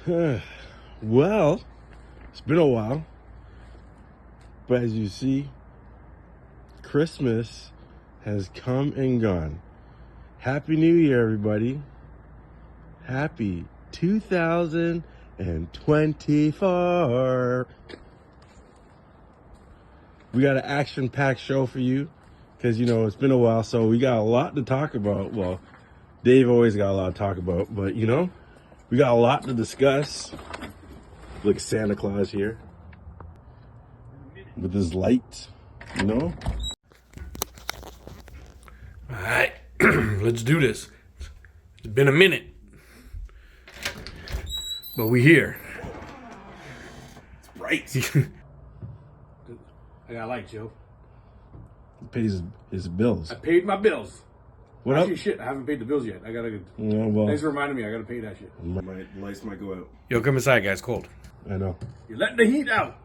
Well, it's been a while, but as you see, Christmas has come and gone. Happy New Year, everybody. Happy 2024. We got an action-packed show for you because, it's been a while, so we got a lot to talk about. Well, Dave always got a lot to talk about, but, we got a lot to discuss. Look, Santa Claus here with his lights, All right, let's do this. It's been a minute, but we here. Right. I got lights, yo. He pays his bills. I paid my bills. What Actually, up? shit, I haven't paid the bills yet. I gotta. Yeah, well, Thanks for reminding me. I gotta pay that shit. my lights might go out. Yo, come inside, guys. Cold. I know. You're letting the heat out.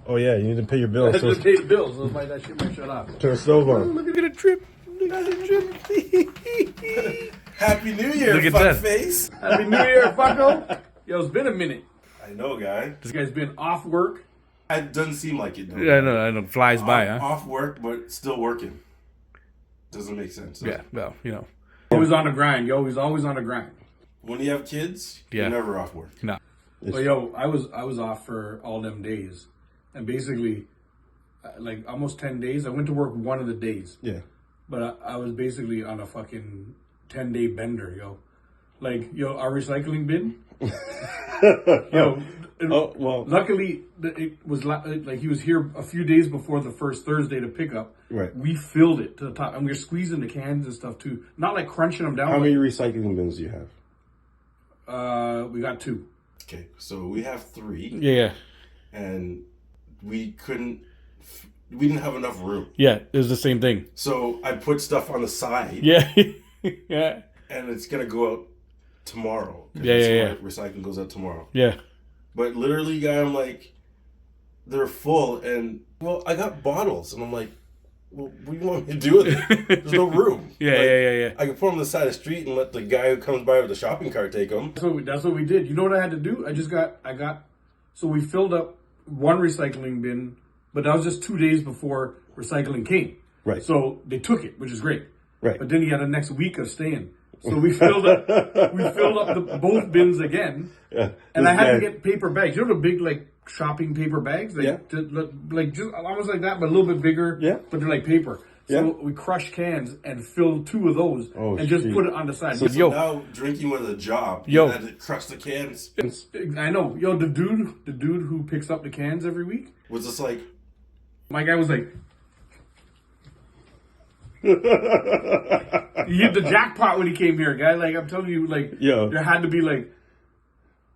Oh yeah, you need to pay your I bills. have So to pay the bills. So that shit might shut off. turn the stove on. Look at the trip. Look at the trip. Happy New Year, Look at that. face. Happy New Year, fucko. Yo, it's been a minute. I know, guy. This guy's been off work. It doesn't seem like it, though. Yeah, I know. Flies by, huh? Off work, but still working. Doesn't make sense. Yeah, well, Always on the grind, yo. He's always on the grind. When you have kids, Yeah. you're never off work. No. It's- But yo, I was off for all them days, and basically, like almost 10 days. I went to work one of the days, Yeah. but I was basically on a fucking 10-day bender, yo. Like, yo, our recycling bin. Yo. Oh, well. Luckily, it was like he was here a few days before the first Thursday to pick up. Right. We filled it to the top, and we were squeezing the cans and stuff too. Not like crunching them down. How many recycling bins do you have? We got 2. Okay, so we have 3, Yeah. and we didn't have enough room. Yeah, it was the same thing. So I put stuff on the side, Yeah. Yeah. and it's gonna go out tomorrow. 'Cause Yeah. Recycling goes out tomorrow. Yeah. But literally, guy, I'm like, they're full, and well, I got bottles, and I'm like, well, what do you want me to do with it? There's no room. Yeah, Like, yeah. I can put them on the side of the street and let the guy who comes by with the shopping cart take them. That's what we did. You know what I had to do? So we filled up one recycling bin, but that was just 2 days before recycling came. Right. So they took it, which is great. Right. But then you had the next week of staying. So we filled up both bins again. Yeah. And I had to get paper bags. You know the big like shopping paper bags? Like, Yeah. like just almost like that, but a little bit bigger. Yeah. But they're like paper. So Yeah. we crushed cans and filled 2 of those and just shit. put it on the side. So now drinking was a job. Yo. You had to crush the cans. I know. Yo, the dude who picks up the cans every week, Was just like, my guy was like, you hit the jackpot when he came here, guy. Like, I'm telling you, like, Yo. there had to be like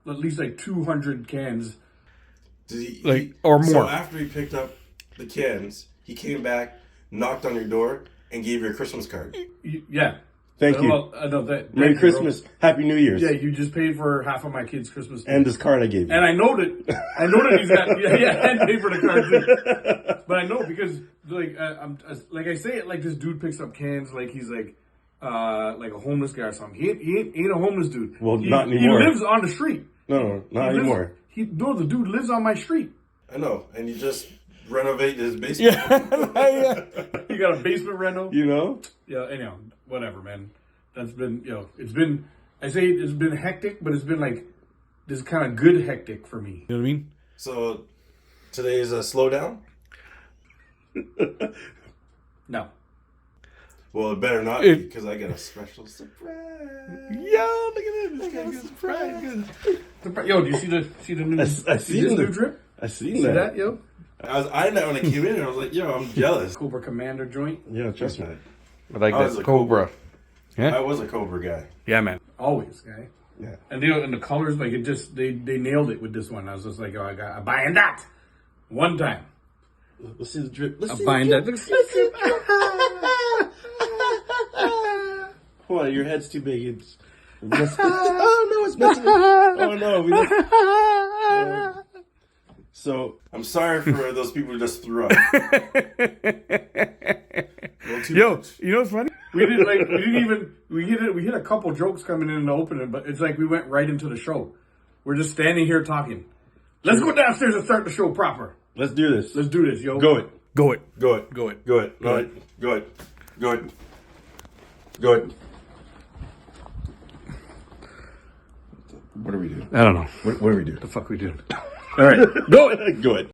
at least like 200 cans. or more. So after he picked up the cans, he came back, knocked on your door, and gave you a Christmas card. Yeah. Thank you. Well, I know that. Merry thank you, bro. Christmas. Happy New Year's. Yeah, you just paid for half of my kid's Christmas. And this card I gave you. And I know that he's got and pay for the card too. But I know because like I'm like I say it like this dude picks up cans like he's like a homeless guy or something. He ain't a homeless dude. Well, not anymore. He lives on the street. No, not anymore. The dude lives on my street. I know. And you just renovate his basement. Yeah. He got a basement rental. Yeah, Anyhow, whatever, man. That's been it's been hectic, but it's been like this kind of good hectic for me. You know what I mean? So today is a slowdown? No. Well, it better not be because I got a special surprise. Yo, look at that! I got a surprise. Yo, do you see the new? I seen this the- new drip. I seen See that, yo? I was eyeing that when I came in, and I was like, "Yo, I'm jealous." Cobra Commander joint. Yeah, trust me. I like I was that a Cobra. I was a Cobra guy. Yeah, man. Always, guy. Yeah. And the colors, like it just they nailed it with this one. I was just like, I'm buying that one time. Let's see the drip. Let's I'm see buying the that. drip. Hold on, your head's too big. It's oh no, it's messing. Oh no, So I'm sorry for those people who just threw up. Yo, you know what's funny? We hit a couple jokes coming in the opening, but it's like we went right into the show. We're just standing here talking. Let's go downstairs and start the show proper. Let's do this. Let's do this, yo. Go it. Go it. Go it. Go it. Go it. Go it. Go it. Go it. Go it. What do we do? I don't know. What do we do? What the fuck we doing? All right. Go it. Go it.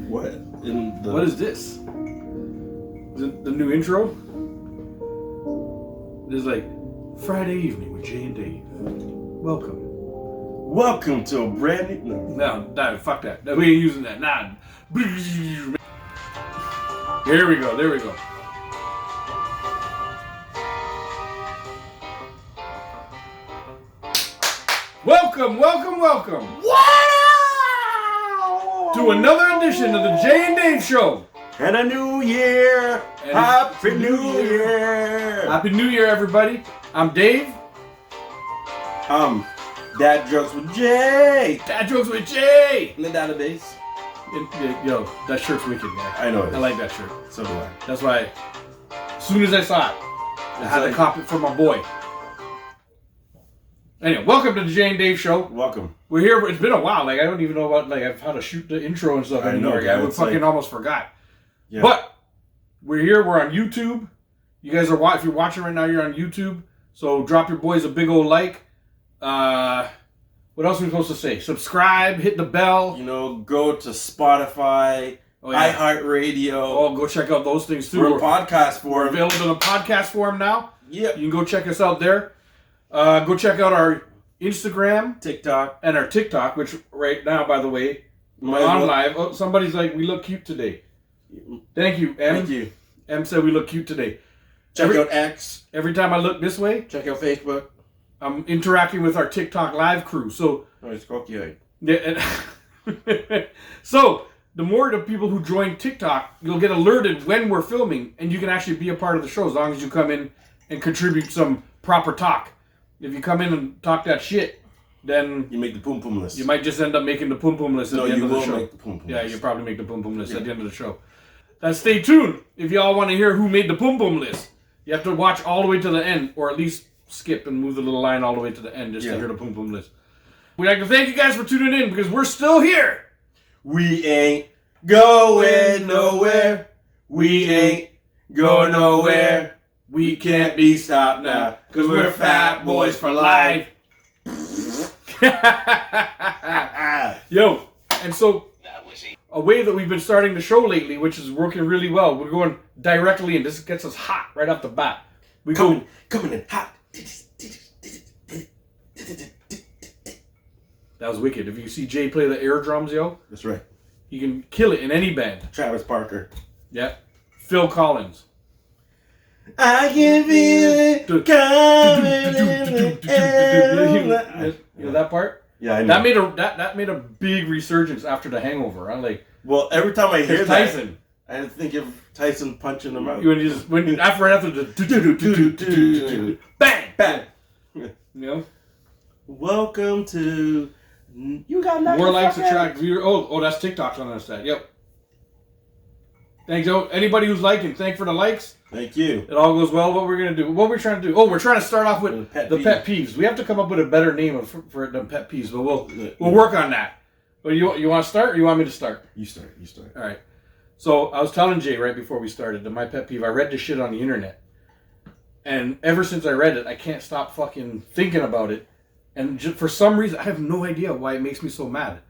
What in the? What is this? The new intro? It's like Friday evening with Jay and Dave. Welcome. Welcome to a brand new. No, fuck that. We ain't using that. Nah. Here we go. There we go. Welcome, welcome, welcome. Wow! To another edition of the Jay and Dave Show. And a new year. And Happy it's New Year. Happy New Year, everybody. I'm Dave. Dad jokes with Jay. Dad Jokes with Jay. In the database. Yo, that shirt's wicked, man. I know it is. I like that shirt. So do I. That's why, as soon as I saw it, I had to cop it for my boy. Anyway, welcome to the Jay and Dave Show. Welcome. We're here. It's been a while. Like I don't even know about how to shoot the intro and stuff I know, anymore. yeah, I it's fucking like- almost forgot. Yeah. But we're here. We're on YouTube. You guys are if you're watching right now, you're on YouTube. So drop your boys a big old like. What else are we supposed to say? Subscribe. Hit the bell. You know, go to Spotify, Oh, yeah. iHeartRadio. Oh, go check out those things too. We're in podcast We're form. available in a podcast form now. Yep. You can go check us out there. Go check out our Instagram TikTok. and our TikTok, which right now, by the way, Might we're as on well- live. Oh, somebody's like, we look cute today. Thank you, M. Thank you. M said we look cute today. Check Every- out X. Every time I look this way, Check out Facebook. I'm interacting with our TikTok live crew. So, Oh, it's cocky. yeah, so the more the people who join TikTok, you'll get alerted when we're filming, and you can actually be a part of the show as long as you come in and contribute some proper talk. If you come in and talk that shit, then You make the poom poom list. you might just end up making the pum pum list at No, the end you of the will show. make the poom poom Yeah, list. you'll probably make the pum pum list at the end of the show. Now stay tuned if y'all want to hear who made the pum pum list. You have to watch all the way to the end, or at least skip and move the little line all the way to the end just to Yeah. hear the pum pum list. We'd like to thank you guys for tuning in because we're still here. We ain't going nowhere. We ain't going nowhere. We can't be stopped now. Cause we're fat boys for life. Yo, and so a way that we've been starting the show lately, which is working really well, we're going directly in. This gets us hot right off the bat. We go. Coming in hot. That was wicked. If you see Jay play the air drums, yo, That's right. he can kill it in any band. Travis Parker. Yeah. Phil Collins. I can feel it coming. You know that part? Yeah, I know. That made a big resurgence after The Hangover. I'm like, Well, every time I hear it's that, Tyson. I think of Tyson punching him out. When after the bang bang, you know. Welcome to. You got nothing. More likes attract viewer. Oh, that's TikTok's on that. Yep. Thanks, yo. Anybody who's liking, thank for the likes. Thank you. It all goes well. What we're gonna do? What we're trying to do? Oh, we're trying to start off with the pet peeves. We have to come up with a better name for the pet peeves, but we'll work on that. But you want to start, or you want me to start? You start. You start. All right. So I was telling Jay right before we started that my pet peeve. I read this shit on the internet, and ever since I read it, I can't stop fucking thinking about it. And for some reason, I have no idea why it makes me so mad.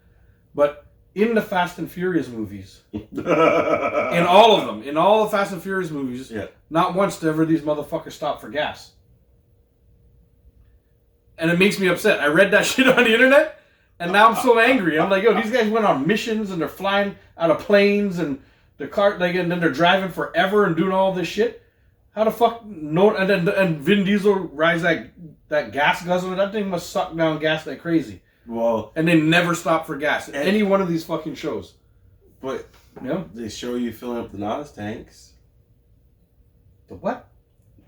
But in the Fast and Furious movies, in all of them, in all the Fast and Furious movies, Yeah. not once did ever these motherfuckers stop for gas. And it makes me upset. I read that shit on the internet, and now I'm so angry. I'm like, yo, these guys went on missions and they're flying out of planes and the car, like, and then they're driving forever and doing all this shit. How the fuck no? And Vin Diesel rides that gas guzzler. That thing must suck down gas like crazy. Well, And they never stop for gas in any one of these fucking shows. but You know they show you filling up the NOS tanks. the what?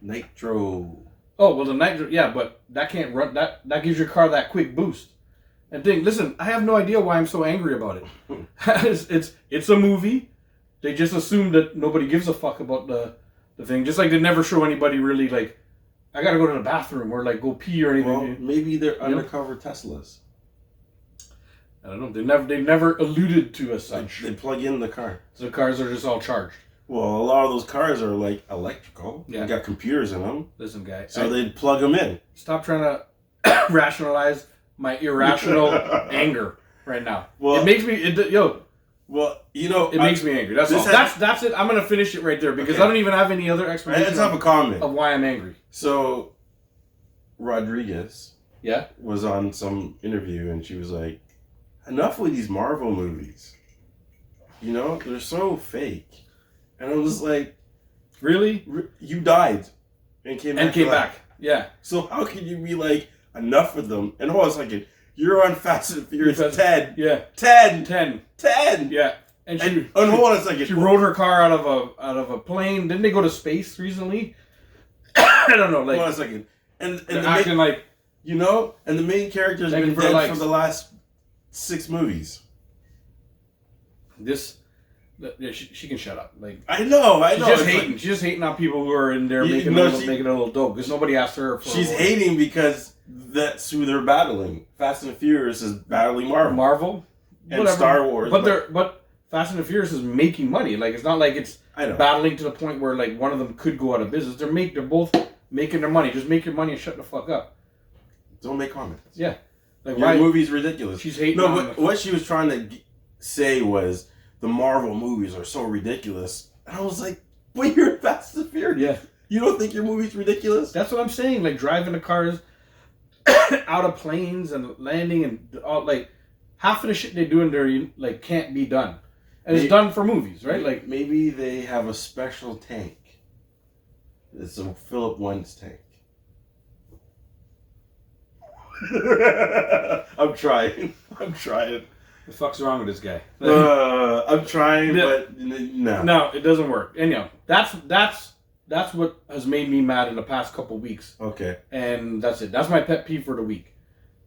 Nitro. Oh well, the nitro. Yeah, but that can't run. That gives your car that quick boost. And listen, I have no idea why I'm so angry about it. it's a movie. They just assume that nobody gives a fuck about the thing. Just like they never show anybody really like, I gotta go to the bathroom or like go pee or anything. Well, maybe they're undercover Teslas. I don't know. They've never alluded to as such. They plug in the car. So the cars are just all charged. Well, a lot of those cars are like electrical. Yeah. They got computers in them. Listen, guy. So they'd plug them in. Stop trying to rationalize my irrational anger right now. Well- it makes me Well, you know, It makes me angry. That's all. That's it. I'm gonna finish it right there because Okay. I don't even have any other explanation Let's have a comment. of why I'm angry. So, Rodriguez Yeah. was on some interview and she was like, enough with these Marvel movies. You know, they're so fake. And I was like, Really? you died and came back. And came to life. back. Yeah. So how can you be like, enough with them? And hold on a second, you're on Fast and Furious Because- 10. Yeah. 10. 10. 10. Yeah. And And hold on a second. she rode her car out of a plane. Didn't they go to space recently? I don't know. Hold on a Like second. And they're the acting like you know, and the main character's Thank been you for the dead likes. for the last 6 movies. this. Yeah, she can shut up. Like I know. she's just It's hating. like- She's just hating on people who are in there You making know, it a little dope because nobody asked her. For she's a hating because that's who they're battling. Fast and Furious is battling Marvel. Marvel And whatever. Star Wars, but Fast and the Furious is making money. Like it's not like it's I know. battling to the point where like one of them could go out of business. They're both making their money. Just make your money and shut the fuck up. Don't make comments. Yeah, like Your why? movie's ridiculous. She's hating No, on but what she was trying to say was the Marvel movies are so ridiculous. And I was like, but you're Fast and Furious. Yeah, You don't think your movie's ridiculous? that's what I'm saying. Like driving the cars out of planes and landing and all like half of the shit they do in there like can't be done, and it's done for movies, right? Like maybe they have a special tank. It's a Philip Wentz tank. I'm trying. the fuck's wrong with this guy? I'm trying, Yeah. but no. No, it doesn't work. Anyhow, that's what has made me mad in the past couple weeks. Okay. And that's it. That's my pet peeve for the week.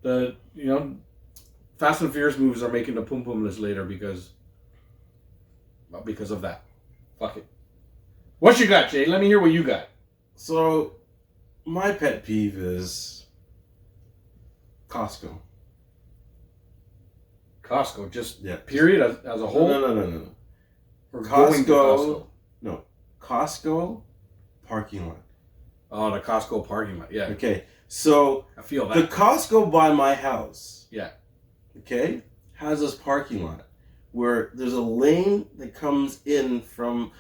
Fast and Furious movies are making the pum pum list later because of that. Fuck it. What you got, Jay? Let me hear what you got. So, my pet peeve is Costco. Costco, just Yeah. period as a whole. No. Or going to Costco. No. Costco parking lot. Oh, the Costco parking lot. Yeah, Okay. So, I feel the that. Costco by my house. Yeah. Okay, has this parking lot where there's a lane that comes in from,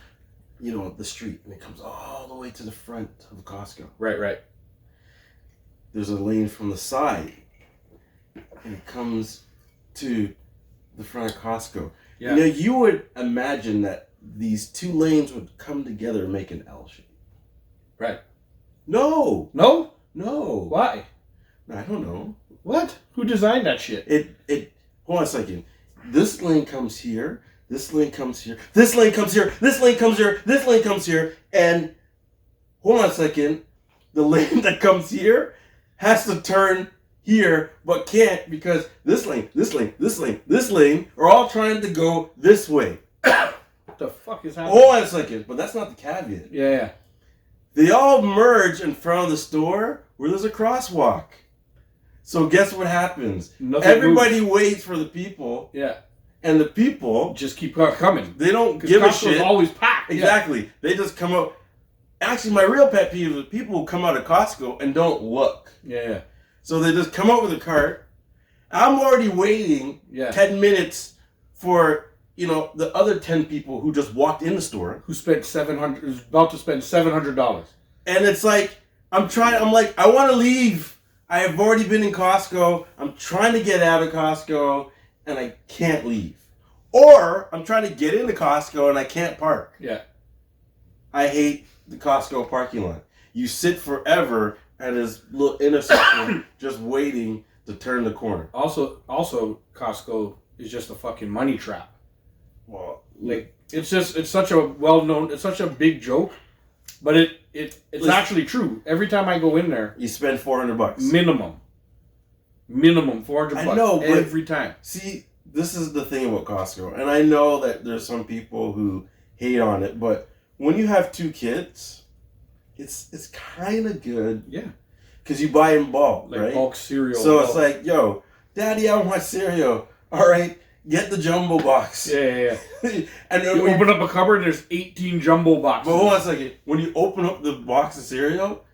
the street, and it comes all the way to the front of Costco. Right. There's a lane from the side, and it comes to the front of Costco. Yeah. You would imagine that these 2 lanes would come together and make an L shape. Right. No. No? Why? Why? I don't know. What? Who designed that shit? Hold on a second. This lane comes here. This lane comes here. This lane comes here. This lane comes here. This lane comes here. And hold on a second. The lane that comes here has to turn here, but can't because this lane are all trying to go this way. What the fuck is happening? Hold on a second. But that's not the caveat. Yeah. They all merge in front of the store where there's a crosswalk. So guess what happens? Nothing Everybody waits for the people, Yeah. and the people, Just keep coming. they don't Because give a Costco's shit. always packed. Exactly. They just come out. Actually, my real pet peeve is people who come out of Costco and don't look. Yeah. So they just come out with a cart, I'm already waiting Yeah. 10 minutes for, the other 10 people who just walked in the store. Who spent $700? Who's about to spend $700? And it's like, I want to leave. I have already been in Costco. I'm trying to get out of Costco, and I can't leave. Or I'm trying to get into Costco, and I can't park. Yeah. I hate the Costco parking lot. You sit forever at this little intersection just waiting to turn the corner. Also, Costco is just a fucking money trap. Well, Like, it's such a well-known, it's such a big joke, but it's actually true. Every time I go in there, you spend $400. minimum $400. I know, but every time. See, this is the thing about Costco, and I know that there's some people who hate on it, but when you have 2 kids, it's kind of good. Yeah. Because you buy in bulk, Like right? bulk cereal. So it's like, yo, Daddy, I want cereal. All right, get the jumbo box. Yeah. And You open up a cupboard, there's 18 jumbo boxes. But hold on a second. When you open up the box of cereal,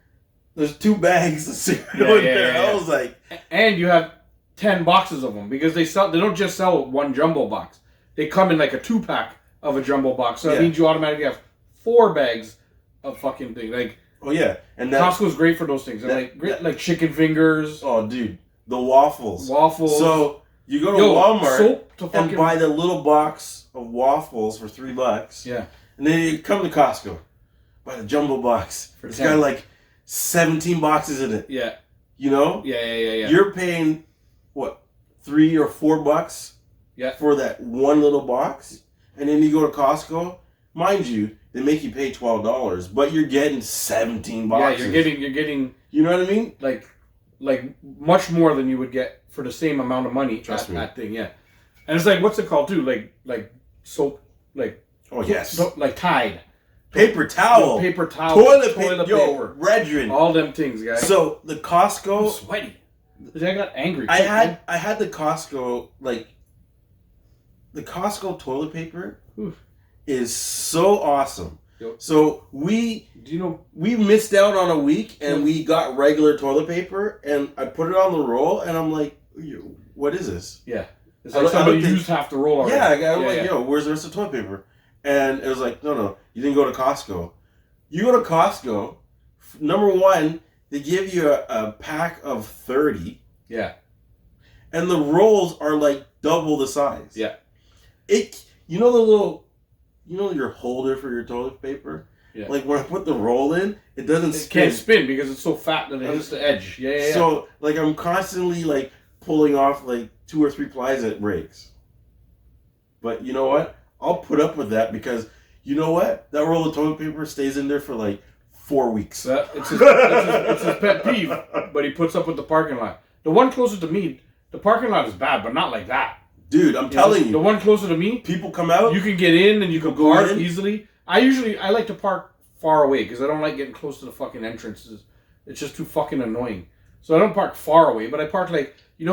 there's 2 bags of cereal in there. Yeah. I was like, And you have 10 boxes of them because they don't just sell one jumbo box. They come in like a 2-pack of a jumbo box. So that means you automatically have 4 bags of fucking thing. Like, oh yeah, and Costco's great for those things. They're like chicken fingers. Oh, dude, the waffles. So you go to Walmart and buy the little box of waffles for $3. Yeah. And then you come to Costco, buy the jumbo box. It's 10. got like 17 boxes in it. Yeah. You know? Yeah. You're paying what, $3 or $4? Yeah. For that one little box, and then you go to Costco. Mind you, they make you pay $12, but you're getting 17 boxes. Yeah, you're getting. You know what I mean? Like much more than you would get for the same amount of money. Trust me. That thing, yeah. And it's like, what's it called too? Like soap, like. Oh yes. Like Tide. Paper towel. Toilet paper. Redrin. All them things, guys. So the Costco. I'm sweaty. I got angry. I had the Costco, the Costco toilet paper is so awesome. Yep. So we missed out on a week and we got regular toilet paper and I put it on the roll and I'm like, what is this? Yeah. It's like somebody used half the roll already. Yeah, I'm like, yo, where's the rest of the toilet paper? And it was like, no, you didn't go to Costco. You go to Costco, number one, they give you a pack of 30. Yeah. And the rolls are like double the size. Yeah. Your holder for your toilet paper? Yeah. Like when I put the roll in, it doesn't spin. It can't spin because it's so fat that it hits the edge. Yeah. So I'm constantly pulling off 2 or 3 plies and it breaks. But you know what? I'll put up with that because you know what? That roll of toilet paper stays in there for 4 weeks. It's his pet peeve, but he puts up with the parking lot. The one closer to me, the parking lot is bad, but not like that. Dude, I'm telling you. The one closer to me, people come out. You can get in and you can park easily. I like to park far away because I don't like getting close to the fucking entrances. It's just too fucking annoying. So I don't park far away, but I park how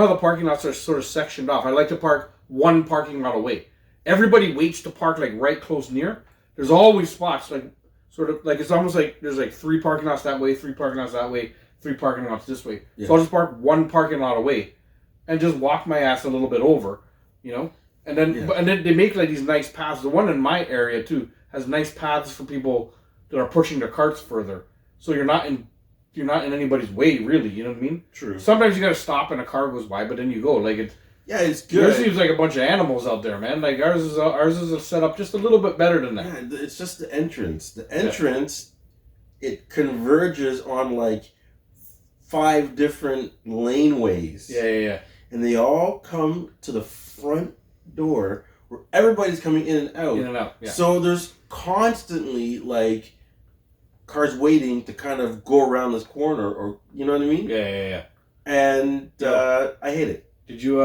the parking lots are sort of sectioned off. I like to park one parking lot away. Everybody waits to park right close near. There's always spots it's almost like there's 3 parking lots that way, 3 parking lots that way, 3 parking lots this way. Yeah. So I'll just park one parking lot away and just walk my ass a little bit over, and then they make these nice paths. The one in my area too has nice paths for people that are pushing their carts further. So you're not in anybody's way really, you know what I mean? True. Sometimes you gotta stop and a car goes by, but then you go. It's good. There seems like a bunch of animals out there, man. Ours is set up just a little bit better than that. Yeah, it's just the entrance. The entrance, it converges on 5 different laneways. Yeah. And they all come to the front door where everybody's coming in and out. In and out, yeah. So there's constantly cars waiting to kind of go around this corner, or you know what I mean? Yeah. And I hate it. Did you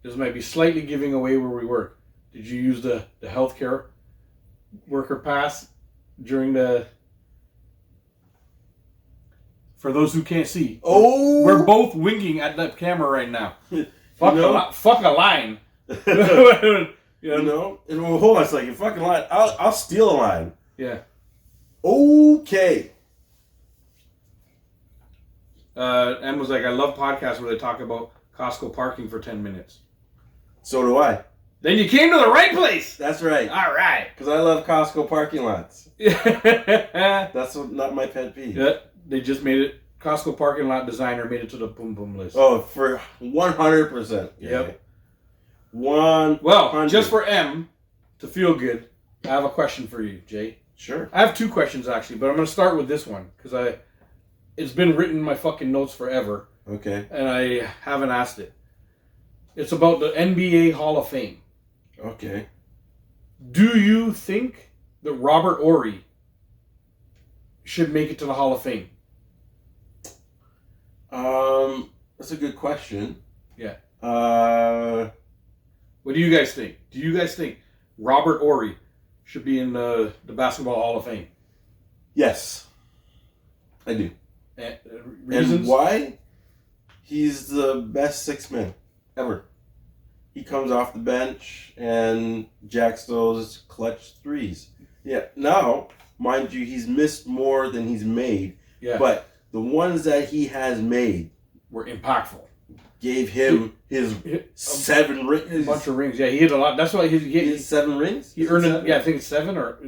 this might be slightly giving away where we work. Did you use the healthcare worker pass during for those who can't see? Oh, we're both winking at that camera right now. Fuck a line. And hold on a second. Fucking line. I'll steal a line. Yeah. Okay. Em was like, I love podcasts where they talk about Costco parking for 10 minutes. So do I. Then you came to the right place. That's right. All right. Because I love Costco parking lots. Yeah, That's not my pet peeve. they just made it. Costco parking lot designer made it to the boom boom list. Oh, for 100%. Yep. Well, just for M to feel good, I have a question for you, Jay. Sure. I have two questions actually, but I'm going to start with this one because it's been written in my fucking notes forever, Okay. and I haven't asked it. It's about the NBA Hall of Fame. Okay. Do you think that Robert Horry should make it to the Hall of Fame? That's a good question. Yeah. What do you guys think? Do you guys think Robert Horry should be in the Basketball Hall of Fame? Yes. I do. Reasons? And why? He's the best six man ever. He comes off the bench and jacks those clutch threes. Yeah. Now, mind you, he's missed more than he's made. Yeah. But the ones that he has made were impactful. Gave him his 7 rings. A bunch of rings. Yeah, he hit a lot. That's why he had 7 rings. He earned it. Yeah, I think it's 7 or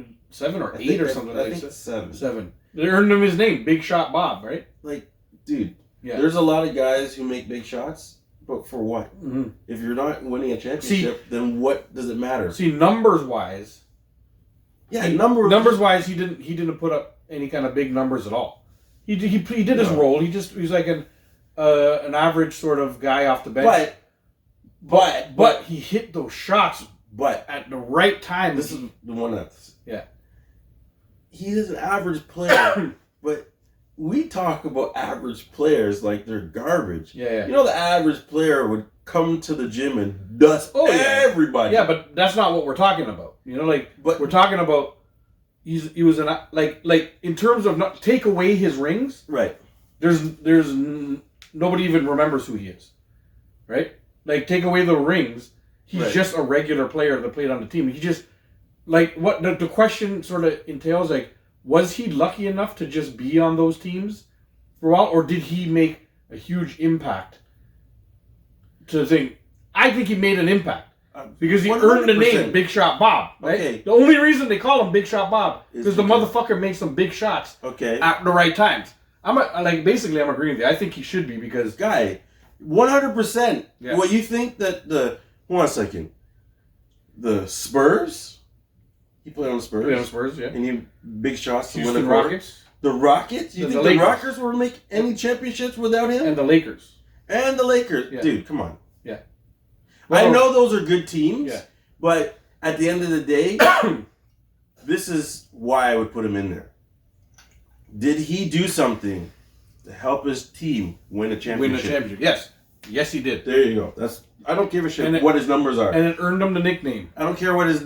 8 or something. I think it's 7. 7. They earned him his name, Big Shot Bob, right? Like, dude. Yeah. There's a lot of guys who make big shots, but for what? Mm-hmm. If you're not winning a championship, then what does it matter? See, numbers wise. Yeah, numbers wise, he didn't put up any kind of big numbers at all. He did his role. He's like an average sort of guy off the bench. But he hit those shots. But at the right time. This is the one that's he is an average player, but we talk about average players like they're garbage. Yeah. You know, the average player would come to the gym and dust everybody. Yeah, but that's not what we're talking about. You know, but we're talking about he was an like in terms of not take away his rings. Right. There's nobody even remembers who he is. Right? Like take away the rings, he's just a regular player that played on the team. He just like what the question sort of entails, like, was he lucky enough to just be on those teams for a while, or did he make a huge impact? To think, I think he made an impact because he 100%. Earned the name Big Shot Bob. Right? Okay. The only reason they call him Big Shot Bob is because the motherfucker makes some big shots. Okay. At the right times. I'm agreeing with you. I think he should be because 100%. Yeah. What you think that hold on a second. The Spurs. He played on the Spurs. Yeah. And he big shots to Houston win the Rockets. The Rockets? You think the Rockets will make any championships without him? And the Lakers. Yeah. Dude, come on. Yeah. Well, I know those are good teams. Yeah. But at the end of the day, this is why I would put him in there. Did he do something to help his team win a championship? Yes. Yes, he did. There you go. I don't give a shit what his numbers are. And it earned him the nickname. I don't care what his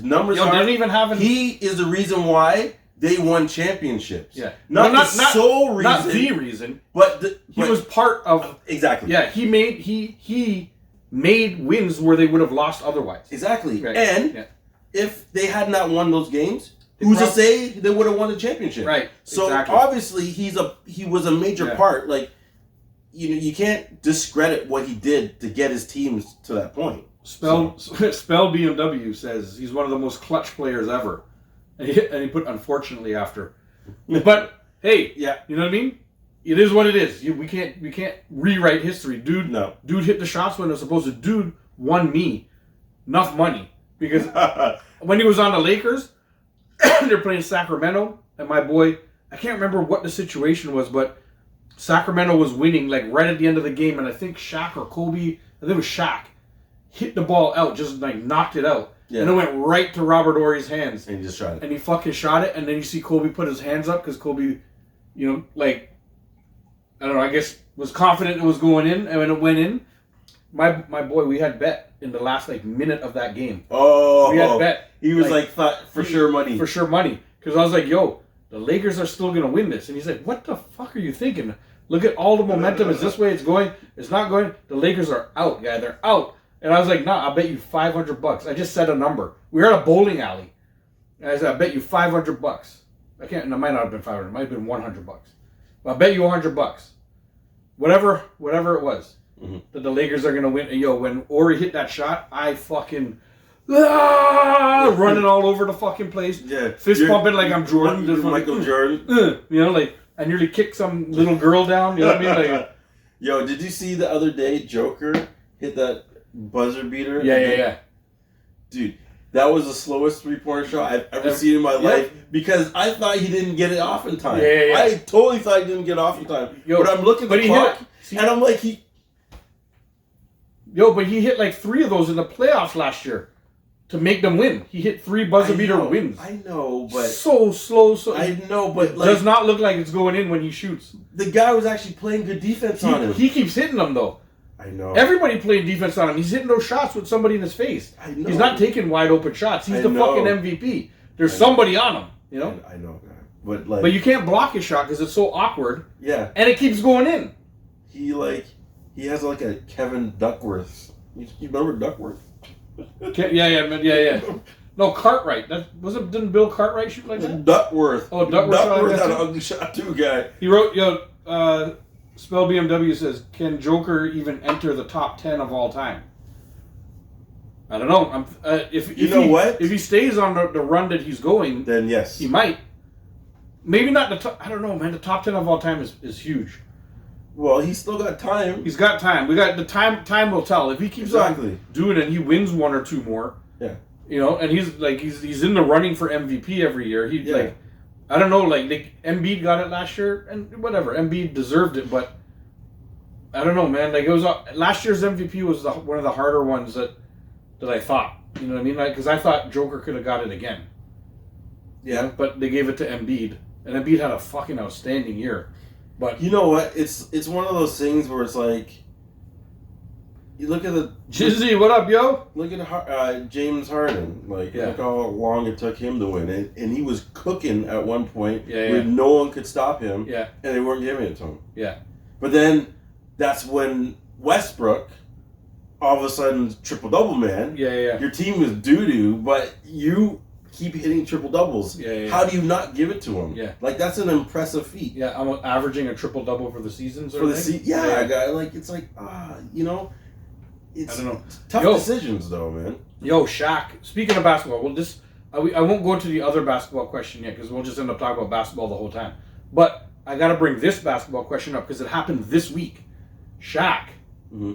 numbers are. They don't even have he is the reason why they won championships. Yeah. Not the sole reason. Not the reason. But he was part of... Exactly. Yeah, he made wins where they would have lost otherwise. Exactly. Right. And if they had not won those games, who's to say they would have won the championship? Right. So obviously he was a major part. Like, you can't discredit what he did to get his teams to that point. Spell BMW says he's one of the most clutch players ever, and he put unfortunately after. But hey, you know what I mean? It is what it is. We can't rewrite history, dude. No, dude hit the shots when it was supposed to. Dude won me enough money because when he was on the Lakers, they're playing Sacramento, and my boy, I can't remember what the situation was, but Sacramento was winning like right at the end of the game, and I think Shaq or Kobe, I think it was Shaq, hit the ball out, just like knocked it out. Yeah. And it went right to Robert Horry's hands. And he just shot it. And he fucking shot it, and then you see Kobe put his hands up because Kobe, like, I don't know, I guess was confident it was going in, and when it went in, my boy, we had bet in the last like minute of that game. Oh. We had bet. He was thought for sure money. For sure money. Because I was like, yo, the Lakers are still going to win this. And he's like, what the fuck are you thinking? Look at all the momentum. Is this way it's going? It's not going. The Lakers are out, guy. They're out. And I was like, nah, I'll bet you $500. I just said a number. We were at a bowling alley. And I said, I bet you $500. I can't, it might not have been 500. It might have been $100. But I bet you $100. Whatever it was. that the Lakers are gonna win. Yo, when Ori hit that shot, I fucking running all over the fucking place. Yeah, fist pumping like I'm Jordan. You're Just Michael like, Jordan. you know, like I nearly kicked some little girl down. You know what I mean? Like, Yo, did you see the other day Joker hit that buzzer beater? yeah. Dude, that was the slowest three-pointer shot I've ever seen in my life because I thought he didn't get it off in time. Yeah. I totally thought he didn't get off in time. Yo, but I'm looking at the clock and I'm like, but he hit like 3 of those in the playoffs last year to make them win. He hit 3 buzzer beater wins. I know, but so slow. I know, but like, does not look like it's going in when he shoots. The guy was actually playing good defense on him. He keeps hitting them though. I know. Everybody playing defense on him. He's hitting those shots with somebody in his face. I know. He's not taking wide open shots. He's the fucking MVP. There's somebody on him. You know. I know, but like, but you can't block his shot because it's so awkward. Yeah. And it keeps going in. He has like a Kevin Duckworth. You remember Duckworth? Yeah. No, Cartwright. Didn't Bill Cartwright shoot like that? Duckworth. Oh, Duckworth had an ugly shot too, guy. He wrote, Spell BMW says, can Joker even enter the top 10 of all time? I don't know. If he stays on the run that he's going, then yes, he might. Maybe not the top. I don't know, man. The top 10 of all time is huge. Well, he's still got time. He's got time. We got the time. Time will tell. If he keeps on doing it, he wins 1 or 2 more. Yeah. You know, and he's in the running for MVP every year. I don't know, like Embiid got it last year, and whatever. Embiid deserved it, but I don't know, man. Like it was last year's MVP was one of the harder ones that I thought. You know what I mean? Because I thought Joker could have got it again. Yeah, but they gave it to Embiid, and Embiid had a fucking outstanding year. But you know what? It's one of those things where it's like, you look at the Jizzy, what up, yo? Look at James Harden. Look how long it took him to win, and he was cooking at one point where no one could stop him. Yeah, and they weren't giving it to him. Yeah, but then that's when Westbrook, all of a sudden, triple-double man. Yeah. Your team was doo-doo, but you keep hitting triple-doubles. Yeah. How do you not give it to him? Yeah. Like, that's an impressive feat. Yeah, I'm averaging a triple-double for the season. For the season? Yeah, guy. Like, it's like, you know, it's I don't know. Tough decisions, though, man. Yo, Shaq, speaking of basketball, I won't go into the other basketball question yet because we'll just end up talking about basketball the whole time. But I got to bring this basketball question up because it happened this week. Shaq. Mm-hmm.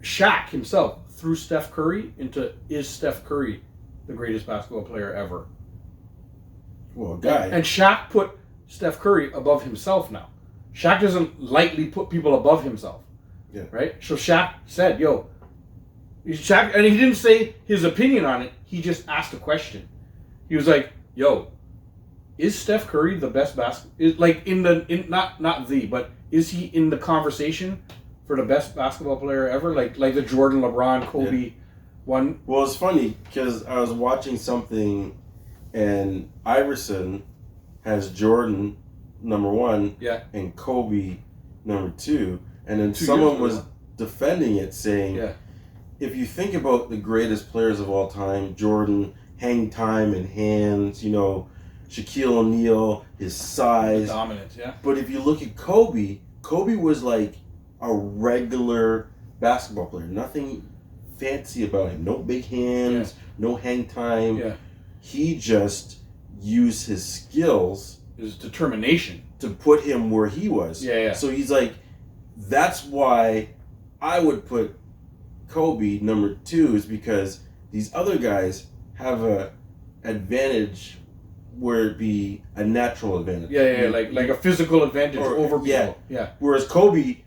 Shaq himself threw Steph Curry into, is Steph Curry the greatest basketball player ever? Well, guy. And Shaq put Steph Curry above himself now. Shaq doesn't lightly put people above himself. Yeah. Right? So Shaq said, Shaq, and he didn't say his opinion on it. He just asked a question. He was like, is Steph Curry the best but is he in the conversation for the best basketball player ever? Like the Jordan, LeBron, Kobe one? Well, it's funny because I was watching something and Iverson has Jordan number 1 and Kobe number 2. And then someone was defending it saying, if you think about the greatest players of all time, Jordan, hang time and hands, Shaquille O'Neal, his size. Dominance, But if you look at Kobe was like a regular basketball player. Nothing fancy about him. No big hands, no hang time. Yeah. He just used his skills. His determination. To put him where he was. Yeah. So he's like, that's why I would put Kobe number 2 is because these other guys have a advantage where it be a natural advantage. Yeah, like a physical advantage over people. Yeah. Whereas Kobe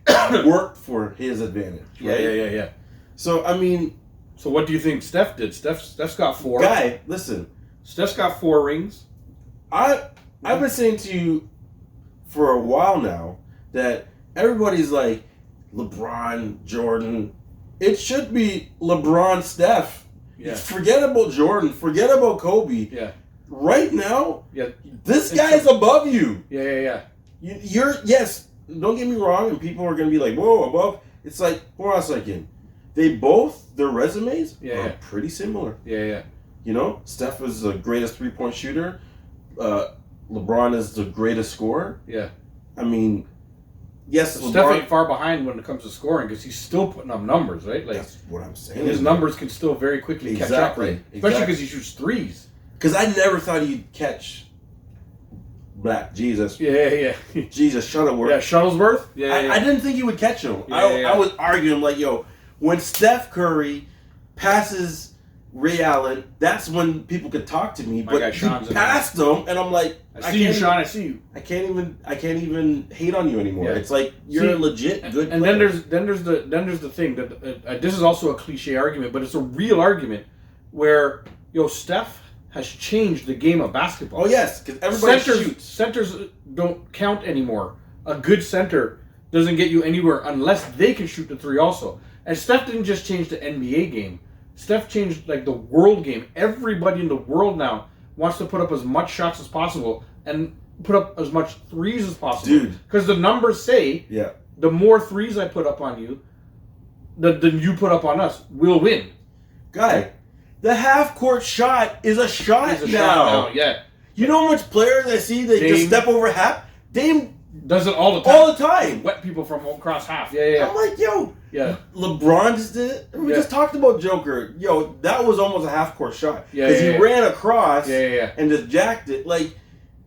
worked for his advantage. Right? Yeah. So I mean, so what do you think Steph did? Steph's got 4. Guy, listen. Steph's got 4 rings. I've been saying to you for a while now that everybody's like LeBron, Jordan. It should be LeBron, Steph. Yeah. Forget about Jordan. Forget about Kobe. Yeah. Right now, this guy's above you. Yeah. You're don't get me wrong, and people are gonna be like, whoa, above. It's like, hold on a second. They both, their resumes are pretty similar. Yeah. Steph is the greatest 3-point shooter. LeBron is the greatest scorer. Yeah. I mean, yes, Steph ain't far behind when it comes to scoring because he's still putting up numbers, right? Like that's what I'm saying. and his numbers can still very quickly catch up, right? Especially because he shoots threes. Because I never thought he'd catch Black Jesus. Yeah. Jesus Shuttlesworth. Yeah, Shuttlesworth. Yeah, I didn't think he would catch him. Yeah. I was arguing like, yo, when Steph Curry passes Ray Allen, that's when people could talk to me. My But guy he Sean's in passed them, and I'm like, I see you, Sean. I see you. I can't even hate on you anymore. Yeah. It's like you're a legit good And player. then there's the thing that this is also a cliche argument, but it's a real argument where Steph has changed the game of basketball. Oh yes, because everybody shoots. Centers don't count anymore. A good center doesn't get you anywhere unless they can shoot the three also. And Steph didn't just change the NBA game. Steph changed like the world game. Everybody in the world now wants to put up as much shots as possible and put up as much threes as possible. Dude. Because the numbers say the more threes I put up on you, than you put up on us, we'll win. Guy, the half-court shot is a shot It's a now. shot now, yeah. You know how much players I see that just Dame. step over half? Dame Does it all the time. all the time. Wet people from across half. Yeah. I'm like, yo, Yeah. LeBron just did it. We just talked about Joker. Yo, that was almost a half-court shot. Yeah, Because he yeah. ran across Yeah. and just jacked it. Like,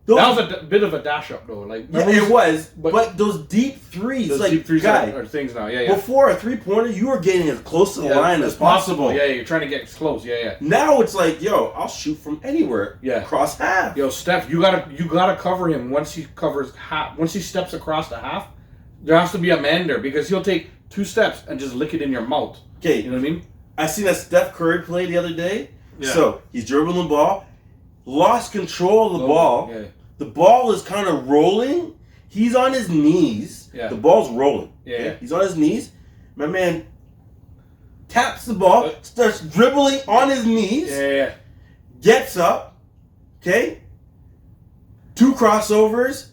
those, That was a bit of a dash up though. Like yeah, it was. But those deep threes, those like, deep threes guy, are things now. Yeah. before a three-pointer, you were getting as close to the line as possible. Yeah, you're trying to get close. Yeah. Now it's like, yo, I'll shoot from anywhere. Yeah. Across half. Yo, Steph, you gotta cover him once he covers half. Once he steps across the half, there has to be a man there because he'll take 2 steps and just lick it in your mouth. Okay. You know what I mean? I seen that Steph Curry play the other day. Yeah. So he's dribbling the ball, lost control of the ball. Yeah. The ball is kind of rolling. He's on his knees. Yeah. The ball's rolling. Yeah. Okay? He's on his knees. My man taps the ball, starts dribbling on his knees, Yeah. gets up, okay? 2 crossovers,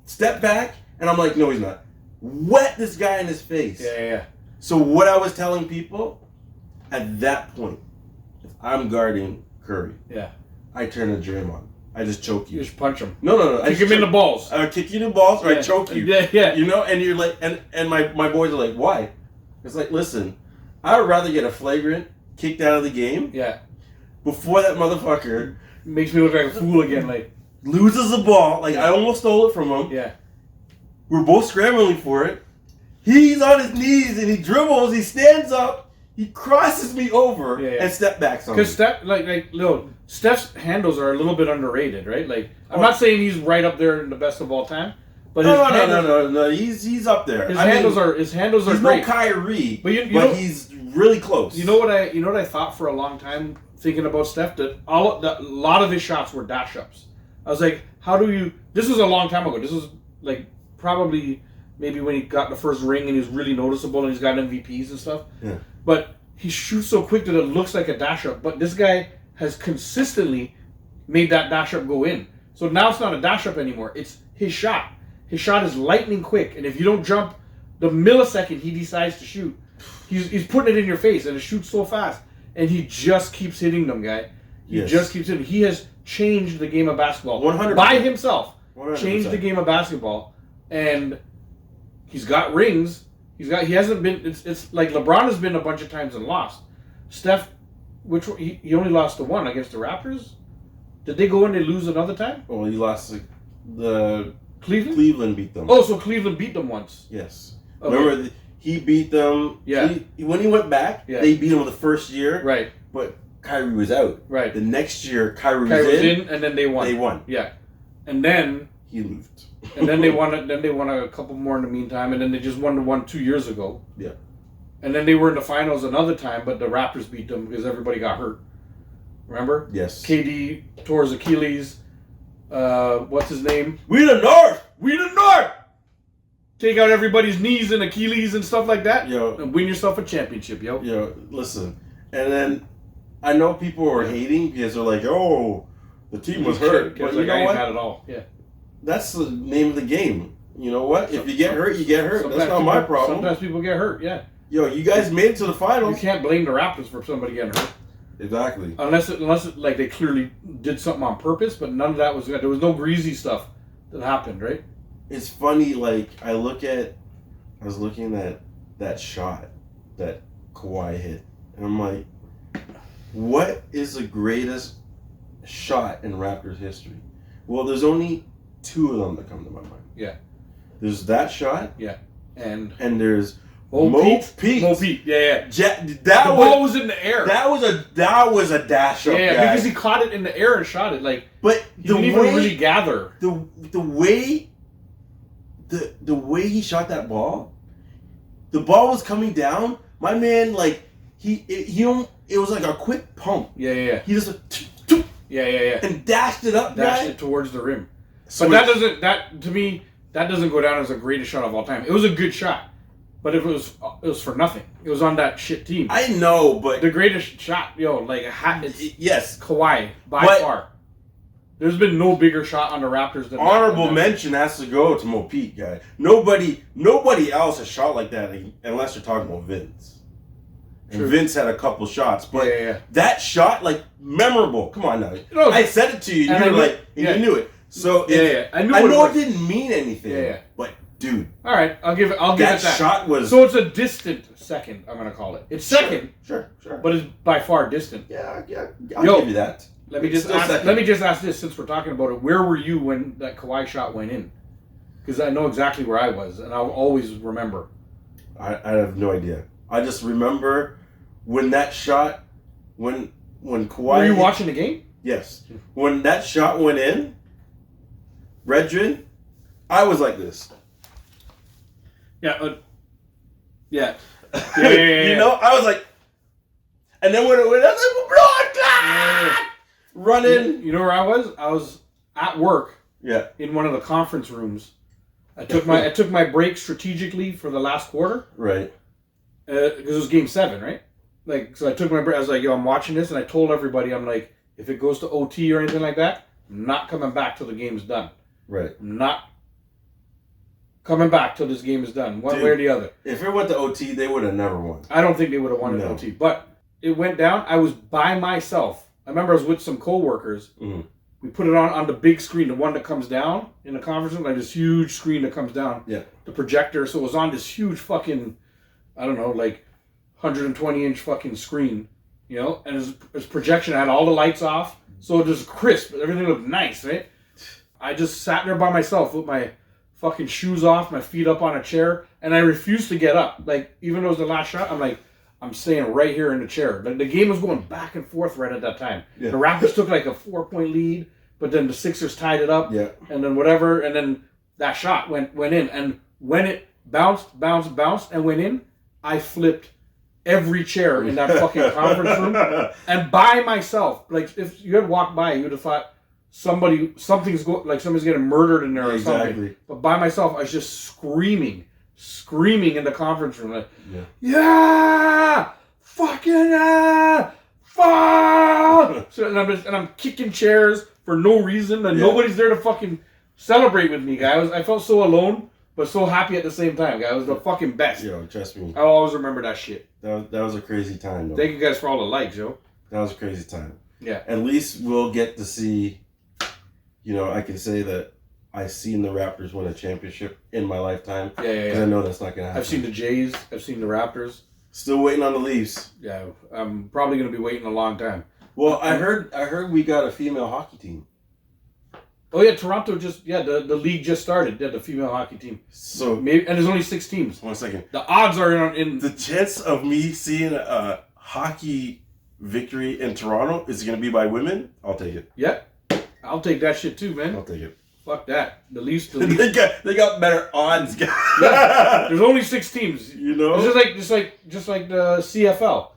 step back, and I'm like, no, he's not. Wet this guy in his face. Yeah. So what I was telling people, at that point, if I'm guarding Curry, Yeah. I turn to Draymond. I just choke You you. just punch him. No. I Kick him in the balls. I kick you in the balls or I choke you. Yeah. You know, and you're like, and my boys are like, why? It's like, listen, I would rather get a flagrant kicked out of the game Yeah. before that motherfucker Makes me look like a fool again. Like. loses the ball. Like, I almost stole it from him. Yeah. We're both scrambling for it. He's on his knees and he dribbles. He stands up. He crosses me over and step backs on me. Because Steph's handles are a little bit underrated, right? Like, I'm not saying he's right up there in the best of all time, but No. He's up there. His handles are he's great. no Kyrie, But you know, he's really close. You know what I thought for a long time thinking about Steph, that a lot of his shots were dash ups. I was like, how do you? This was a long time ago. This was like probably maybe when he got the first ring and he was really noticeable and he's got MVPs and stuff. Yeah. But he shoots so quick that it looks like a dash up. But this guy has consistently made that dash up go in. So now it's not a dash up anymore. It's his shot. His shot is lightning quick, and if you don't jump the millisecond he decides to shoot, he's putting it in your face, and it shoots so fast. And he just keeps hitting them, guy. He just keeps hitting. He has changed the game of basketball 100%. by himself. 100%. Changed the game of basketball, and he's got rings. He hasn't been. It's like LeBron has been a bunch of times and lost. Steph, he only lost the one against the Raptors. Did they go in and lose another time? Well, he lost the Cleveland. Cleveland beat them. Oh, so Cleveland beat them once. Yes. Okay. Remember, he beat them. Yeah. When he went back, they beat him the first year. Right. But Kyrie was out. Right. The next year, Kyrie was in, in, and then they won. They won. Yeah. And then he left. And then they won. Then they won a couple more in the meantime, and then they just won the one 2 years ago. Yeah. And then they were in the finals another time, but the Raptors beat them because everybody got hurt. Remember? Yes. KD tore his Achilles. What's his name? We the North. We the North. Take out everybody's knees and Achilles and stuff like that. Yo. And win yourself a championship, yo. Yo, listen. And then I know people are hating because they're like, "Oh, the team was hurt." But you know what? Not at all. Yeah. That's the name of the game. You know what? If you get hurt, you get hurt. That's not my problem. Sometimes people get hurt. Yeah. Yo, you guys made it to the finals. You can't blame the Raptors for somebody getting hurt. Exactly. Unless like they clearly did something on purpose, but none of that was good. There was no greasy stuff that happened, right? It's funny, like, I look at I was looking at that shot that Kawhi hit, and I'm like, what is the greatest shot in Raptors history? Well, there's only two of them that come to my mind. Yeah. There's that shot, and there's Mo Pete. Mo Pete, yeah. That The ball was in the air. That was a dash up, yeah, guy. because he caught it in the air and shot it. Like, but he didn't even really gather. The way he shot that ball, the ball was coming down. My man, like it was like a quick pump. Yeah. He just Yeah. and dashed it up, dashed it towards the rim. So but to me that doesn't go down as the greatest shot of all time. It was a good shot, but it was for nothing. It was on that shit team. I know, but the greatest shot, yes, Kawhi by far. There's been no bigger shot on the Raptors than honorable mention has to go to Mo Pete, guy. Nobody else has shot like that unless you're talking about Vince. And Vince had a couple shots, but that shot, like, memorable. Come on now. No, I said it to you, and you were like, you knew it. So I know it didn't mean anything. But dude, all right, I'll give it that. That shot was so it's a distant second. I'm gonna call it. It's second, sure, but it's by far distant. Yeah, I'll give you that. Let me just ask this, since we're talking about it. Where were you when that Kawhi shot went in? Because I know exactly where I was, and I'll always remember. I have no idea. I just remember when that shot, when Kawhi. Were you watching the game? Yes. When that shot went in, Redrin, I was like this. Yeah. You know, I was like, and then when it went, I was like, running. You know where I was? I was at work. Yeah. In one of the conference rooms. I took my break strategically for the last quarter. Right. Because it was Game 7, right? Like, so I took my break. I was like, yo, I'm watching this, and I told everybody, I'm like, if it goes to OT or anything like that, I'm not coming back till the game's done. Right. I'm not coming back till this game is done, one way or the other. If it went to OT, they would have never won. I don't think they would have won in OT. But it went down. I was by myself. I remember I was with some co-workers. Mm-hmm. We put it on the big screen, the one that comes down in the conference room, like this huge screen that comes down. Yeah. The projector. So it was on this huge fucking, I don't know, like 120-inch fucking screen, you know? And his projection had all the lights off. So it was crisp. Everything looked nice, right? I just sat there by myself with my fucking shoes off, my feet up on a chair, and I refused to get up. Like, even though it was the last shot, I'm like, I'm staying right here in the chair. Like, the game was going back and forth right at that time. Yeah. The Raptors took like a 4-point lead, but then the Sixers tied it up. Yeah. And then whatever, and then that shot went in. And when it bounced, and went in, I flipped every chair in that fucking conference room. And by myself, like, if you had walked by, you would have thought somebody's getting murdered in there or something. But by myself, I was just screaming in the conference room, like, fucking fuck! So, and I'm kicking chairs for no reason, and nobody's there to fucking celebrate with me, guys. I felt so alone, but so happy at the same time, guys. It was the fucking best. Yo, trust me. I'll always remember that shit. That was a crazy time, though. Thank you guys for all the likes, yo. That was a crazy time. Yeah. At least we'll get to see, you know, I can say that I've seen the Raptors win a championship in my lifetime. Yeah. Because I know that's not going to happen. I've seen the Jays. I've seen the Raptors. Still waiting on the Leafs. Yeah, I'm probably going to be waiting a long time. Well, I heard we got a female hockey team. Oh yeah, Toronto the league just started. Yeah, the female hockey team. So maybe, and there's only 6 teams. 1 second. The odds are in the chance of me seeing a hockey victory in Toronto is going to be by women. I'll take it. Yeah, I'll take that shit too, man. I'll take it. Fuck that. The Leafs. they got better odds. Yeah, there's only 6 teams. You know, it's just like the CFL.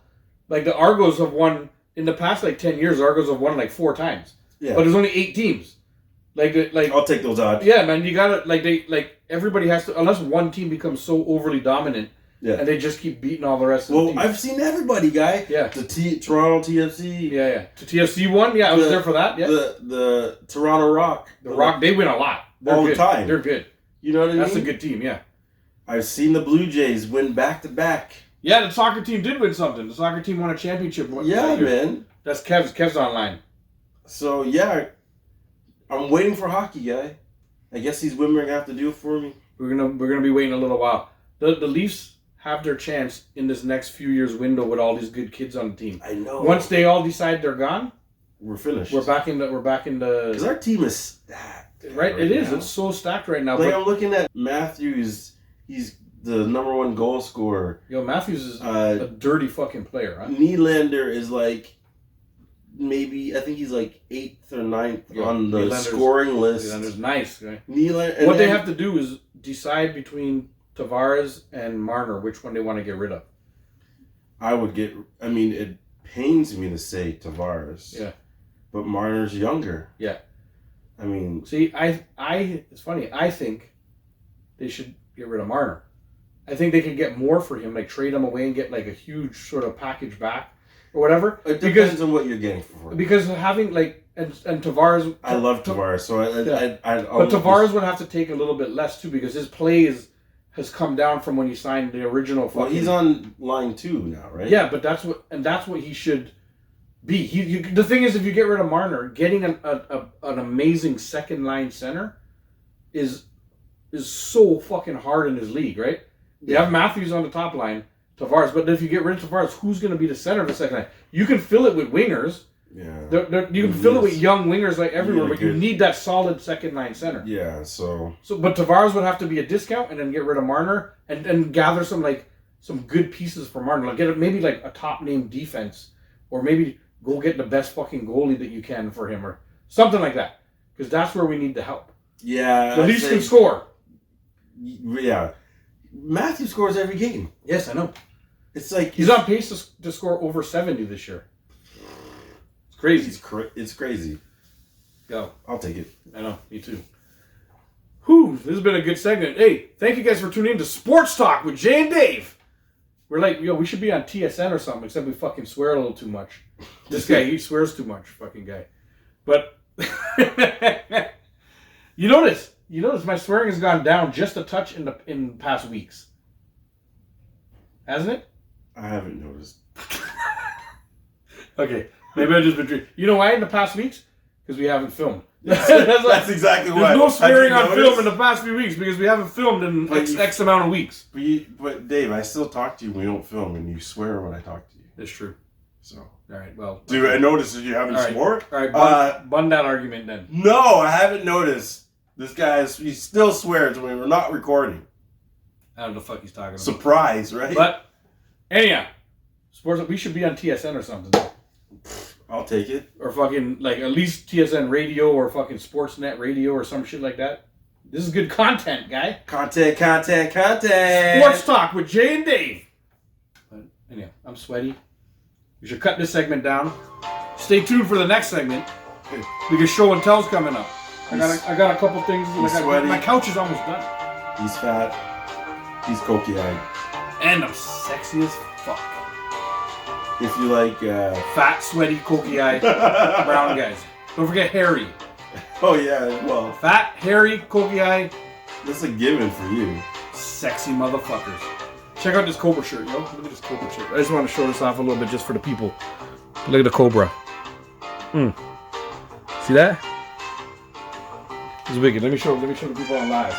Like the Argos have won in the past 10 years. Argos have won 4 times. Yeah, but there's only 8 teams. I'll take those odds. Yeah, man, you gotta everybody has to, unless one team becomes so overly dominant. Yeah. And they just keep beating all the rest of the teams. Well, I've seen everybody, guy. Yeah. The Toronto TFC. Yeah. The TFC won. Yeah, I was there for that. Yeah. The Toronto Rock. The Rock, they win a lot. They're all good. the time. They're good. You know what I mean? That's a good team, yeah. I've seen the Blue Jays win back-to-back. Yeah, the soccer team did win something. The soccer team won a championship. Yeah, man. That's Kev's online. So, yeah, I'm waiting for hockey, guy. I guess these women are going to have to do it for me. We're gonna be waiting a little while. The Leafs have their chance in this next few years window with all these good kids on the team. I know. Once they all decide they're gone, we're finished. We're back in the. Because our team is stacked. Right, it is. Now. It's so stacked right now. Like but, I'm looking at Matthews. He's the number 1 goal scorer. Yo, Matthews is a dirty fucking player. Huh? Nylander is like maybe I think he's like 8th or 9th on the scoring list. Nylander's nice. Right? Nylander. What they have to do is decide between Tavares and Marner which one they want to get rid of. I mean, it pains me to say Tavares. Yeah. But Marner's younger. Yeah. I mean, see, it's funny. I think they should get rid of Marner. I think they could get more for him, like trade him away and get like a huge sort of package back or whatever. It depends on what you're getting for him. Because having like and Tavares, I love Tavares, so but Tavares would have to take a little bit less too because his play has come down from when he signed the original. Well, he's on line 2 now, right? Yeah, but that's what he should be. The thing is, if you get rid of Marner, getting an amazing second line center is so fucking hard in his league, right? You have Matthews on the top line, Tavares, but if you get rid of Tavares, who's going to be the center of the second line? You can fill it with wingers. Yeah. You can fill it with young wingers like everywhere, but you need that solid second line center. Yeah, so but Tavares would have to be a discount and then get rid of Marner and gather some good pieces for Marner. Like get maybe like a top name defense, or maybe go get the best fucking goalie that you can for him or something like that. Because that's where we need the help. Yeah. The Leafs can score. Yeah. Matthew scores every game. Yes, I know. It's like he's on pace to score over 70 this year. It's crazy. It's crazy. Go. I'll take it. I know. Me too. Whew, this has been a good segment. Hey, thank you guys for tuning in to Sports Talk with Jay and Dave. We're like, we should be on TSN or something, except we fucking swear a little too much. This guy, he swears too much, fucking guy. But you notice my swearing has gone down just a touch in past weeks. Hasn't it? I haven't noticed. Okay, maybe I've just been drinking. You know why in the past weeks? Because we haven't filmed. That's exactly why. There's no swearing on film in the past few weeks because we haven't filmed in X amount of weeks. But Dave, I still talk to you when we don't film, and you swear when I talk to you. That's true. So. All right, well. Dude, I noticed that you haven't swore. All right, bun that argument then. No, I haven't noticed. This guy, he still swears when we're not recording. I don't know the fuck he's talking about. Surprise, right? But, anyhow, sports. We should be on TSN or something. I'll take it. Or fucking, like, at least TSN radio or fucking Sportsnet radio or some shit like that. This is good content, guy. Content. Sports Talk with Jay and Dave. But, anyhow, I'm sweaty. We should cut this segment down. Stay tuned for the next segment. Because show and tell's coming up. I got a couple things. My couch is almost done. He's fat. He's cokey-eyed. And I'm sexy as fuck. If you like... Fat, sweaty, cokey-eyed brown guys. Don't forget hairy. Oh, yeah, well... Fat, hairy, cokey-eyed. That's a given for you. Sexy motherfuckers. Check out this Cobra shirt, yo. Look at this Cobra shirt. I just want to show this off a little bit just for the people. Look at the Cobra. See that? It's wicked. Let me show the people on live.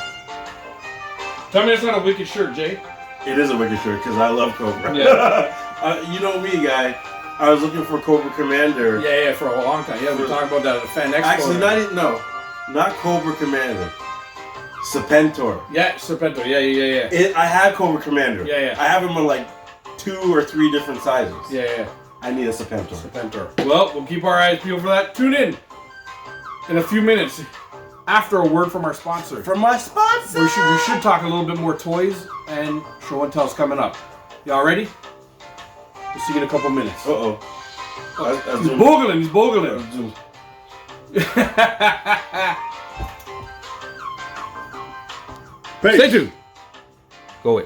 Tell me it's not a wicked shirt, Jay. It is a wicked shirt because I love Cobra. Yeah. You know me, guy. I was looking for Cobra Commander. Yeah, for a long time. Yeah, we were talking about that at the Fan Expo. Actually, not Cobra Commander. Serpentor. Yeah, Serpentor. Yeah. I have Cobra Commander. Yeah. I have them in like 2 or 3 different sizes. Yeah. I need a Serpentor. Well, we'll keep our eyes peeled for that. Tune in a few minutes after a word from our sponsor. From my sponsor. We should talk a little bit more toys and show and tell's coming up. Y'all ready? We'll see you in a couple minutes. Uh-oh. He's boogling. Stay tuned. Go away.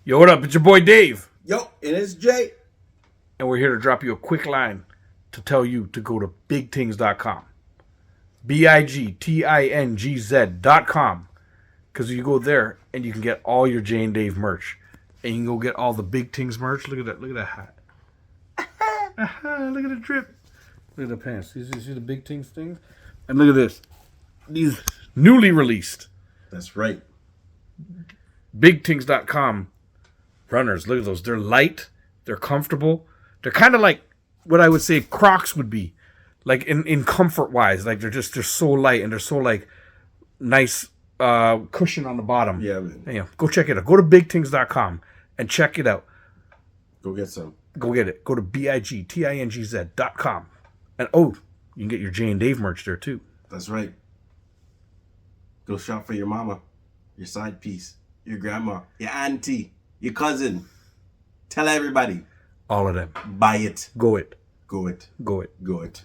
Yo, what up? It's your boy Dave. Yo, and it's Jay. And we're here to drop you a quick line to tell you to go to bigtings.com. BIGTINGZ.com. Because you go there and you can get all your Jay and Dave merch. And you can go get all the Big Things merch. Look at that. Look at that hat. Look at the drip. Look at the pants. You see the Big Things things? And look at this. These newly released That's right. BigThings.com runners. Look at those. They're light. They're comfortable. They're kind of like what I would say Crocs would be. Like in comfort wise. Like they're so light and they're so like nice cushion on the bottom. Yeah, man. Yeah, go check it out. Go to BigThings.com and check it out. Go get some. Go get it. Go to BIGTINGZ.com. And you can get your Jay and Dave merch there too. That's right. Go shop for your mama, your side piece, your grandma, your auntie, your cousin. Tell everybody. All of them. Buy it. Go it. Go it. Go it. Go it.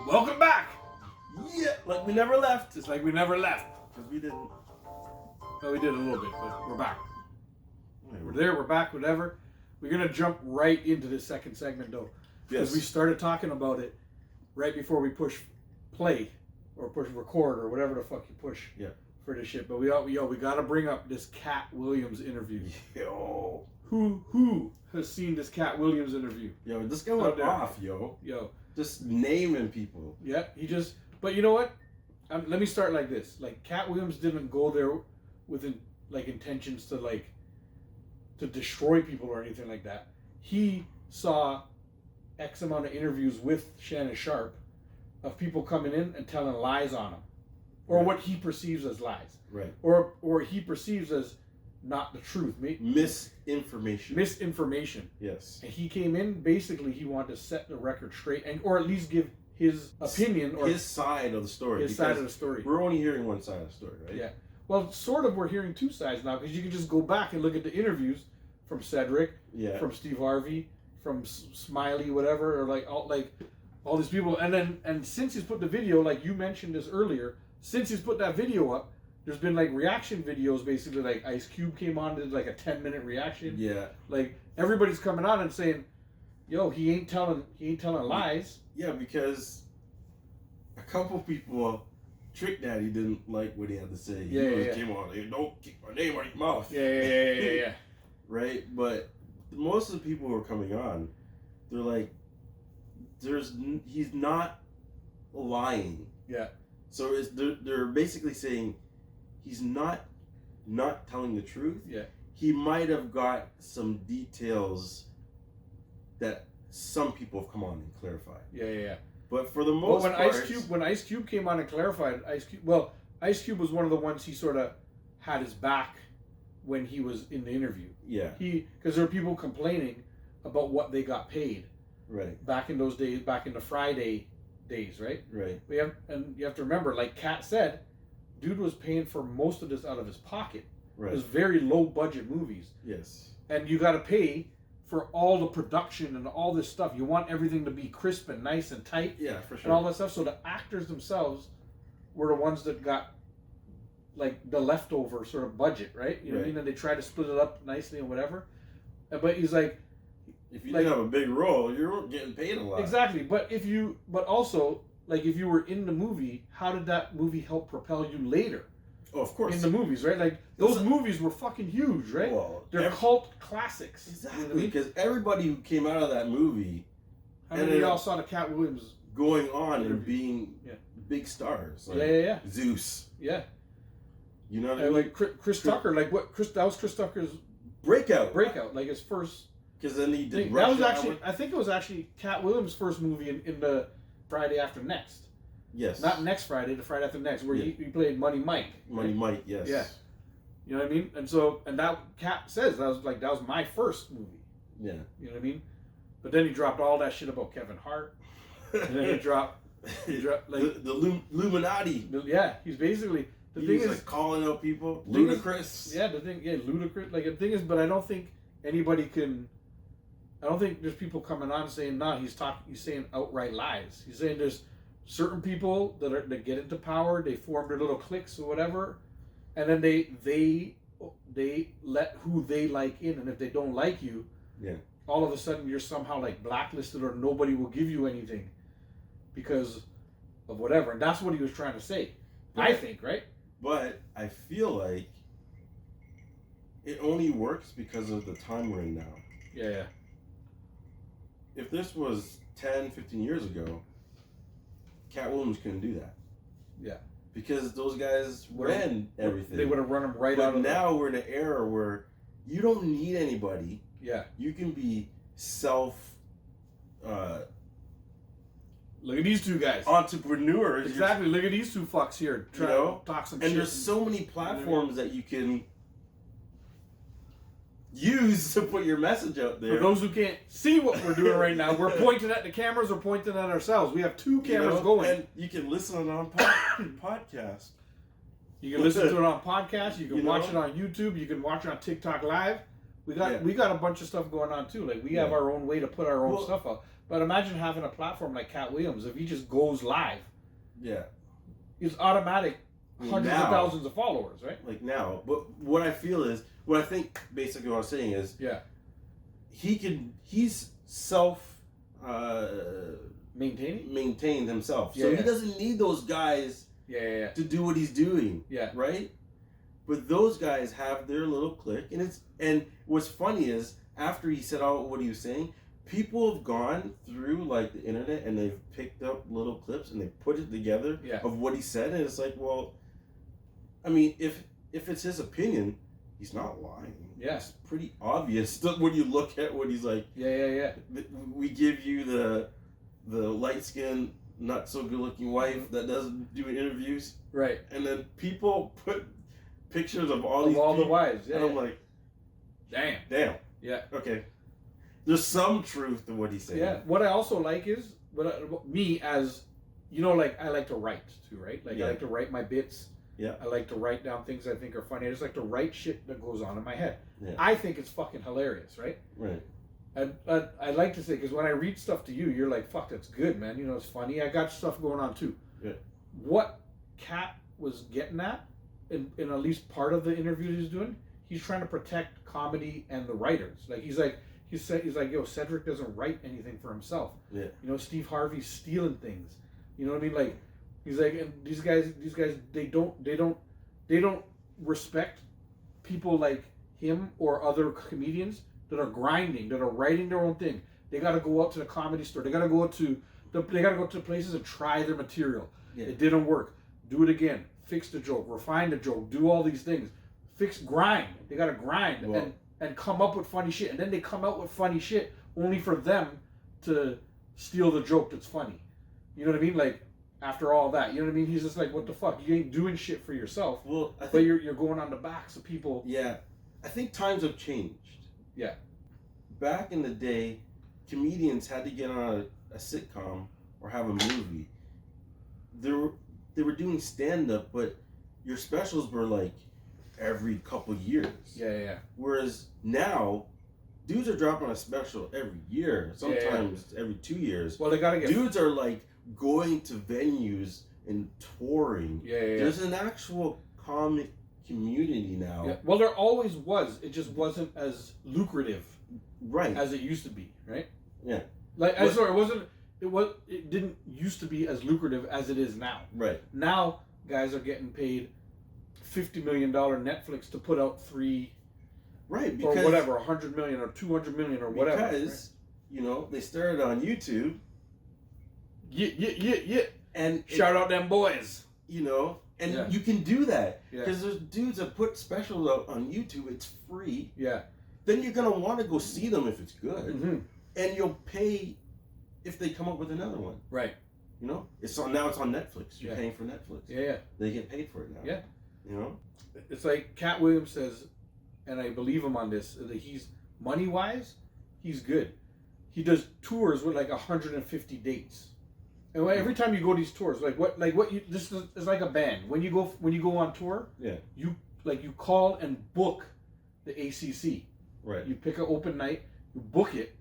Welcome back. Yeah, like we never left. It's like we never left. Because we didn't. Well, we did a little bit, but we're back. We're there. We're back. Whatever. We're gonna jump right into this second segment, though, because we started talking about it right before we push play or push record or whatever the fuck you push. Yeah. For this shit, but we gotta bring up this Cat Williams interview. Yo. Who has seen this Cat Williams interview? Yo, this guy went off, yo. Just naming people. Yeah, but you know what? Let me start like this. Like, Cat Williams didn't go there with intentions to destroy people or anything like that. He saw X amount of interviews with Shannon Sharpe of people coming in and telling lies on him, or what he perceives as lies, right? Or he perceives as not the truth, misinformation. Yes. And he came in, basically he wanted to set the record straight, or at least give his opinion or his side of the story. His side of the story. We're only hearing one side of the story, right? Yeah. Well, sort of. We're hearing two sides now, because you can just go back and look at the interviews from Cedric, from Steve Harvey, from Smiley, whatever, or all these people. And since he's put the video, like you mentioned this earlier, since he's put that video up, there's been reaction videos, basically. Like Ice Cube came on, did a 10-minute reaction. Yeah. Like everybody's coming on and saying, "Yo, he ain't telling lies." Yeah, because a couple people, Trick Daddy didn't like what he had to say. He came on, like, "Don't keep my name out your mouth." Yeah. Right, but most of the people who are coming on, they're like, he's not lying. Yeah. So they're basically saying he's not telling the truth. Yeah. He might have got some details that some people have come on and clarified. Yeah. But for the most part, when Ice Cube came on and clarified, Ice Cube was one of the ones he sort of had his back when he was in the interview. Yeah. Because there were people complaining about what they got paid. Right. Back in those days, back in the Friday days, right? Right. And you have to remember, like Kat said, dude was paying for most of this out of his pocket. Right. It was very low budget movies. Yes. And you got to pay for all the production and all this stuff. You want everything to be crisp and nice and tight. Yeah, for sure. And all that stuff. So the actors themselves were the ones that got the leftover sort of budget, right? You know what I mean? And they tried to split it up nicely and whatever. But he's like, if you didn't have a big role, you weren't getting paid a lot. Exactly. But if you were in the movie, how did that movie help propel you later? Oh, of course. In the movies, right? Like, those movies were fucking huge, right? Well, they're cult classics. Exactly. You know what I mean? Because everybody who came out of that movie, how many of y'all saw the Cat Williams going on and being big stars? Like yeah. Zeus. Yeah. You know what I mean? Like Chris Tucker, that was Chris Tucker's breakout, like his first. Because then he did. That was actually, I think it was actually Cat Williams' first movie in the Friday After Next. Yes. Not next Friday, the Friday After Next, where he played Money Mike. Money Mike, yes. Yeah. You know what I mean? And that Cat says that was my first movie. Yeah. You know what I mean? But then he dropped all that shit about Kevin Hart. And then he dropped the Illuminati. Yeah, he's basically the thing is calling out people. Ludicrous. Ludicrous. Like the thing is, but I don't think anybody can. I don't think there's people coming on saying, "Nah, he's saying outright lies." He's saying there's certain people that get into power, they form their little cliques or whatever, and then they let who they like in, and if they don't like you, all of a sudden you're somehow like blacklisted, or nobody will give you anything because of whatever. And that's what he was trying to say. I think, right? But I feel like it only works because of the time we're in now. Yeah. If this was 10, 15 years ago, Cat Williams couldn't do that. Yeah. Because those guys ran everything. They would have run him right but out of now we're in an era where you don't need anybody. Yeah. You can be look at these two guys. entrepreneurs. Exactly. Look at these two fucks here. Trying to talk some shit. And there's so many platforms that you can use to put your message out there. For those who can't see what we're doing right now, we're pointing at the cameras or pointing at ourselves. We have two cameras going. And you can listen on podcast. You can listen to it on podcast. You can watch it on YouTube. You can watch it on TikTok Live. We got a bunch of stuff going on too. Like we have our own way to put our own stuff up. But imagine having a platform like Cat Williams. If he just goes live, it's automatic hundreds of thousands of followers, right? Like now, but what I think basically what I'm saying is, he's self maintained himself, so he doesn't need those guys to do what he's doing, right? But those guys have their little clique, and what's funny is after he said all what he was saying, people have gone through like the internet and they've picked up little clips and they put it together of what he said, and it's like, well, I mean, if it's his opinion, he's not lying. Yeah. It's pretty obvious when you look at what he's like. We give you the light skinned, not so good looking wife that doesn't do interviews, right? And then people put pictures of all the wives, and I'm like, damn, okay. There's some truth to what he's saying. Yeah. What I also like is me as like I like to write too, right? Like I like to write my bits. Yeah. I like to write down things I think are funny. I just like to write shit that goes on in my head. Yeah. I think it's fucking hilarious, right? Right. And I like to say, because when I read stuff to you, you're like, fuck, that's good, man. It's funny. I got stuff going on too. Yeah. What Cat was getting at, in at least part of the interview he's doing, he's trying to protect comedy and the writers. Like he's like, yo, Cedric doesn't write anything for himself. Yeah. Steve Harvey's stealing things. You know what I mean? Like, he's like, and these guys, they don't respect people like him or other comedians that are grinding, that are writing their own thing. They got to go out to the comedy store. They got to go to places and try their material. Yeah. It didn't work. Do it again. Fix the joke. Refine the joke. Do all these things. Grind. They got to grind and come up with funny shit. And then they come out with funny shit only for them to steal the joke that's funny. You know what I mean? Like, after all that, you know what I mean? He's just like, what the fuck? You ain't doing shit for yourself. Well, I think, but you're going on the backs of people. Yeah. I think times have changed. Yeah. Back in the day, comedians had to get on a sitcom or have a movie. They were doing stand-up, but your specials were like every couple years. Yeah. Whereas now, dudes are dropping a special every year, sometimes every 2 years. Well, they gotta get... Dudes are like going to venues and touring. Yeah. There's an actual comic community now. Yeah. Well, there always was. It just wasn't as lucrative, right, as it used to be. Right. Yeah. Like, it didn't used to be as lucrative as it is now. Right. Now, guys are getting paid $50 million Netflix to put out 3, right, because, or whatever, 100 million or 200 million or whatever. Because they started on YouTube. Yeah. And shout out them boys. And you can do that because there's dudes that put specials out on YouTube. It's free. Yeah. Then you're gonna want to go see them if it's good, mm-hmm. and you'll pay if they come up with another one. Right. It's on Netflix. You're paying for Netflix. Yeah. They get paid for it now. Yeah. It's like Cat Williams says, and I believe him on this, that he's money-wise, he's good. He does tours with like 150 dates. And every time you go to these tours, this is like a band. When you go on tour, you call and book the ACC. Right. You pick an open night, you book it,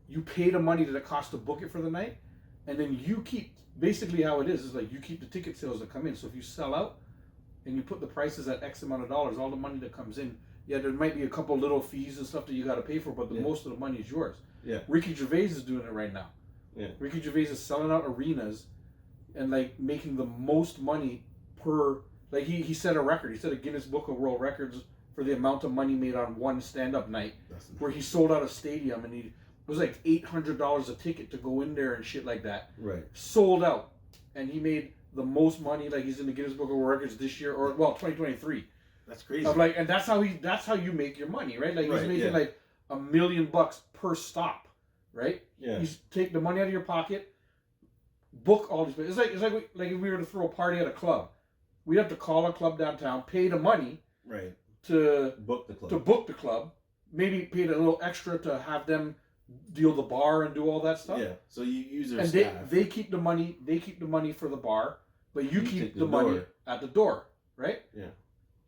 you pay the money that it costs to book it for the night, and then you keep, basically how it is like you keep the ticket sales that come in. So if you sell out and you put the prices at X amount of dollars, all the money that comes in, yeah, there might be a couple little fees and stuff that you got to pay for, but the most of the money is yours. Yeah. Ricky Gervais is doing it right now. Yeah. Ricky Gervais is selling out arenas and like making the most money per, like he set a record. He set a Guinness Book of World Records for the amount of money made on one stand-up night, where he sold out a stadium, and it was like $800 a ticket to go in there and shit like that. Right. Sold out, and he made the most money. Like he's in the Guinness Book of World Records this year, or well, 2023. That's crazy. Of like, and that's how you make your money, right? Like he's making like $1 million per stop, right? Yeah. You take the money out of your pocket, book all these. It's like if we were to throw a party at a club, we'd have to call a club downtown, pay the money, right, to book the club. Maybe paid a little extra to have them deal the bar and do all that stuff. Yeah. So you use their and staff. they keep the money. They keep the money for the bar, but you keep the money door. at the door, right? Yeah.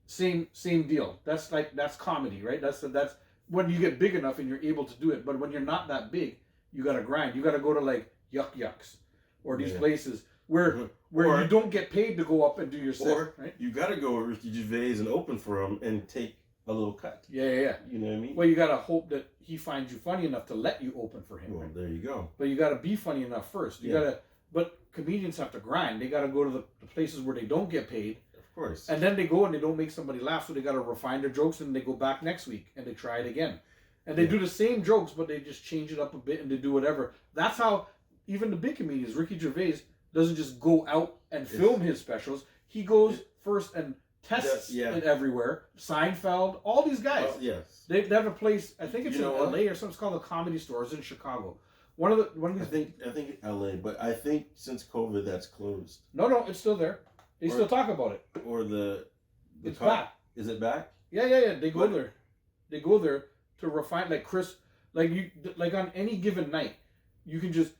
Same deal. That's comedy, right? That's when you get big enough and you're able to do it. But when you're not that big, you gotta grind. You gotta go to like Yuck Yucks or these places where you don't get paid to go up and do your set, right? You gotta go with Ricky Gervais and open for him and take a little cut. Yeah. You know what I mean? Well, you gotta hope that he finds you funny enough to let you open for him. Well, right? there you go. But you gotta be funny enough first. But comedians have to grind. They gotta go to the places where they don't get paid. Of course. And then they go and they don't make somebody laugh, so they gotta refine their jokes, and they go back next week and they try it again. And they do the same jokes, but they just change it up a bit and they do whatever. That's how even the big comedians, Ricky Gervais, doesn't just go out and film his specials. He goes first and tests it everywhere. Seinfeld, all these guys. Yes. They have a place, I think it's in LA or something. It's called the Comedy Store. It's in Chicago. One of these. I think LA, but I think since COVID that's closed. No, it's still there. They still talk about it. Or it's back. Is it back? Yeah. They go there. They go there to refine, like Chris, like on any given night, you can just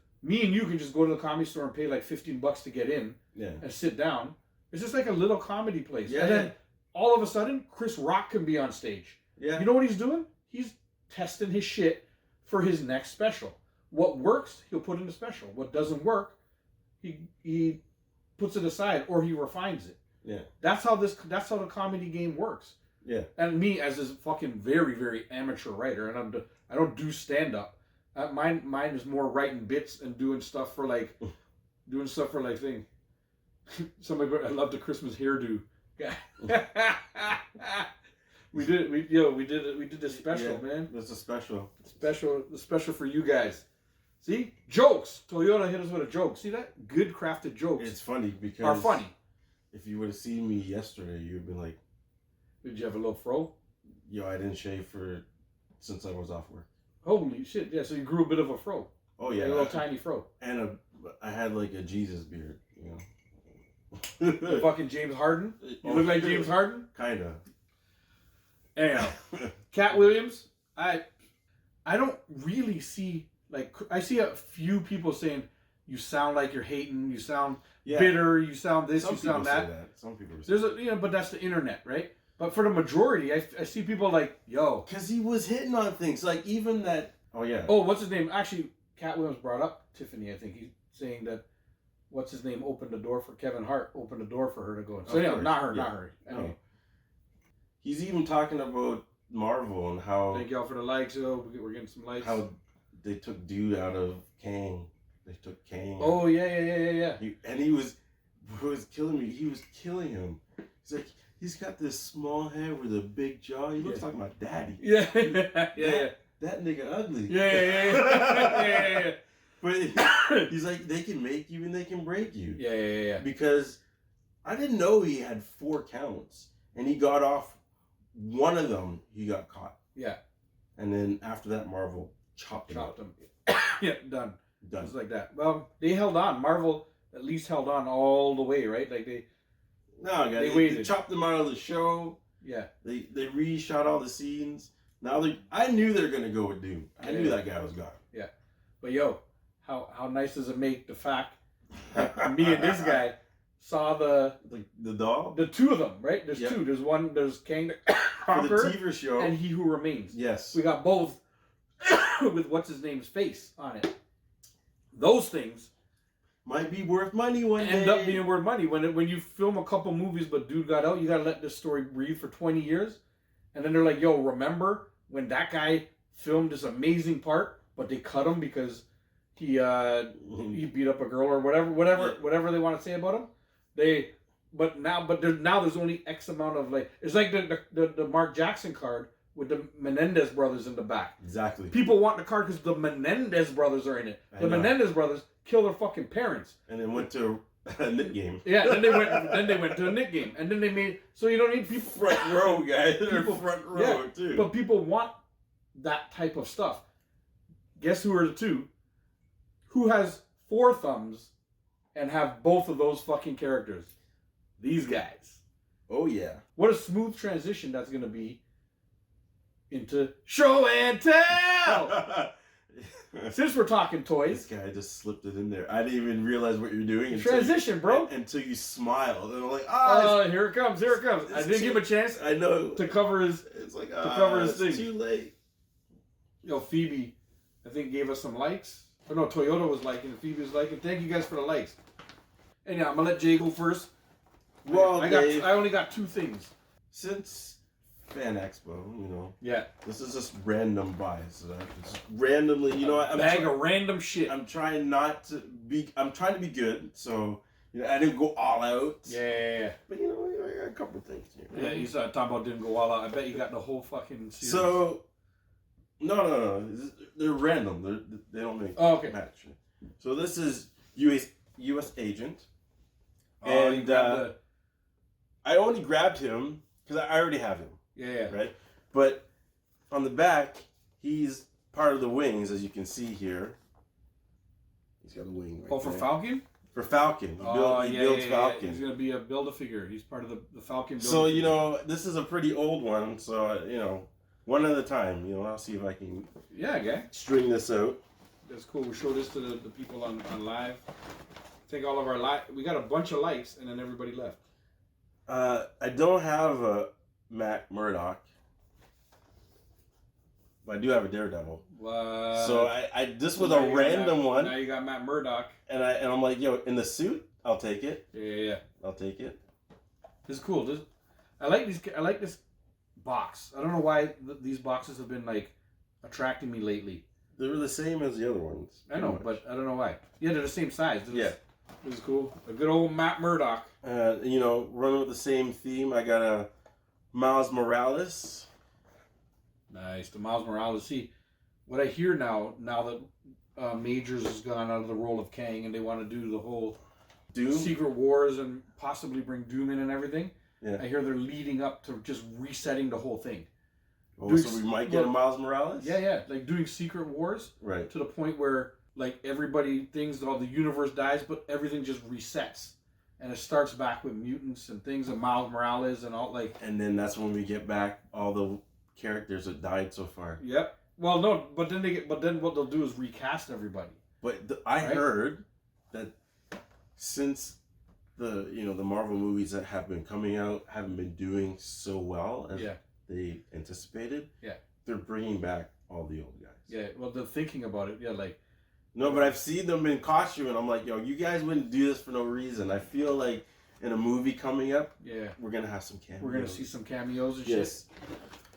go to the Comedy Store and pay like $15 to get in. Yeah. And sit down. It's just like a little comedy place. Yeah. And then all of a sudden, Chris Rock can be on stage. Yeah. You know what he's doing? He's testing his shit for his next special. What works, he'll put in the special. What doesn't work, he puts it aside or he refines it. Yeah. That's how the comedy game works. Yeah. And me as this fucking very, very amateur writer, and I don't do stand up. Mine is more writing bits and doing stuff for like thing. Somebody, I love the Christmas hairdo. we did this special, man. That's a special. The special for you guys. See? Jokes. Toyota hit us with a joke. See that? Good crafted jokes. It's funny because are funny. If you would have seen me yesterday, you'd been like, did you have a little fro? Yo, I didn't shave since I was off work. Holy shit! Yeah, so you grew a bit of a fro. Oh yeah, like a little tiny fro. And I had like a Jesus beard, you know. Fucking James Harden. You look like James Harden. Kinda. Anyhow, Cat Williams. I don't really see, like, I see a few people saying you sound like you're hating, you sound bitter, you sound this, you sound that. Some people say that. But that's the internet, right? But for the majority, I see people like, yo. Because he was hitting on things. Like, even that. Oh, yeah. Oh, what's his name? Actually, Cat Williams brought up Tiffany, I think. He's saying that, what's his name, opened the door for Kevin Hart, opened the door for her to go in. So, yeah, not her. Anyway. No. He's even talking about Marvel and how. Thank y'all for the likes, yo. We're getting some likes. How they took dude out of Kang. They took Kang. Oh, yeah. And he was killing me. He was killing him. He's like, he's got this small head with a big jaw. He looks like my daddy. Yeah. That nigga ugly. Yeah. But he's like, they can make you and they can break you. Yeah. Because I didn't know he had 4 counts. And he got off one of them. He got caught. Yeah. And then after that, Marvel chopped him. Yeah, done. Just like that. Well, they held on. Marvel at least held on all the way, right? Like they waited. They chopped them out of the show. Yeah. They reshot all the scenes. Now I knew they were gonna go with Doom. I knew that guy was gone. Yeah. But yo, how nice does it make the fact that me and this guy saw the doll two of them, right? There's Yep. two. There's Kang the for the Conqueror TV show. and He Who Remains. Yes. We got both with what's his name's face on it. Those things Might be worth money one day. end up being worth money. When you film a couple movies, but dude got out, you gotta let this story breathe for 20 years, and then they're like, "Yo, remember when that guy filmed this amazing part, but they cut him because he beat up a girl or whatever they want to say about him." But now there's only X amount of like, it's like the Mark Jackson card with the Menendez brothers in the back. Exactly. People want the card because the Menendez brothers are in it. The Menendez brothers kill their fucking parents. And then went to a Nick game. Yeah, then they went to a Nick game, and then they made, so you don't need people Front row, guys. People- Front row, yeah, too. but people want that type of stuff. Guess who are the two? Who has 4 thumbs and have both of those fucking characters? These guys. Oh, yeah. What a smooth transition that's going to be into show and tell. Since we're talking This toys, guy just slipped it in there. I didn't even realize what you're doing. transition, bro. Until you smiled. And I'm like, Here it comes. I didn't give him a chance I know. to cover his. It's like, cover his it's thing. too late. Yo, Phoebe, I think gave us some likes. Oh no, Toyota was liking it. Phoebe was liking it. Thank you guys for the likes. Anyhow, I'm gonna let Jay go first. Well, Dave, I only got 2 things. since Fan Expo, you know, Yeah. this is just random buys. Just randomly, you know, A bag of random shit. I'm trying not to be. I'm trying to be good, so you know, I didn't go all out. Yeah. But you know, I got a couple things here. Yeah, you saw talking about didn't go all out. I bet you got the whole fucking series. So, no. They're random. They don't make Okay. match. So this is U.S. Agent, Oh, you and grabbed I only grabbed him because I already have him, yeah. right? But on the back, he's part of the wings, as you can see here. He's got a wing right Oh, for there. Falcon? For Falcon. He builds Falcon. He's gonna be a build-a-figure. He's part of the Falcon. So, you build-a-figure. know, this is a pretty old one, so, you know, one at a time. You know, I'll see if I can Yeah, guy. string this out. That's cool. We show this to the people on live. Take all of our we got a bunch of likes, and then everybody left. I don't have a Matt Murdock, but I do have a Daredevil. So this was a random one, Now you got Matt Murdock. and I'm like, yo, in the suit, I'll take it. Yeah. I'll take it. This is cool. I like this box. I don't know why these boxes have been like attracting me lately. They were the same as the other ones. I know, pretty much. but I don't know why. Yeah, they're the same size. Yeah. This is cool. A good old Matt Murdock. You know, running with the same theme. I got a Miles Morales. Nice. The Miles Morales. See, what I hear now that Majors has gone out of the role of Kang and they want to do the whole Doom. Secret Wars and possibly bring Doom in and everything. Yeah. I hear they're leading up to just resetting the whole thing. Oh, so we might get a Miles Morales. Yeah. Like doing Secret Wars Right. to the point where like everybody thinks all the universe dies, but everything just resets. And it starts back with mutants and things and Miles Morales and all like. And then that's when we get back all the characters that died so far. Yep. Well, no, but then what they'll do is recast everybody. But I Right? heard that since the Marvel movies that have been coming out haven't been doing so well as they anticipated. Yeah. They're bringing back all the old guys. Yeah. Well, they're thinking about it. Yeah, like. No, but I've seen them in costume, and I'm like, yo, you guys wouldn't do this for no reason. I feel like in a movie coming up, Yeah. we're gonna have some cameos. We're gonna see some cameos and Yes.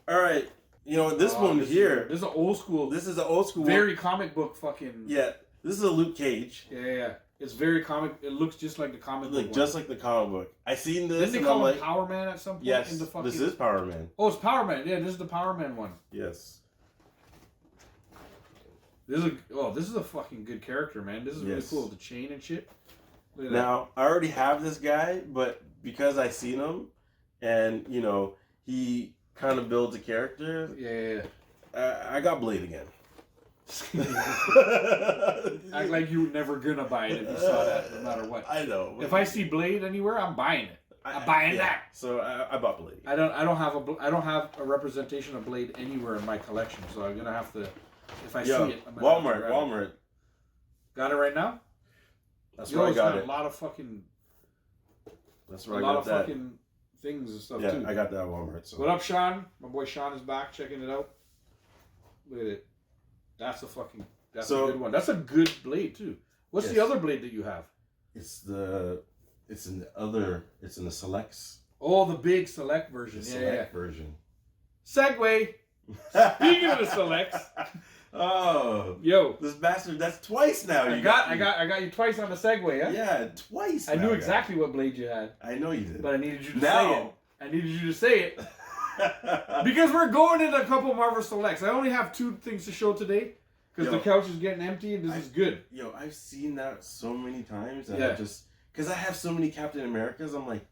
All right. You know this shit. one here. This is an old school. This is an old school. very comic book fucking. Yeah. This is a Luke Cage. Yeah. It's very comic. It looks just like the comic book. Like just like the comic book. I seen this. Didn't they and call I'm him like, Power Man at some point? yes, In the fucking... this is Power Man. Oh, it's Power Man. Yeah, this is the Power Man one. Yes. This is a fucking good character, man. This is really Yes. cool. The chain and shit. Look at Now I already have this guy, but because I seen him, and you know he kind of builds a character, that. Yeah. I got Blade again. Act like you were never gonna buy it if you saw that, no matter what. I know. If I see Blade anywhere, I'm buying it. I'm buying that. So I bought Blade. I don't have a representation of Blade anywhere in my collection, so I'm gonna have to. If I see it, I'm gonna have to grab it. Walmart. Got it right now. That's You where I always got have it. a lot of fucking That's a where I lot got of that. fucking things and stuff Yeah, too. I got that at Walmart. So What up, Sean? My boy Sean is back checking it out. Look at it. That's a good one. That's a good blade too. What's the Yes. other blade that you have? it's in the selects. Oh, the big select version. The Yeah, select version. Segway. Speaking of the selects, Oh, yo, this bastard! That's twice now. I got you twice on the Segway, huh? Yeah, twice. I now, knew guy. exactly what blade you had, I know you did. but I needed you to say Now. it. I needed you to say it because we're going into a couple Marvel Selects. I only have 2 things to show today because the Yo. couch is getting empty and this is good. Yo, I've seen that so many times. And Yeah. I just because I have so many Captain Americas, I'm like,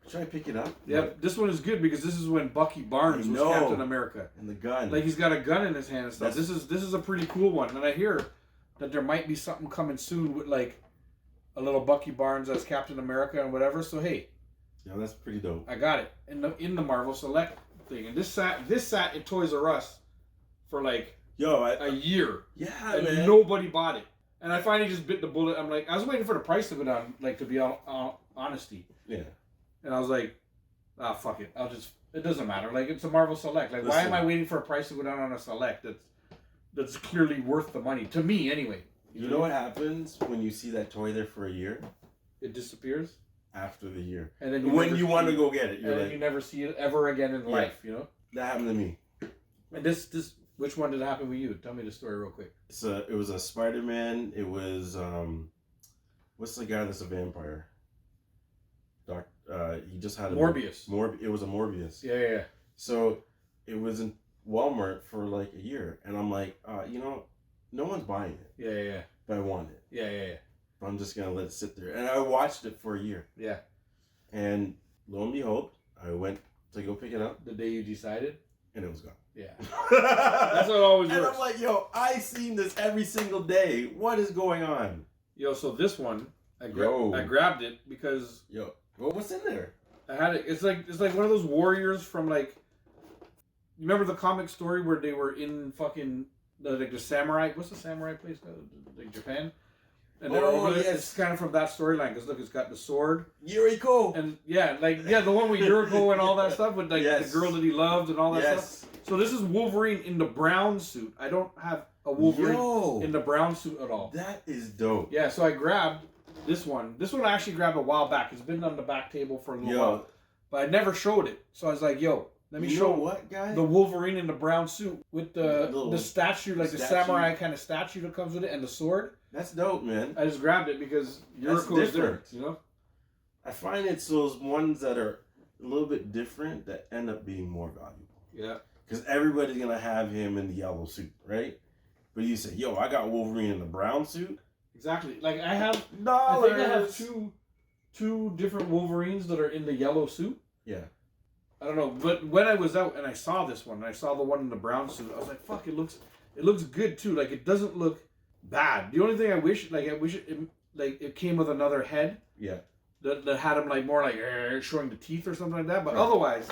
should I pick it up? Yeah, Like, this one is good because this is when Bucky Barnes I was know. Captain America. and the gun. Like he's got a gun in his hand and stuff. That's- This is a pretty cool one, and I hear that there might be something coming soon with like a little Bucky Barnes as Captain America and whatever. So hey, yeah, that's pretty dope. I got it in the Marvel Select thing, and this sat in Toys R Us for like Yo, a year, yeah, and man. nobody bought it. And I finally just bit the bullet. I'm like, I was waiting for the price to go down, like to be honesty, Yeah. and I was like, ah, fuck it. It doesn't matter. Like it's a Marvel Select. Like why am Listen. I waiting for a price to go down on a Select that's clearly worth the money to me anyway? You know what happens when you see that toy there for a year? It disappears, After the year. and then When never you see want to it, go get it, and you're then like, you never see it ever again in Yeah. life. You know. that happened to me. And this which one did it happen with you? Tell me the story real quick. It was a Spider-Man. It was what's the guy that's a vampire? He just had a Morbius. It was a Morbius. Yeah. So it was in Walmart for like a year, and I'm like, no one's buying it, Yeah. but I want it. Yeah. I'm just gonna let it sit there, and I watched it for a year, Yeah. and lo and behold, I went to go pick it up, The day you decided. and it was gone. Yeah. That's That's how it always And works. I'm like, yo, I seen this every single day. What is going on? Yo, so this one, I Yo. grabbed it because Yo, well, what's in there? I had it. It's like one of those warriors from like. You remember the comic story where they were in fucking the samurai? What's the samurai place called? Like Japan. And they're Oh, over there. yes. It's kind of from that storyline because look, it's got the sword Yuriko. and the one with Yuriko and all that stuff with like Yes. the girl that he loved and all that stuff. Yes. So this is Wolverine in the brown suit. I don't have a Wolverine Yo, in the brown suit at all. that is dope. Yeah, so I grabbed this one. This one I actually grabbed a while back. It's been on the back table for a little Yo, while. But I never showed it. So I was like, yo, let me you show know what, guy? the Wolverine in the brown suit with The little the statue, like the statue. samurai kind of statue that comes with it and the sword. That's dope, man. I just grabbed it because That's Yuriko is there, different. you know? I find it's those ones that are a little bit different that end up being more valuable. Yeah. Because everybody's gonna have him in the yellow suit, right? But you say, yo, I got Wolverine in the brown suit. Exactly. Like I think Dollars. I have two different Wolverines that are in the yellow suit. Yeah. I don't know, but when I was out and I saw this one, and I saw the one in the brown suit, I was like, "Fuck! It looks good too. Like it doesn't look bad. The only thing I wish it came with another head Yeah. that had him like more like showing the teeth or something like that. But Right. otherwise,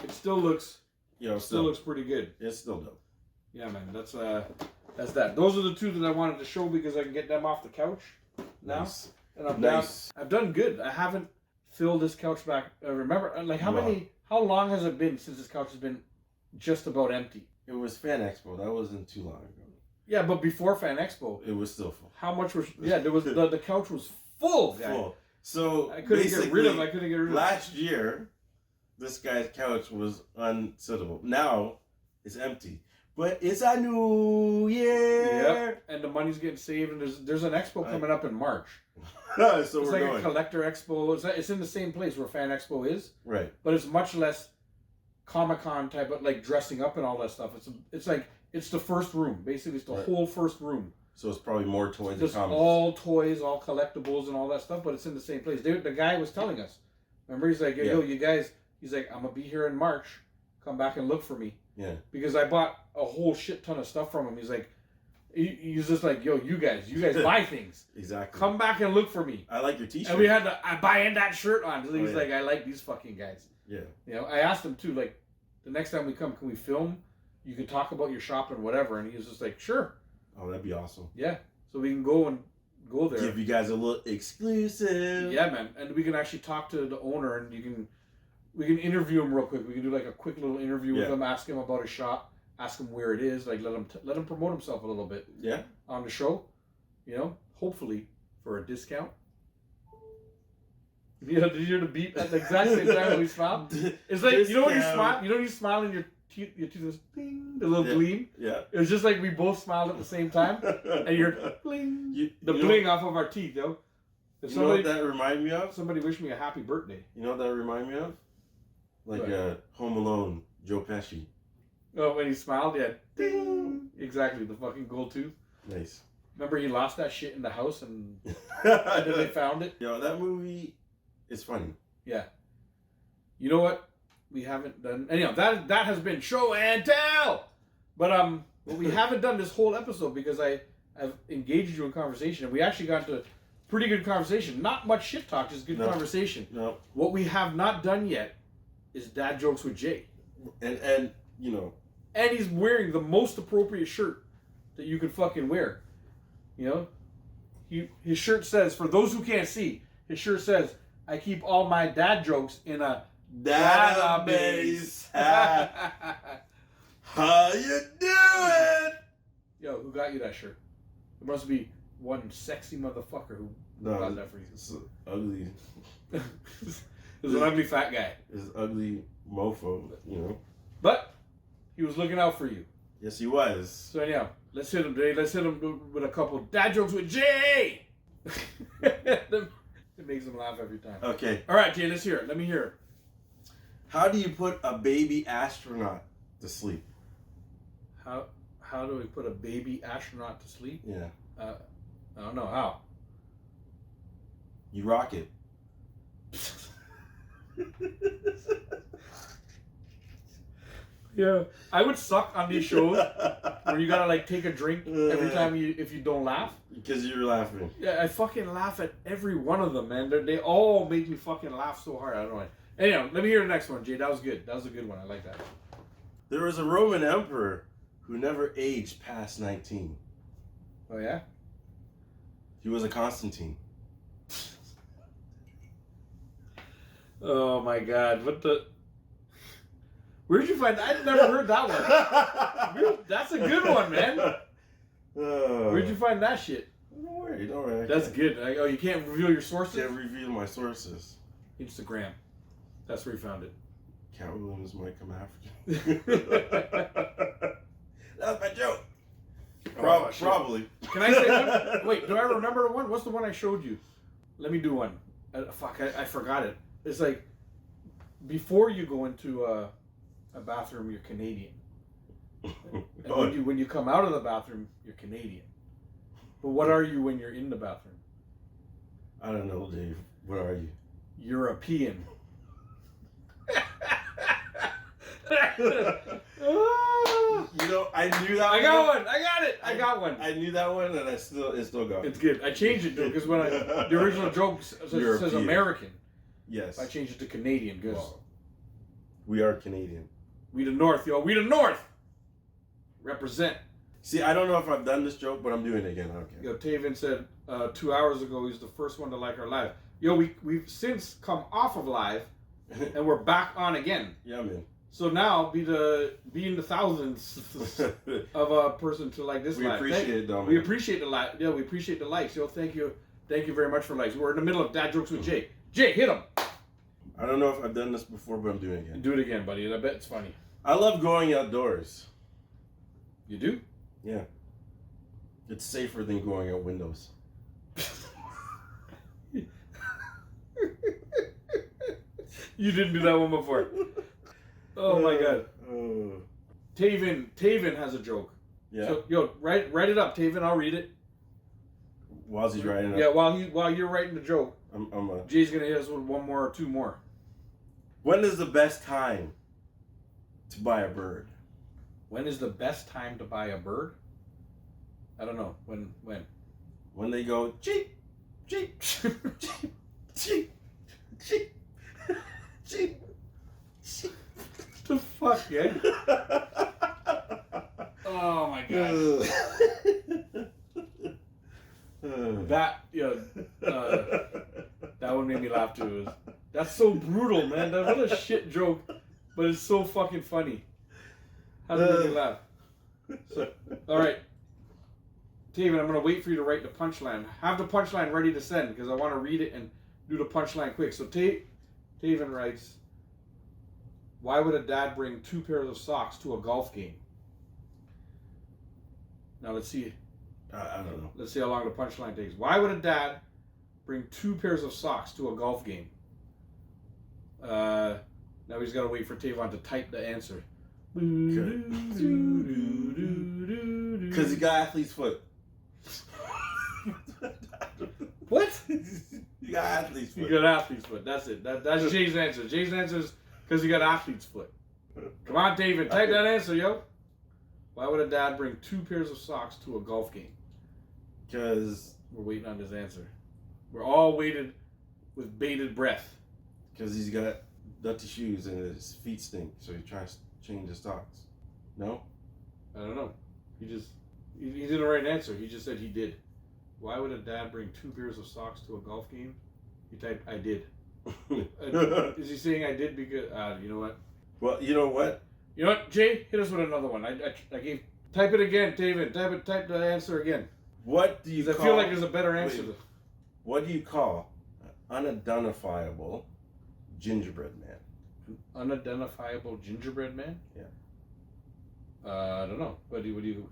it still looks Yo, still looks pretty good. it's still dope. Yeah, man. That's that. Those are the 2 that I wanted to show because I can get them off the couch now, Nice. and I'm Nice. I've done good. I haven't filled this couch back. Remember, like how long has it been since this couch has been just about empty? It was Fan Expo. That wasn't too long ago. Yeah, but before Fan Expo, It was still full. how much was? Yeah, there was the couch was full. Guy. Full. So I couldn't get rid of. basically, I couldn't get rid of. last year, this guy's couch was unsittable. Now it's empty, but it's a new year. Yep. And the money's getting saved, and there's an expo coming up in March. So It's we're like going a collector expo. It's in the same place where Fan Expo is, right. but it's much less Comic-Con type of like dressing up and all that stuff. It's like it's the first room. Basically, it's the Right. whole first room. So it's probably more toys and Just comics. all toys, all collectibles, and all that stuff. But it's in the same place. The guy was telling us. Remember, he's like, yo, you guys. He's like, I'm gonna be here in March. Come back and look for me. Yeah. Because I bought a whole shit ton of stuff from him. He's like, he's just like, yo, you guys buy things. Exactly. Come back and look for me. I like your T-shirt. And we had to buy in that shirt on. So he's yeah. like, I like these fucking guys. Yeah. You know, I asked him too, like, the next time we come, can we film? You can talk about your shop and whatever. And he was just like, sure. Oh, that'd be awesome. Yeah. So we can go and go there. Give you guys a little exclusive. Yeah, man, and we can actually talk to the owner, and we can interview him real quick. We can do like a quick little interview with him, ask him about his shop, ask him where it is, like let him promote himself a little bit. Yeah. On the show, hopefully for a discount. Did you hear the beep at the exact same time we smiled? It's like when you smile, you smile and your teeth goes bling, the little gleam. Yeah. It was just like we both smiled at the same time, and you're bling, bling off of our teeth, yo. If you know what that reminded me of? Somebody wished me a happy birthday. You know what that reminded me of? Like Home Alone, Joe Pesci. Oh, when he smiled, yeah, ding, exactly, the fucking gold tooth. Nice. Remember he lost that shit in the house, and then they found it. Yo, that movie is funny. Yeah. You know what? We haven't done. Anyhow, that has been show and tell. But we haven't done this whole episode because I've engaged you in conversation, and we actually got into pretty good conversation. Not much shit talk, just good conversation. No. What we have not done yet is dad jokes with Jay. And And he's wearing the most appropriate shirt that you could fucking wear. His shirt says, for those who can't see, his shirt says, "I keep all my dad jokes in a database." How you doing? Yo, who got you that shirt? There must be one sexy motherfucker who got that for you. It's ugly. It's an ugly fat guy. It's ugly mofo, But he was looking out for you. Yes, he was. So anyhow, let's hit him today. Let's hit him with a couple dad jokes with Jay. It makes him laugh every time. Okay. All right, Jay, let's hear it. Let me hear it. How do you put a baby astronaut to sleep? How do we put a baby astronaut to sleep? Yeah. I don't know how. You rock it. Yeah, I would suck on these shows where you gotta like take a drink every time if you don't laugh. Because you're laughing. Yeah, I fucking laugh at every one of them, man. They all make me fucking laugh so hard. I don't know. Anyhow, let me hear the next one, Jay. That was good. That was a good one. I like that. There was a Roman emperor who never aged past 19. Oh yeah? He was a Constantine. Oh my God! What the? Where'd you find that? I've never heard that one. That's a good one, man. Where'd you find that shit? Don't worry. That's good. You can't reveal your sources? I can't reveal my sources. Instagram. That's where you found it. Cat Williams might come after you. That's my joke. Probably. Can I say one? Wait, do I remember the one? What's the one I showed you? Let me do one. I forgot it. It's like, before you go into a bathroom, you're Canadian. And when you come out of the bathroom, you're Canadian. But what are you when you're in the bathroom? I don't know, Dave. What are you? European. I knew that. I got one. I got it. I got one. I knew that one, and it still got. It's good. I changed it because when the original joke says American. Yes. I changed it to Canadian because we are Canadian. We the North, yo. We the North. Represent. See, I don't know if I've done this joke, but I'm doing it again. Okay. Yo, Taven said 2 hours ago he's the first one to like our live. Yo, we've since come off of live, and we're back on again. Yeah, man. So now be in the thousands of a person to like this live. We appreciate it, though. We appreciate the like. Yeah, we appreciate the likes. Yo, thank you very much for likes. We're in the middle of dad jokes with Jay. Jay, hit him. I don't know if I've done this before, but I'm doing it again. Do it again, buddy. I bet it's funny. I love going outdoors. You do? Yeah. It's safer than going out windows. You didn't do that one before. Oh my God. Taven has a joke. Yeah. So yo, write it up, Taven. I'll read it. While he's writing it. Yeah, while you're writing the joke, I'm Jay's gonna hit us with one more or two more. When is the best time to buy a bird? When is the best time to buy a bird? I don't know. When? When they go cheep, cheep, cheep, cheep, cheep, cheep, cheep. The fuck, yeah? Oh my God. That one made me laugh too. That's so brutal, man. That was a shit joke, but it's so fucking funny. How did it make me laugh? So, all right, Taven, I'm gonna wait for you to write the punchline. Have the punchline ready to send because I want to read it and do the punchline quick. So Taven writes, "Why would a dad bring 2 pairs of socks to a golf game?" Now let's see. I don't know. Let's see how long the punchline takes. Why would a dad bring 2 pairs of socks to a golf game? Now he's got to wait for Tavon to type the answer. Because he got athlete's foot. What? You got athlete's You foot. got athlete's foot. That's it. That's Jay's answer. Jay's answer is because he got athlete's foot. Come on, David. Type that answer, yo. Why would a dad bring 2 pairs of socks to a golf game? Because We're waiting on his answer. We're all waited with bated breath. he's got dirty shoes and his feet stink, so he tries to change his socks. No? I don't know. He didn't write an answer. He just said he did. Why would a dad bring 2 pairs of socks to a golf game? He typed, "I did." Is he saying I did because, you know what? Well, you know what? You know what, Jay? Hit us with another one. I gave, type it again, David. Type the answer again. What do you 'Cause call... I feel like there's a better answer. Wait. What do you call an unidentifiable gingerbread man? An unidentifiable gingerbread man? Yeah. I don't know. What do you...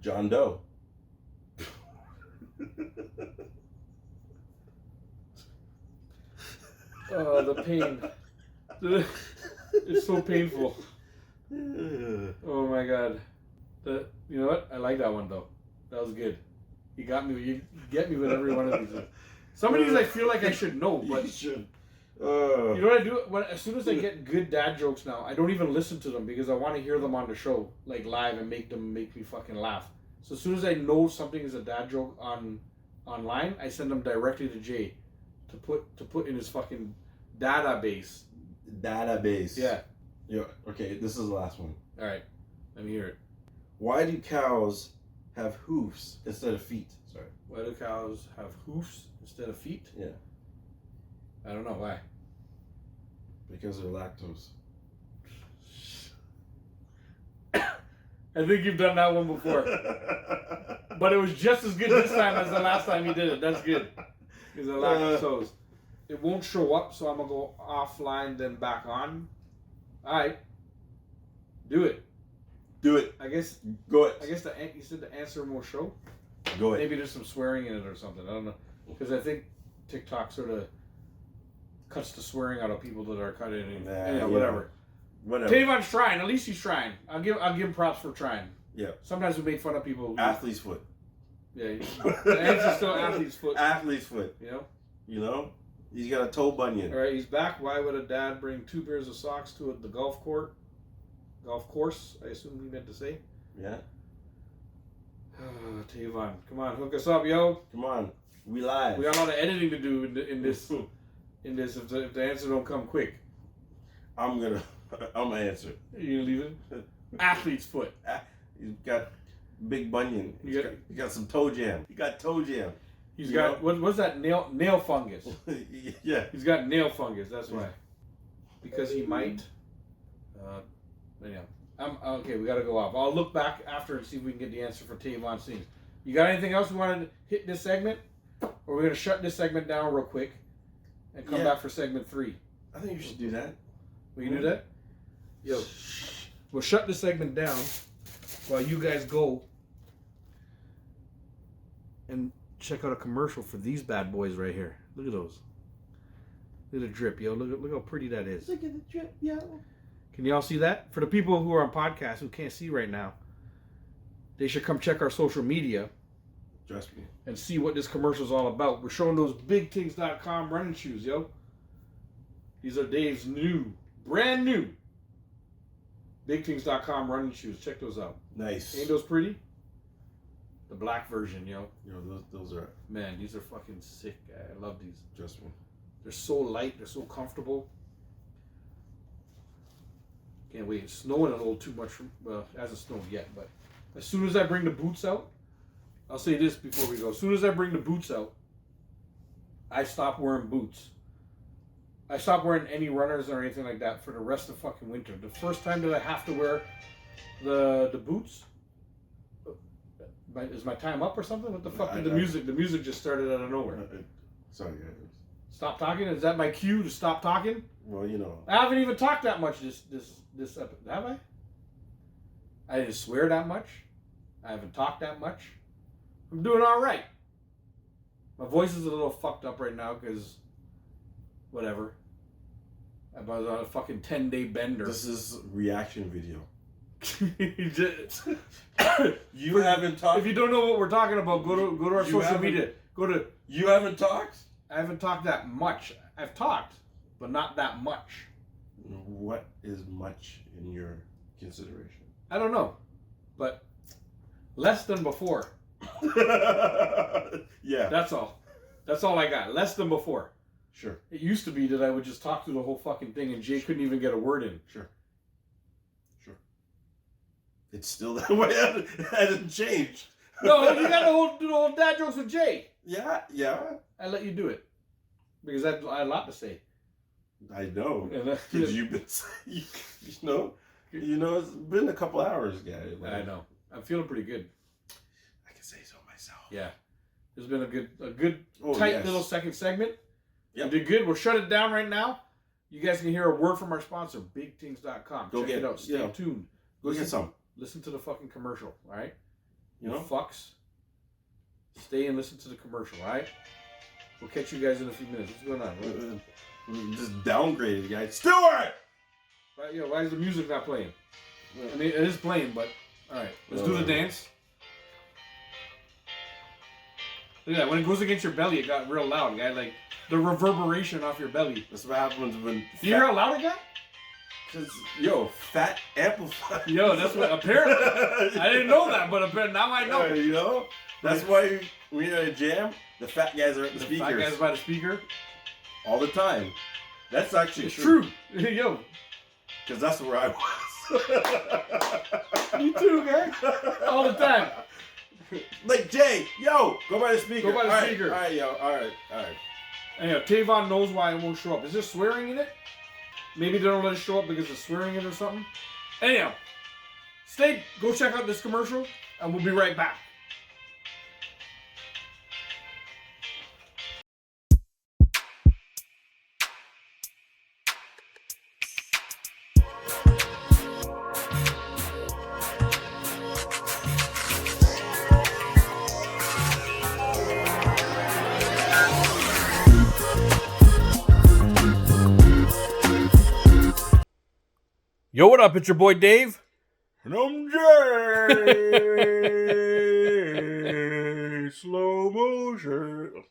John Doe. Oh, the pain. It's so painful. Oh my god. You know what? I like that one though. That was good. You got me. You get me with every one of these. Some of these I feel like I should know, but You should. you know what I do? As soon as I get good dad jokes now, I don't even listen to them because I want to hear them on the show, like live, and make me fucking laugh. So as soon as I know something is a dad joke online, I send them directly to Jay to put in his fucking database. Database. Yeah. Yeah. Okay, this is the last one. All right. Let me hear it. Why do cows have hoofs instead of feet? Sorry. Why do cows have hoofs instead of feet? Yeah. I don't know why. Because they're lactose. I think you've done that one before. But it was just as good this time as the last time you did it. That's good. Because the lactose. It won't show up, so I'm going to go offline, then back on. All right. Do it. Do it. I guess Go it. you said the answer won't show. Go it. Maybe there's some swearing in it or something. I don't know. Because I think TikTok sort of cuts the swearing out of people that are cutting it. Nah, Whatever. Whatever. Tavon's trying. At least he's trying. I'll give him props for trying. Yeah. Sometimes we make fun of people. Athlete's foot. Yeah. The answer's still athlete's foot. Athlete's foot. You know? You know? He's got a toe bunion. All right, he's back. Why would a dad bring 2 pairs of socks to the golf course? I assume he meant to say. Yeah. Tavon, come on, hook us up, yo. Come on. We live. We got a lot of editing to do in this. If the answer don't come quick. I'm gonna answer. You gonna leave it? Athlete's foot. He's got big bunion. He got some toe jam. He got toe jam. He's got what's that nail fungus? Yeah. He's got nail fungus. That's why. Because he might. Yeah. Okay. We gotta go off. I'll look back after and see if we can get the answer for Tavon Sings. You got anything else we wanted to hit this segment, or we're gonna shut this segment down real quick and come back for segment 3? I think you should do that. We can do that. Yo, we'll shut this segment down while you guys go and check out a commercial for these bad boys right here. Look at those. Look at the drip, yo. Look how pretty that is. Look at the drip, yo. Can y'all see that? For the people who are on podcasts who can't see right now, they should come check our social media Trust me. and see what this commercial is all about. We're showing those BigTings.com running shoes, yo. These are Dave's brand new BigTings.com running shoes. Check those out. Nice. Ain't those pretty? The black version, yo. Yo, those are. Man, these are fucking sick. I love these. Trust me. They're so light. They're so comfortable. Can't wait. It's snowing a little too much. Well, it hasn't snowed yet, but as soon as I bring the boots out, I'll say this before we go. As soon as I bring the boots out, I stop wearing boots. I stop wearing any runners or anything like that for the rest of fucking winter. The first time that I have to wear the boots, is my time up or something? What the fuck? The music just started out of nowhere. Sorry, guys. Stop talking? Is that my cue to stop talking? Well, you know. I haven't even talked that much this episode. Have I? I didn't swear that much. I haven't talked that much. I'm doing all right. My voice is a little fucked up right now because whatever. I was on a fucking 10-day bender. This is reaction video. You haven't talked. If you don't know what we're talking about, go to our social media. You haven't talked? I haven't talked that much. I've talked, but not that much. What is much in your consideration? I don't know, but less than before. Yeah. That's all. That's all I got. Less than before. Sure. It used to be that I would just talk through the whole fucking thing and Jay couldn't even get a word in. Sure. It's still that way. It hasn't changed. No, you got to do the whole dad jokes with Jay. Yeah. I let you do it because I had a lot to say. I know. Because you've been, it's been a couple hours, guys. Like, I know. I'm feeling pretty good. I can say so myself. Yeah. There's been a good tight little second segment. Yeah. You did good. We'll shut it down right now. You guys can hear a word from our sponsor, BigTings.com. Go Check it out. Stay tuned. Go get some. Listen to the fucking commercial, all right? You know? Fucks. Stay and listen to the commercial, all right? We'll catch you guys in a few minutes. What's going on? Just downgraded, guys. Stewart! Why is the music not playing? I mean, it is playing, but all right. Let's do the dance. Look at that. When it goes against your belly, it got real loud, guy. Like the reverberation off your belly. That's what happens when... Do you hear how loud it got? Fat amplifier. That's what apparently. I didn't know that, but apparently now I know. That's why when you're at a jam, the fat guys are at the speakers. Fat guys by the speaker. All the time. That's actually It's true. Because that's where I was. Me too, guy. All the time. Like, Jay, go by the speaker. Go by the speaker. All right, all right. Anyhow, Tavon knows why it won't show up. Is there swearing in it? Maybe they don't let it show up because of swearing in it or something. Anyhow, go check out this commercial, and we'll be right back. Yo, what up? It's your boy Dave. And I'm Jay. Slow motion.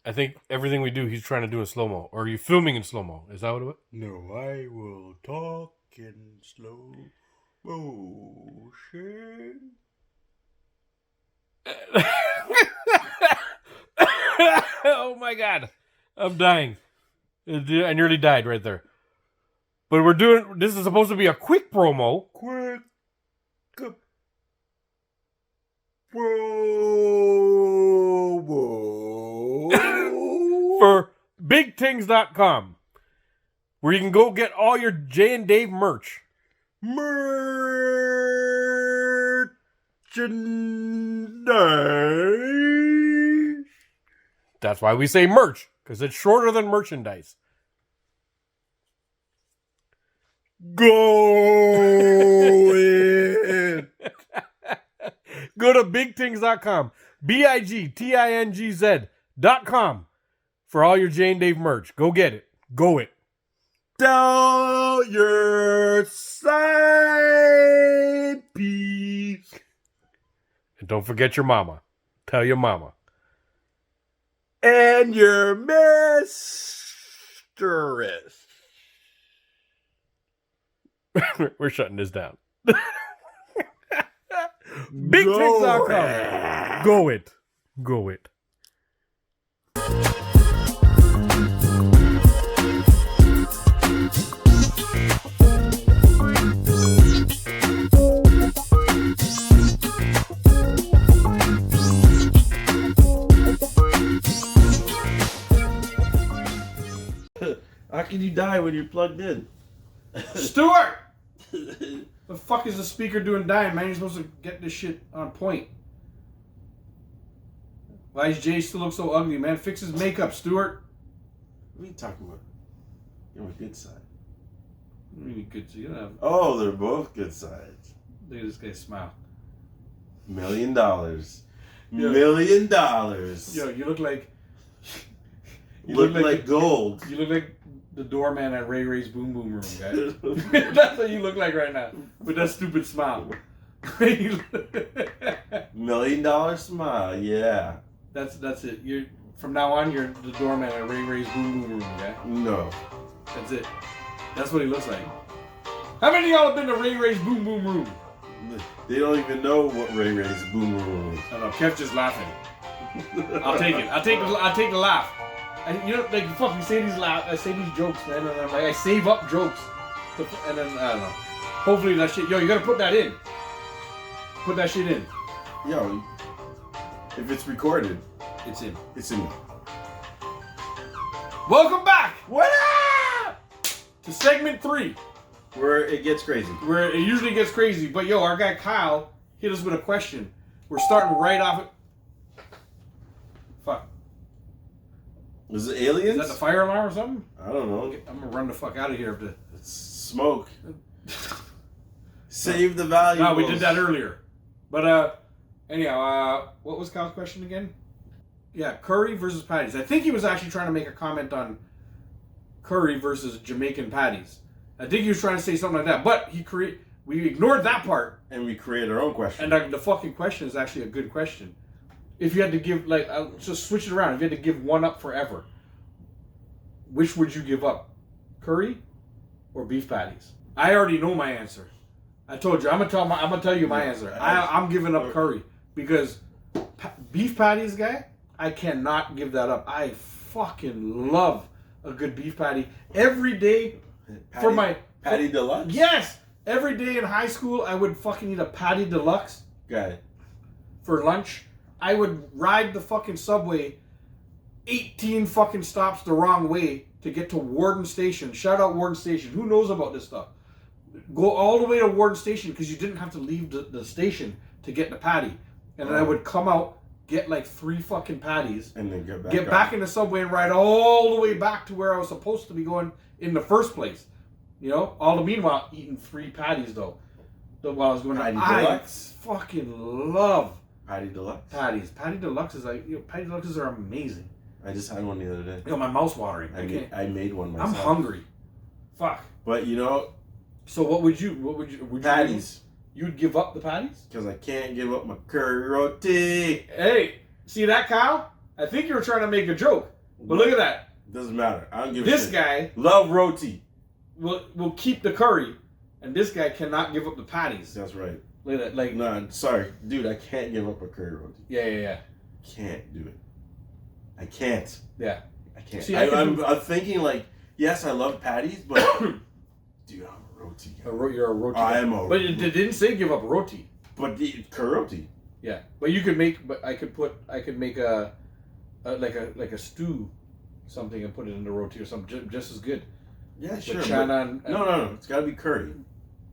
I think everything we do, he's trying to do in slow-mo. Or are you filming in slow-mo? Is that what it was? No, I will talk in slow motion. Oh my God. I'm dying. I nearly died right there. But this is supposed to be a quick promo. Quick promo. For BigTings.com, where you can go get all your Jay and Dave merch. Merchandise. That's why we say merch, because it's shorter than merchandise. Go in. Go to BigTings.com, BigTingz.com for all your Jay and Dave merch. Go get it. Go it. Tell your side piece. And don't forget your mama. Tell your mama. And your mistress. We're shutting this down. BigTings.com. Go it. Go it. can you die when you're plugged in? Stuart! The fuck is the speaker doing dying, man? You're supposed to get this shit on point. Why does Jay still look so ugly, man? Fix his makeup, Stuart. What are you talking about? You're on a good side. Really good. So you don't have. Oh, they're both good sides. Look at this guy smile. $1 million. $1 Yeah. million. Yo, you look like. You look like gold. You look like the doorman at Ray Ray's Boom Boom Room, guy. That's what you look like right now. With that stupid smile. $1 million smile, yeah. That's it. You're from now on. You're the doorman at Ray Ray's Boom Boom Room, guy. No. That's it. That's what he looks like. How many of y'all have been to Ray Ray's Boom Boom Room? They don't even know what Ray Ray's Boom Room is. I don't know. Kev's just laughing. I'll take it. I'll take the laugh. You know, like fucking say I say these jokes, man, and I'm like, I save up jokes, and then I don't know. Hopefully that shit. Yo, you gotta put that in. Put that shit in. Yo, if it's recorded, It's in. it's in. Welcome back What up? to segment 3, Where it gets crazy. where it usually gets crazy. But yo, our guy Kyle hit us with a question. We're starting right off. Fuck. Is it aliens? Is that the fire alarm or something? I don't know. I'm gonna run the fuck out of here. It's smoke. Save the value. No, we did that earlier. But anyhow, what was Kyle's question again? Yeah, curry versus patties. I think he was actually trying to make a comment on curry versus Jamaican patties. I think he was trying to say something like that. But we ignored that part. And we created our own question. And the fucking question is actually a good question. If you had to give, like, I'll just switch it around. If you had to give one up forever, which would you give up? Curry or beef patties? I already know my answer. I told you. I'm gonna tell you my answer. I'm giving up curry because beef patties, guy. I cannot give that up. I fucking love a good beef patty every day for my Patty Deluxe? Yes, every day in high school I would fucking eat a patty deluxe Got it. for lunch. I would ride the fucking subway 18 fucking stops the wrong way to get to Warden Station. Shout out Warden Station. Who knows about this stuff? Go all the way to Warden Station because you didn't have to leave the station to get the patty. And then I would come out, get like 3 fucking patties, And then get back in the subway and ride all the way back to where I was supposed to be going in the first place. You know? All the meanwhile, eating 3 patties though. While I was going Patty I Deluxe. fucking love Patty Deluxe. patties. Patty Deluxes, Patty Deluxes are amazing. I just had one the other day. Yo, my mouth's watering. I made one I'm myself. hungry. Fuck. But you know, So would you patties. You'd give up the patties? Because I can't give up my curry roti. Hey, see that, Kyle? I think you were trying to make a joke. But look at that. Doesn't matter. I don't give a This shit. guy Love roti. will keep the curry, and this guy cannot give up the patties. That's right. Look at that. Like, No, sorry. Dude, I can't give up a curry roti. yeah. Can't do it. I can't. Yeah. I can't. See, I can I'm thinking like, yes, I love patties, but dude, I'm a roti guy. You're a roti. I guy. am a- But it didn't say give up roti. But the curry roti. Yeah. But you could make. But I could make a like a stew, something, and put it in the roti or something just as good. Yeah, sure. With but- chana and no. It's got to be curry.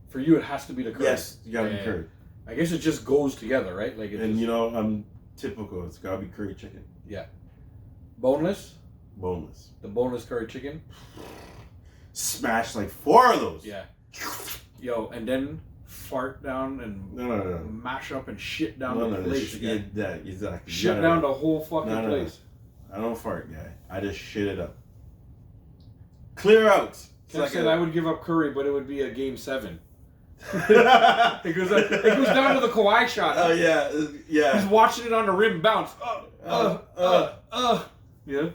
For you, it has to be the curry. Yes, you got to Yeah, be yeah. curry. I guess it just goes together, right? Like it And just, you know, I'm typical. It's got to be curry chicken. boneless. Boneless. The boneless curry chicken. Smash like 4 of those. Yeah. Yo, and then fart down and No. mash up and shit down No, the place Yeah, again. that, exactly. You Shit gotta- down the whole fucking No. place. I don't fart, guy. I just shit it up. Clear out. It's Kev like said a- I would give up curry, but it would be a game 7. It goes down to the Kawhi shot. Oh yeah, He's yeah. watching it on the rim bounce. Yeah.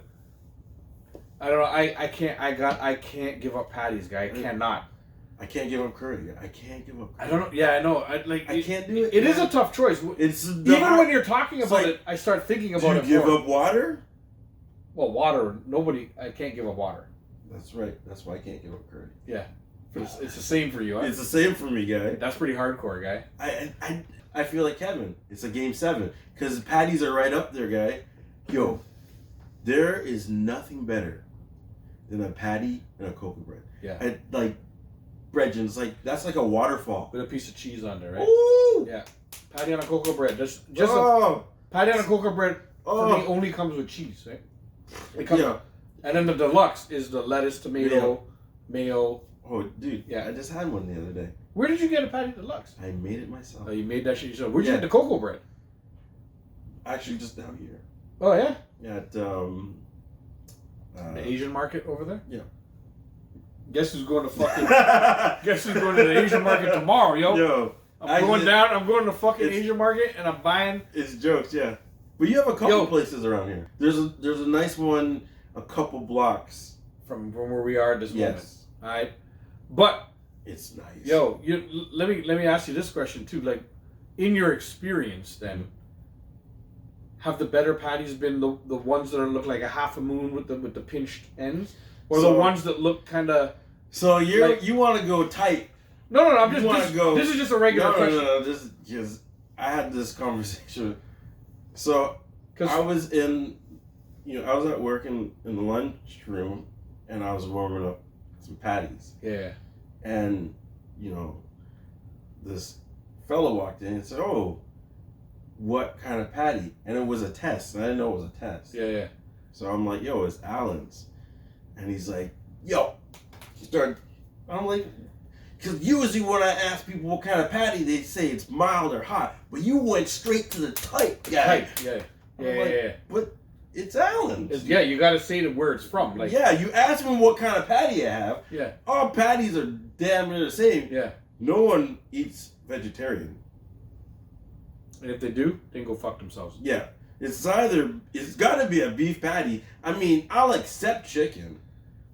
I don't know. I can't give up patties, guy. I cannot. I can't give up curry. I can't give up. I don't know. Yeah, I know. I can't do it. It is a tough choice. It's Even when you're talking about like, it, I start thinking do about you it give more. up water? Well, water. I can't give up water. That's right. That's why I can't give up curry. Yeah. It's the same for you, huh? It's the same for me, guy. That's pretty hardcore, guy. I feel like Kevin. It's a game 7 because patties are right up there, guy. Yo, there is nothing better and a patty and a cocoa bread. Yeah. And like bread, and it's like that's like a waterfall. With a piece of cheese on there, right? Ooh! Yeah. Patty on a cocoa bread. Just Oh! patty on a cocoa bread for me Oh! only comes with cheese, right? It comes, Yeah. and then the deluxe is the lettuce, tomato, mayo. Oh, dude. Yeah. I just had one the other day. Where did you get a patty deluxe? I made it myself. Oh, you made that shit yourself. Where'd you Yeah. get the cocoa bread? Actually, just down here. Oh yeah, Yeah, at the Asian market over there. Yeah. Guess who's going to fucking? Guess who's going to the Asian market tomorrow, yo? Yo, I'm going down. I'm going to fucking it's- Asian market, and I'm buying. it's jokes, yeah. But you have a couple Yo. places around here. There's a nice one a couple blocks. From where we are at this moment. Yes. All right, but It's nice. yo, let me ask you this question too. Like, in your experience, then, have the better patties been the ones that are look like a half a moon with the pinched ends, or the So- ones that look kind of? So you Like- you want to go tight. No. I'm You just. wanna This, go- this is just a regular question. No. This is because I had this conversation. So I 'Cause- was I was at work in the lunchroom, and I was warming up some patties. Yeah. And, this fellow walked in and said, "Oh, what kind of patty?" And it was a test. And I didn't know it was a test. Yeah. So I'm like, "Yo, it's Allen's." And he's like, "Yo." He started, I'm like, because usually when I ask people what kind of patty, they say it's mild or hot. But you went straight to the tight guy. Tight. Yeah. I'm Yeah. like, Yeah. But it's Allen's. Yeah. You got to say the where it's from. Like. Yeah, you ask me what kind of patty I have. Yeah. All patties are damn near the same. Yeah. No one eats vegetarian. And if they do, they can go fuck themselves. Yeah. It's got to be a beef patty. I mean, I'll accept chicken,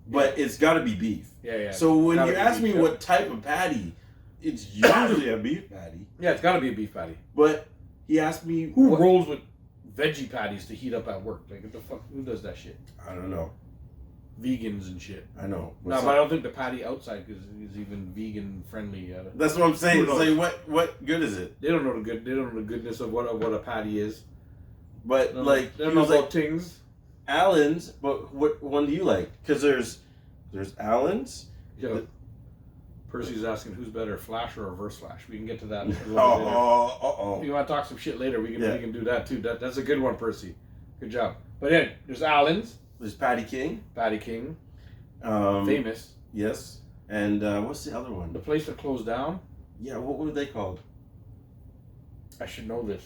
but it's got to be beef. Yeah. So when Gotta you be ask beef, me yeah. what type of patty, it's usually a beef patty. Yeah, it's got to be a beef patty. But he asked me, Who what- rolls with veggie patties to heat up at work? Like, what the fuck? Who does that shit? I don't know. Vegans and shit. I know. No, but I don't think the patty outside is even vegan friendly. That's what I'm saying. Who It's knows? like, what good is it? They don't know the good. They don't know the goodness of what a patty is. But They don't like, they he don't know was about like, things. Allen's, but what one do you like? Because there's Allen's. Yo, Percy's asking who's better, Flash or Reverse Flash. We can get to that. A little bit later. Oh. If you want to talk some shit later, we can Yeah. we can do that too. That's a good one, Percy. Good job. But yeah, there's Allen's, There's Patty King. Patty King, Um, famous. Yes. And what's the other The one? place that closed down. Yeah, what were they called? I should know this.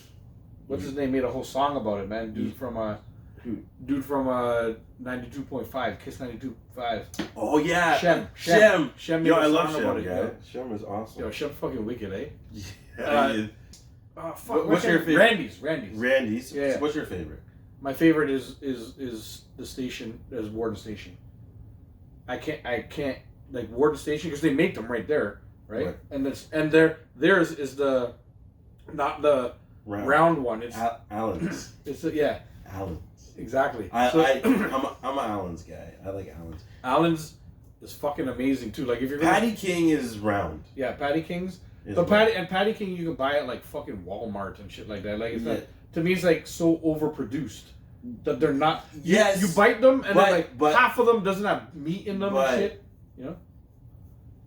What's his name? Made a whole song about it, man. Dude from Who? 92.5, Kiss 92.5. Oh yeah, Shem. Shem made Yo, a I love song about Shem, it, guy. Shem is awesome. Yo, Shem's fucking wicked, eh? Yeah, he is. Oh fuck. What's your favorite? Randy's. Randy's. Yeah. What's your favorite? My favorite is the station, is Warden Station. I can't like Warden Station because they make them right there, right? Right. And theirs is the not the round one. It's Allen's. yeah, Allen's. exactly. I'm So, an Allen's guy. I like Allen's. Allen's is fucking amazing too. Like if you're gonna, Patty King is round. yeah, Patty King's. Is But round. Patty King you can buy at like fucking Walmart and shit like that. Like it's Yeah. not, to me it's like so overproduced that they're not. Yes. You bite them and then like but- half of them doesn't have meat in them but- and shit. You know.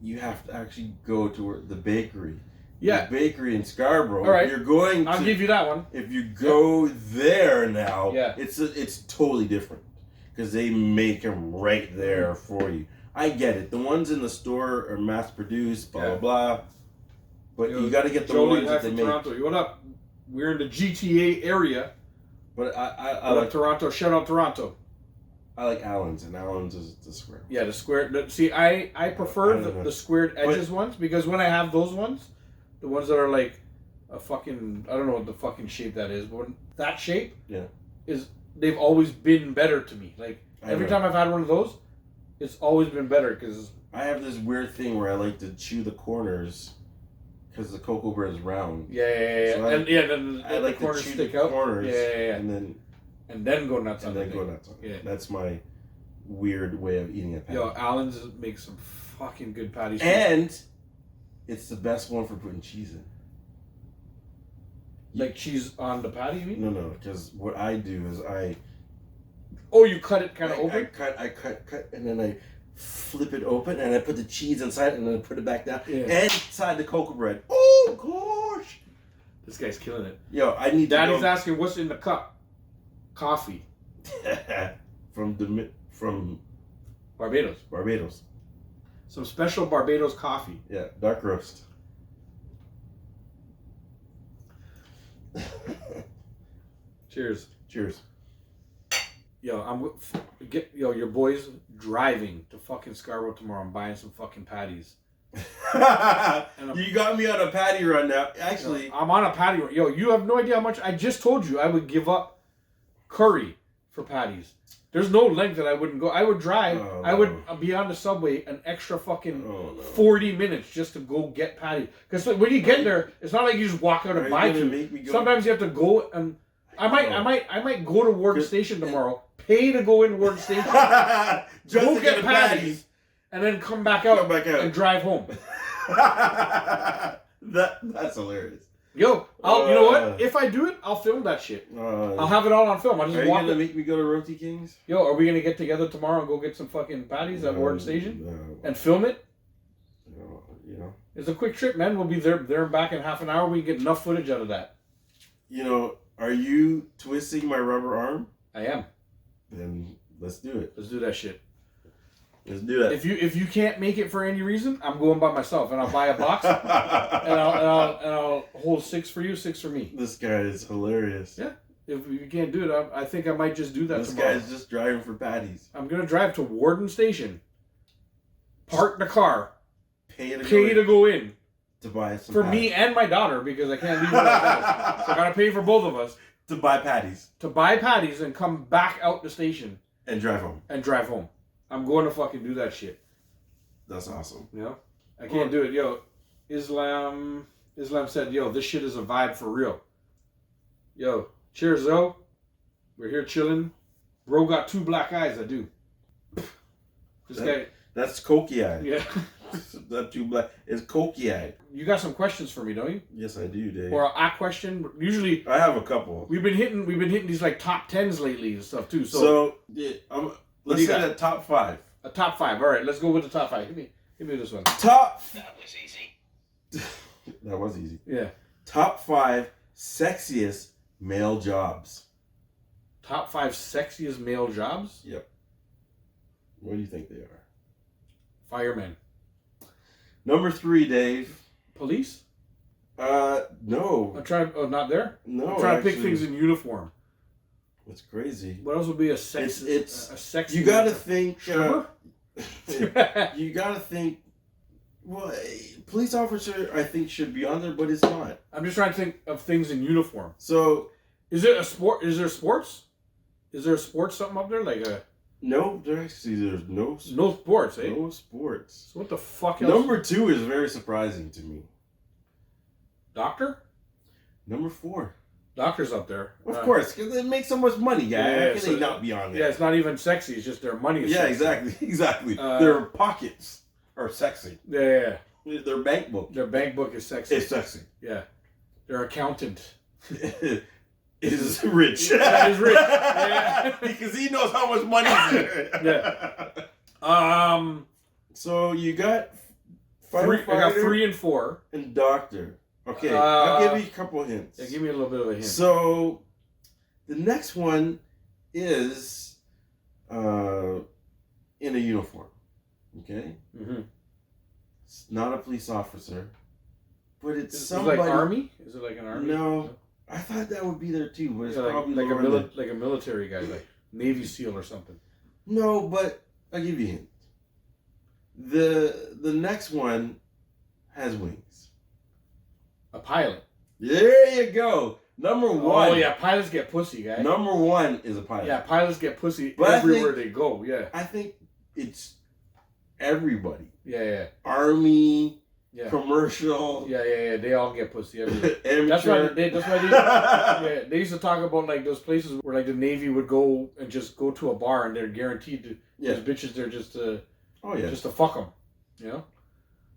You have to actually go to the bakery. Yeah. The bakery in Scarborough. All right. If you're going I'll to, give you that one. if you go there now, Yeah. it's totally different because they make them right there for you. I get it. The ones in the store are mass produced, blah Yeah. blah blah. But Yo, you got to get the Jolie, ones hi that they from make. Toronto. What up? We're in the GTA area. But I What up, like Toronto? Shout out Toronto. Allen's, and Allen's is the square. Yeah, the square. See, I prefer I don't know. the squared edges ones because when I have those ones, the ones that are like a fucking, I don't know what the fucking shape that is, but when that shape Yeah. is, they've always been better to me. Like I every know. time I've had one of those, it's always been better because I have this weird thing where I like to chew the corners because the cocoa bread is round. yeah. So And yeah, then I the like to corners chew stick the out. corners, Yeah. and And then go nuts on then the go thing. nuts on it. Yeah. That's my weird way of eating a patty. Yo, Allen's makes some fucking good patties. And it's the best one for putting cheese in. Like cheese on the patty, you mean? No, because what I do is I Oh, you cut it kind of I open? cut, and then I flip it open, and I put the cheese inside, and then I put it back down, Yeah. and inside the cocoa bread. Oh gosh! This guy's killing it. Yo, I need Daddy's to asking what's in the cup. Coffee. from Barbados. Barbados. Some special Barbados coffee. Yeah, dark roast. Cheers. Cheers. Yo, your boy's driving to fucking Scarborough tomorrow. I'm buying some fucking patties. You got me on a patty run now. Actually, I'm on a patty. Yo, you have no idea how much. I just told you I would give up curry for patties. There's no length that I wouldn't go. I would drive. Oh, I would be on the subway an extra fucking Oh, no. 40 minutes just to go get patties. Because when you get there, it's not like you just walk out Are and you buy gonna two. make me go- Sometimes you have to go and I might go to Ward Good. Station tomorrow, pay to go in Ward Station, just go to get the patties, and then come back out, Come back out. and drive home. That's hilarious. Yo, you know what? If I do it, I'll film that shit. I'll have it all on film. I'll Are just you walk. gonna make me go to Roti Kings? Yo, are we gonna get together tomorrow and go get some fucking patties at Warden Station and film it? You know, It's a quick trip, man. We'll be there and back in half an hour. We can get enough footage out of that. Are you twisting my rubber arm? I am. Then let's do it. Let's do that shit. Let's do that. If you can't make it for any reason, I'm going by myself and I'll buy a box and I'll hold 6 for you, 6 for me. This guy is hilarious. Yeah. If you can't do it, I think I might just do that This tomorrow. guy's just driving for patties. I'm gonna drive to Warden Station, park the car, Pay to go in buy some for patties. me and my daughter because I can't leave her at house. So I gotta pay for both of us To buy patties to buy patties and come back out the station and drive home. and drive home. I'm going to fucking do that shit. That's awesome. You know? I can't do it. Yo, Islam said, yo, this shit is a vibe for real. Yo, cheers, Zoe. We're here chilling. Bro got 2 black eyes, I do. This guy, That's cokey eyed. yeah. That too black. It's cokey eyed. You got some questions for me, don't you? Yes, I do, Dave. Or a question. Usually, I have a couple. we've been hitting these like top 10s lately and stuff too. So, So yeah, let's you say got? that top 5. a top 5. All right, let's go with the top 5. Give me this one. Top. That was easy. That was easy. Yeah. Top 5 sexiest male jobs. Top 5 sexiest male jobs? Yep. What do you think they are? Fireman. Number 3, Dave. Police? No. I'm trying. Oh, not there. No. I'm trying to pick actually, things in uniform. It's crazy. What else would be a sex? It's a sexy. You gotta think. Stripper? You gotta think. Well, a police officer, I think, should be on there, but it's not. I'm just trying to think of things in uniform. So Is it a sport? Is there sports? Is there a sports something up there like a no, there's no no sports? Eh? no sports. So what the fuck else? Number 2 is very surprising to me. Doctor? Number 4, Doctor's up there. of course, because they make so much money, guy. Yeah, How can so- they not be on Yeah, there? it's not even sexy. It's just their money. Is Yeah, sexy. exactly. Uh, Their pockets are sexy. Yeah. Their bank book Their bank book is sexy. is sexy. Yeah. Their accountant. Is rich. Yeah, he's rich. Yeah. Because he knows how much money is there. So you got I got firefighter 3 and 4. and doctor. Okay, I'll give you a couple hints. Yeah, give me a little bit of a hint. So the next one is in a uniform. Okay, Mm-hmm. it's not a police officer, but it's Is it somebody. like army? Is it like an army? No, I thought that would be there too, but it's Yeah, probably like lower than- like a military guy, like Navy SEAL or something. No, but I'll give you a hint. The next one has wings. A pilot. There you go. Number 1. Oh yeah, pilots get pussy, guy. Number 1 is a pilot. Yeah, pilots get pussy But I everywhere think- they go. Yeah. I think it's everybody. Yeah. Army, Yeah. commercial, Yeah. They all get pussy everywhere. amateur. That's why they used to talk about like those places where like the Navy would go and just go to a bar and they're guaranteed to Yeah. there's bitches there just to Oh yeah. just to fuck them, you know?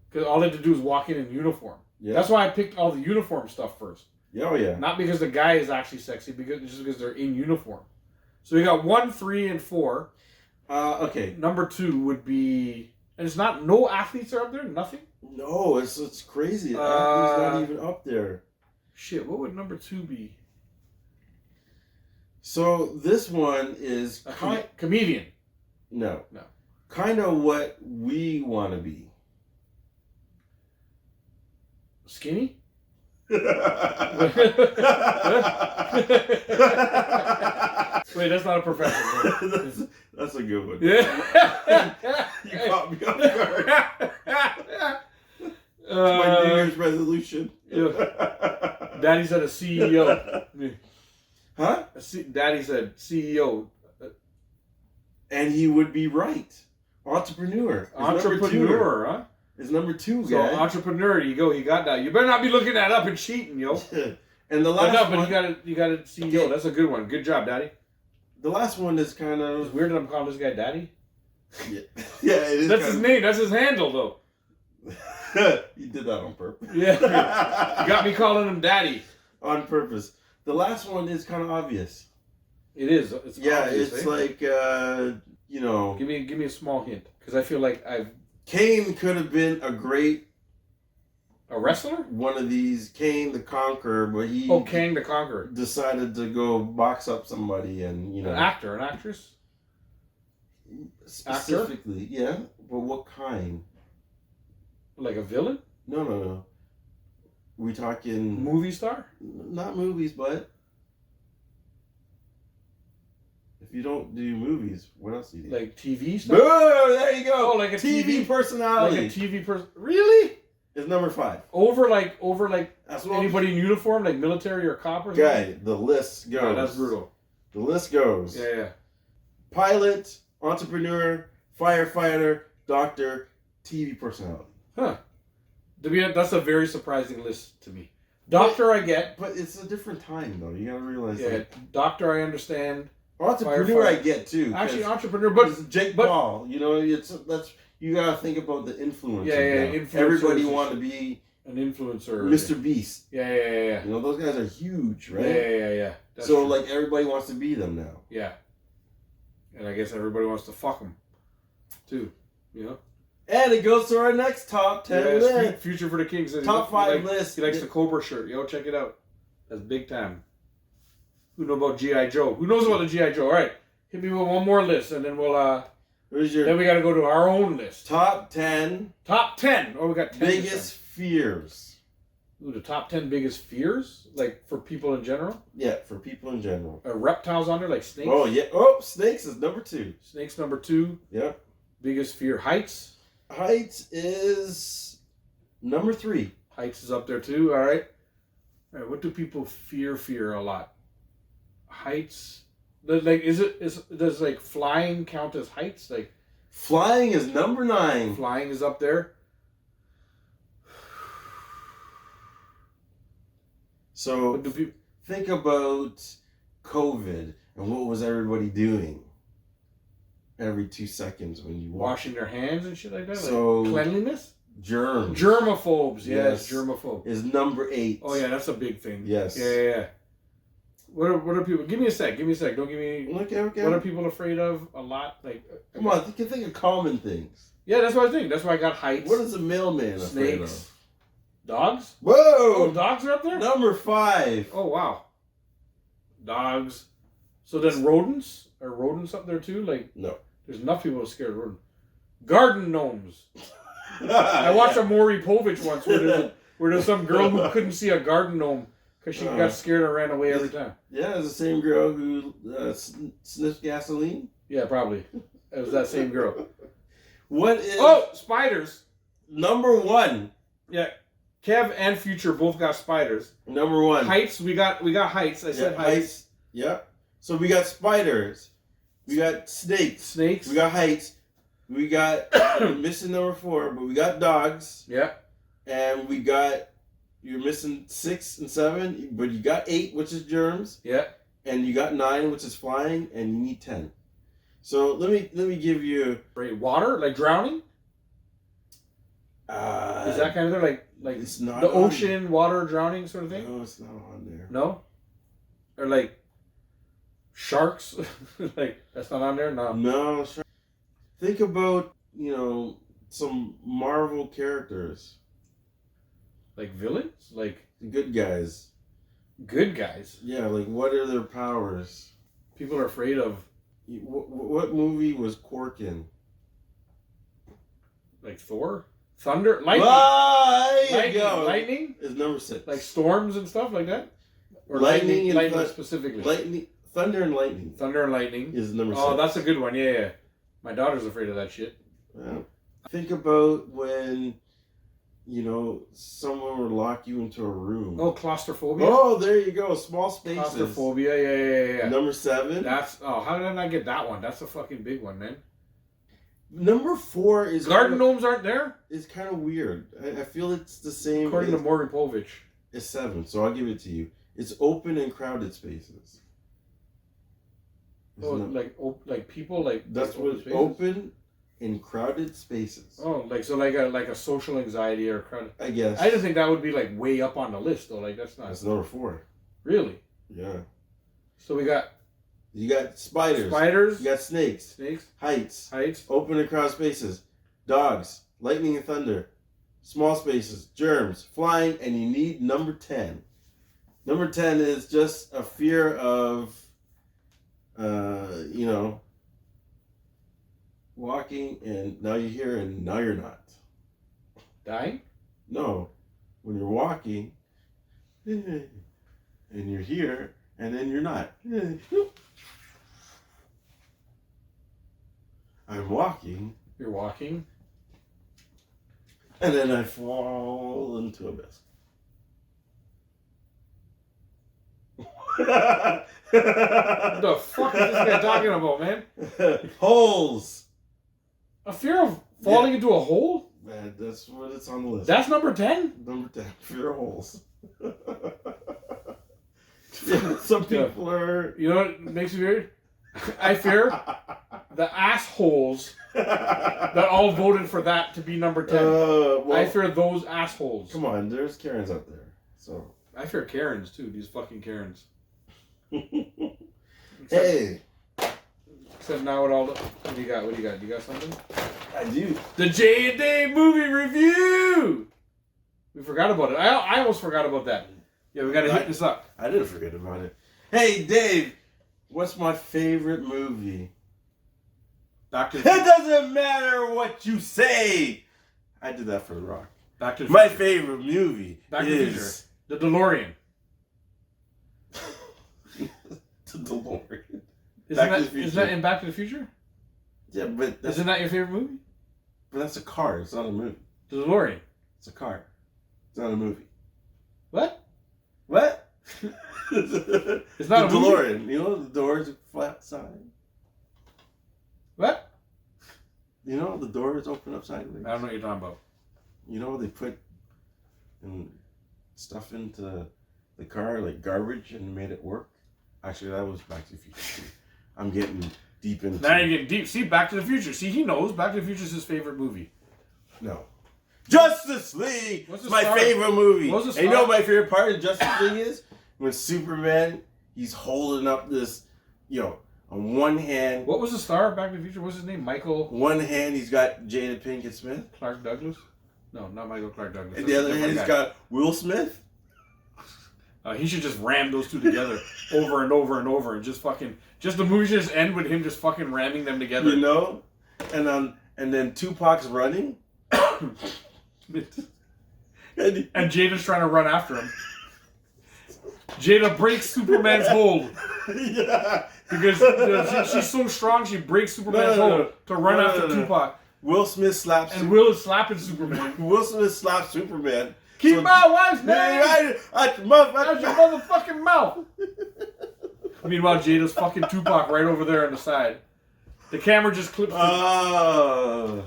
Because all they had to do is walk in uniform. Yeah. That's why I picked all the uniform stuff first. Yeah, oh yeah. Not because the guy is actually sexy, just because they're in uniform. So we got 1, 3, and 4. Okay. Number 2 would be, and it's not, no athletes are up there, nothing. No, it's crazy. He's not even up there. Shit, what would number 2 be? So this one is Comedian. no, No. kind of what we want to be. Skinny? Wait, Wait, that's not a profession. that's a good one. Yeah. You caught me off guard. My New Year's resolution. Daddy said a CEO. Huh? Daddy said CEO. And he would be right. Entrepreneur. Is Entrepreneur, huh? Is number 2, So guy. entrepreneur, you go. You got that. You better not be looking that up and cheating, yo. And the But last no, one. but you got a CEO. That's a good one. Good job, Daddy. The last one is kind It's of. weird that I'm calling this guy Daddy. Yeah, it is. That's his name. That's his handle, though. You did that on purpose. Yeah. You got me calling him Daddy. On purpose. The last one is kind of obvious. It is. It's Yeah, obvious, it's eh? like you know, Give me a small hint, because I feel like I've Kane could have been a great a wrestler. one of these, Kane the Conqueror, but he Oh, Kang the Conqueror. decided to go box up somebody, and you know, An actor, an actress. specifically, yeah. But what kind? Like a villain? No. We talking Movie star? not movies, but if you don't do movies, what else do you do? Like TV star? Boom! There you go. Oh, like a TV TV personality. Like a TV person? Really? is number 5. Over like That's what anybody in uniform, like military or cop or something? Guy, the list goes. Yeah, that's brutal. The list goes. Yeah. Pilot, entrepreneur, firefighter, doctor, TV personality. Huh. That's a very surprising list to me. Doctor, I get. But it's a different time, though. You gotta realize Yeah. that. Doctor, I understand. Entrepreneur, Firefighter. I get too. Actually, 'cause entrepreneur, but it's Jake but- Paul. You know, that's you gotta think about the influence. Yeah, influencers. Everybody want to be an influencer. Mr. Beast. Yeah. You know, those guys are huge, right? Yeah. That's So true. like everybody wants to be them now. Yeah. And I guess everybody wants to fuck them, too. You know? And it goes to our next top 10 list. Future for the Kings. Top 5 list. He likes the Cobra shirt. Yo, check it out. That's big time. Who know about G.I. Joe? Who knows about the G.I. Joe? All right. Hit me with one more list, and then we'll, Where's your then we got to go to our own list. top 10 Top 10. Oh, we got 10. this biggest fears? time. Ooh, the top 10 biggest fears? Like, for people in general? Yeah, for people in general. Reptiles on there, like snakes? Oh, yeah. Oh, snakes is number 2. Snakes number 2. Yep. Biggest fear. Heights. Heights is number 3. Heights is up there, too. All right. All right, what do people fear a lot? Heights. Like, does like flying count as heights? Like, Flying is number 9. flying is up there. So What do people? think about COVID and what was everybody doing every 2 seconds when you walk. Washing their hands and shit like that. So- Like cleanliness. Germs Germaphobes. Yes, Yes. germaphobe. is number 8. Oh yeah, that's a big thing. Yes. Yeah. What are people? Give me a sec. Don't give me. Okay. What are people afraid of a lot? Like, Come on, you can think of common things. yeah, that's what I think. That's why I got heights. What is a mailman afraid Snakes. of? Dogs? Oh, Whoa! dogs are up there. Number 5. Oh wow. Dogs. So then rodents? Are rodents up there too? Like, No. there's enough people scared of rodents. Garden gnomes. I watched a Maury Povich once where there's some girl who couldn't see a garden gnome because she got scared and ran away every time. Yeah, it's the same girl who sniffs gasoline. Yeah, probably. It was that same girl. What is Oh, spiders. number 1? Yeah. Kev and Future both got spiders. Number 1. Heights, we got heights. I said heights. Yep. So we got spiders. We got snakes. Snakes. We got heights. We got we're missing number 4, but we got dogs. Yeah. And we got you're missing 6 and 7, but you got 8, which is germs, Yeah. and you got 9, which is flying, and you need 10. So let me give you Right. Water, like drowning. Is that kind of there, like it's not the on- ocean, water, drowning sort of thing? No, it's not on there. No. Or like Sharks, like that's not on there. No, No. Think about, some Marvel characters. like villains, like The good guys. good guys. Yeah, like what are their powers? People are afraid of, What movie was Quark in? like Thor, thunder, lightning, There you go. lightning, Is number 6. like storms and stuff like that, or Lightning and lightning thun- specifically. Lightning, Thunder and Lightning Thunder and lightning. is number 6. Oh, that's a good one. Yeah, yeah. My daughter's afraid of that shit. Yeah. Think about when, someone would lock you into a room. Oh, claustrophobia. Oh, there you go. Small spaces. Claustrophobia. Yeah. Number 7. That's how did I not get that one? That's a fucking big one, man. Number 4 is Garden gnomes aren't there, It's kind of weird. I feel it's the same according to as, Morgan Povich. as 7, so I'll give it to you. It's open and crowded spaces. Oh, Isn't it? like people like That's like what spaces? open and crowded spaces. Oh, like a social anxiety or crowd. I guess. I just think that would be like way up on the list though. Like that's not That's number 4. really. Yeah. So we got You got spiders. spiders, You got snakes. snakes, Heights. heights. Open and crowded spaces. Dogs. Lightning and thunder. Small spaces. Germs. Flying. And you need number 10. Number 10 is just a fear of, walking and now you're here and now you're not. Dying. No. When you're walking and you're here and then you're not. I'm walking You're walking. and then I fall into abyss. What the fuck is this guy talking about, man? Holes. A fear of falling into a hole? Man, that's what it's on the list. That's number 10? Number 10, fear of holes. Yeah, some people are. You know what makes me weird? I fear the assholes that all voted for that to be number 10. Well, I fear those assholes. come on, there's Karens out there. So. I fear Karens too, these fucking Karens. Hey, Except now with all the... What do you got? What do you got? You got something? I do. The J and Dave movie review! We forgot about it. I almost forgot about that. Yeah, we gotta hit this up. I didn't forget about it. Hey, Dave, what's my favorite movie? Back to It the doesn't matter what you say. I did that for The Rock. Back to the My Future. favorite movie Back to the Future. is The DeLorean. The DeLorean. Isn't Back to that, the isn't Future. that in Back to the Future? Yeah, but that's, Isn't that your favorite movie? but that's a car. It's not a movie. The DeLorean. It's a car. It's not a movie. What? What? It's not the a movie? DeLorean. You know the doors are flat side. What? You know the doors open up sideways. I don't know what you're talking about. You know they put stuff into the car like garbage and made it work. Actually, that was Back to the Future. I'm getting deep into. Now you're getting deep. See, Back to the Future. See, he knows. Back to the Future is his favorite movie. No. Justice League What's is the my star? favorite movie. What's the And you know star? what my favorite part of Justice League is? When Superman, he's holding up this, on one hand, What was the star of Back to the Future? What's his name? Michael one hand he's got Jada Pinkett Smith, Clark Douglas? No, not Michael Clark Douglas. and That's the a other hand different he's guy. got Will Smith. He should just ram those two together over and over and over and just the movie should just end with him just fucking ramming them together. You know, and then Tupac's running, and And Jada's trying to run after him. Jada breaks Superman's hold yeah, because she's so strong she breaks Superman's No. hold to run No, after no. Tupac. Will Smith slaps. And Will is slapping Superman. Will Smith slaps Superman. Keep So- my wife's name I out your motherfucker. motherfucking mouth. Meanwhile, Jada's fucking Tupac right over there on the side. The camera just clips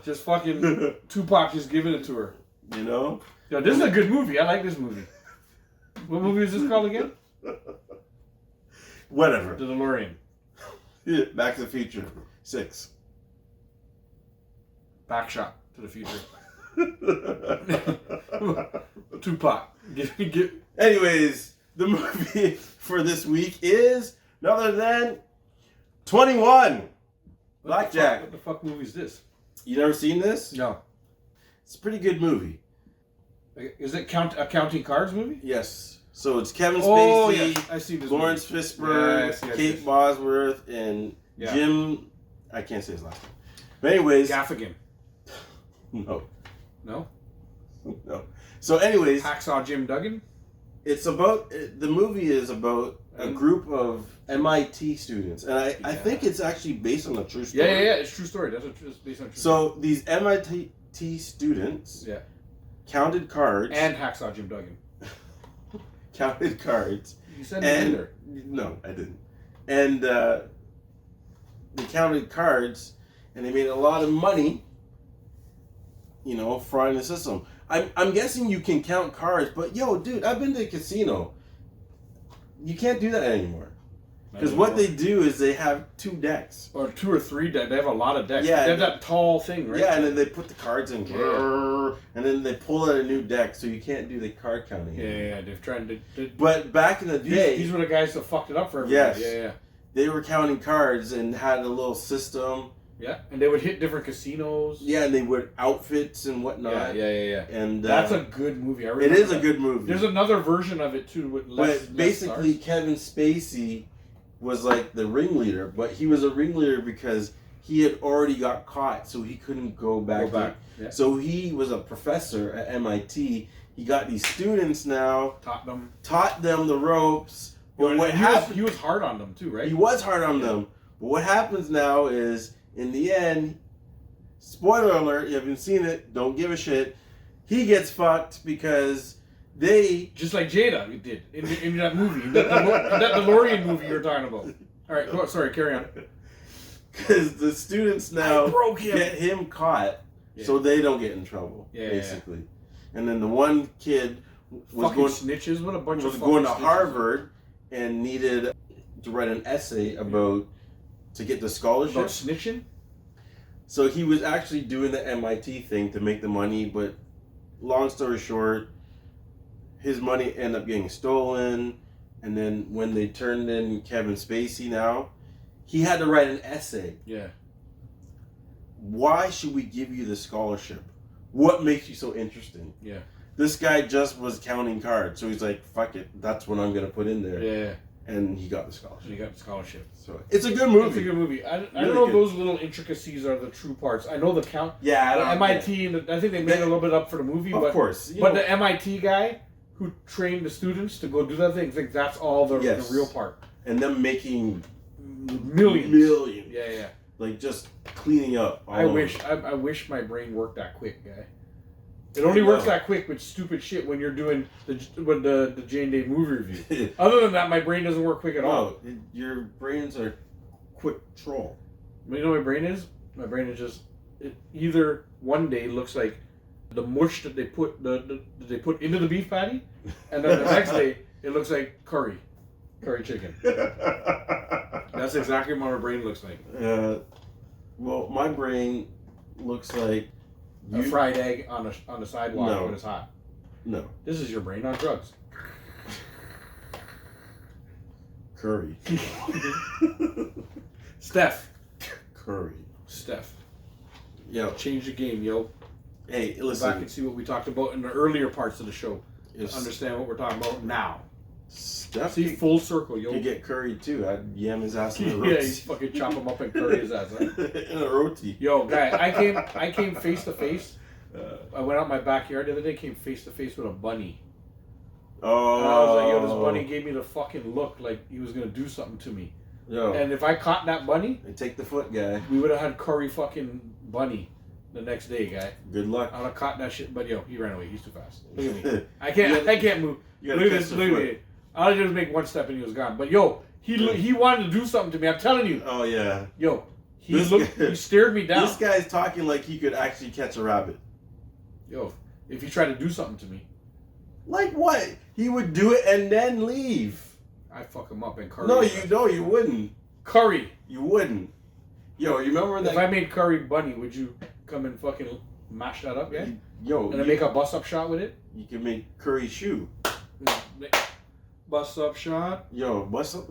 just fucking Tupac just giving it to her. You know? Yo, this is a good movie. I like this movie. What movie is this called again? Whatever. The DeLorean. Yeah, Back to the Future 6. Backshot to the future. Tupac. Anyways, the movie for this week is none other than 21. What Blackjack. the fuck movie is this? You never seen this? No. It's a pretty good movie. Is it a Counting Cards movie? Yes. So it's Kevin Oh, Spacey, yes. I see this Lawrence movie. Fishburne, Yes, yes, Kate yes. Bosworth, and Yeah. Jim. I can't say his last name. But anyways, Gaffigan. no, No? no. So anyways, Hacksaw Jim Duggan? it's about the movie is about a group of MIT students, and I think it's actually based on a true story. Yeah. It's a true story. That's it's based on a true So these MIT students Yeah. counted cards, And Hacksaw Jim Duggan. counted cards, You said it and either. no, I didn't. And they counted cards, and they made a lot of money. You know, frying the system. I'm guessing you can count cards, but yo, dude, I've been to a casino. You can't do that anymore. Because what they do is they have 2 decks. Or 2 or 3 decks. They have a lot of decks. Yeah, They have that tall thing, right? Yeah, and then they put the cards in, Yeah. and then they pull out a new deck, so you can't do the card counting. Yeah. They've tried to. But back in the day, These were the guys that fucked it up for everybody. Yes. they were counting cards and had a little system. Yeah. And they would hit different casinos. Yeah, and they would outfits and whatnot. Yeah. And That's a good movie. I it remember is a that. good movie. There's another version of it too with less. But basically, less Kevin Spacey was like the ringleader, but he was a ringleader because he had already got caught, so he couldn't go back. stars. Yeah. So he was a professor at MIT. He got these students now, Tottenham. taught them the ropes. But But what happened? he was hard on them too, right? He was hard on them. But what happens now is, in the end, spoiler alert, you haven't seen it, don't give a shit. He gets fucked because they Just like Jada did in that movie, in that DeLorean movie you were talking about. All right, go on. Sorry, carry on. because the students now I broke him. get him caught, Yeah. so they don't get in trouble, Yeah, basically. And then the one kid was Fucking going snitches. What a bunch was of going to fucking snitches. Harvard and needed to write an essay about to get the scholarship. About snitching. So he was actually doing the MIT thing to make the money, but long story short, his money ended up getting stolen. And then when they turned in Kevin Spacey now, he had to write an essay. Yeah. Why should we give you the scholarship? What makes you so interesting? Yeah. This guy just was counting cards, so he's like, fuck it, that's what I'm going to put in there. Yeah. And he got the So scholarship. you got the scholarship. So it's a good It's a movie. good movie. I Really don't know if good. those little intricacies are the true parts. I know the count. Yeah, I The don't MIT, and I think they made it a little bit up for the movie. Of but, course. You But know, the MIT guy who trained the students to go do that thing, I think that's all the Yes. real part. and them making Millions. millions. Yeah. Like just cleaning up. all I over. wish my brain worked that quick, guy. It only I works know. that quick with stupid shit when you're doing the Jane Day movie review. Other than that, my brain doesn't work quick at all. No, your brains are quick troll. But you know what my brain is? My brain is just it either one day looks like the mush that they put that they put into the beef patty, and then the next day it looks like curry chicken. That's exactly what my brain looks like. Well, my brain looks like A fried egg on the sidewalk No. when it's hot. No, This is your brain on drugs. curry. Steph. Curry. Yo, Change the game, yo. hey, Go back listen. and see what we talked about in the earlier parts of the show. If Understand what we're talking about now. Steph See, full circle, yo. you get curry too. I'd yam his ass in a Yeah, roti. he's fucking chop him up and curry his ass. Huh? In a roti. Yo, guy, I came face to face. I went out my backyard the other day, came face to face with a bunny. Oh. And I was like, yo, this bunny gave me the fucking look like he was gonna do something to me. Yo. And if I caught that bunny, And take the foot, guy. we would have had curry fucking bunny the next day, guy. Good luck. I would have caught that shit, but yo, he ran away. He's too fast. Look at me. I can't move. You Look gotta at catch this. the Look at foot. me. I'll just make one step and he was gone. But yo, he wanted to do something to me. I'm telling you, Oh yeah. yo, he This looked, guy- he stared me down. This guy's talking like he could actually catch a rabbit. Yo, if he tried to do something to me, Like what? He would do it and then leave. I'd fuck him up and curry. No, his ass. you wouldn't. Curry. You wouldn't. Yo, you remember that? If I made curry bunny, would you come and fucking mash that up, yeah? Yo, And then make a bust up shot with it? you can make curry shoe. Bust up shot. Yo, what's up?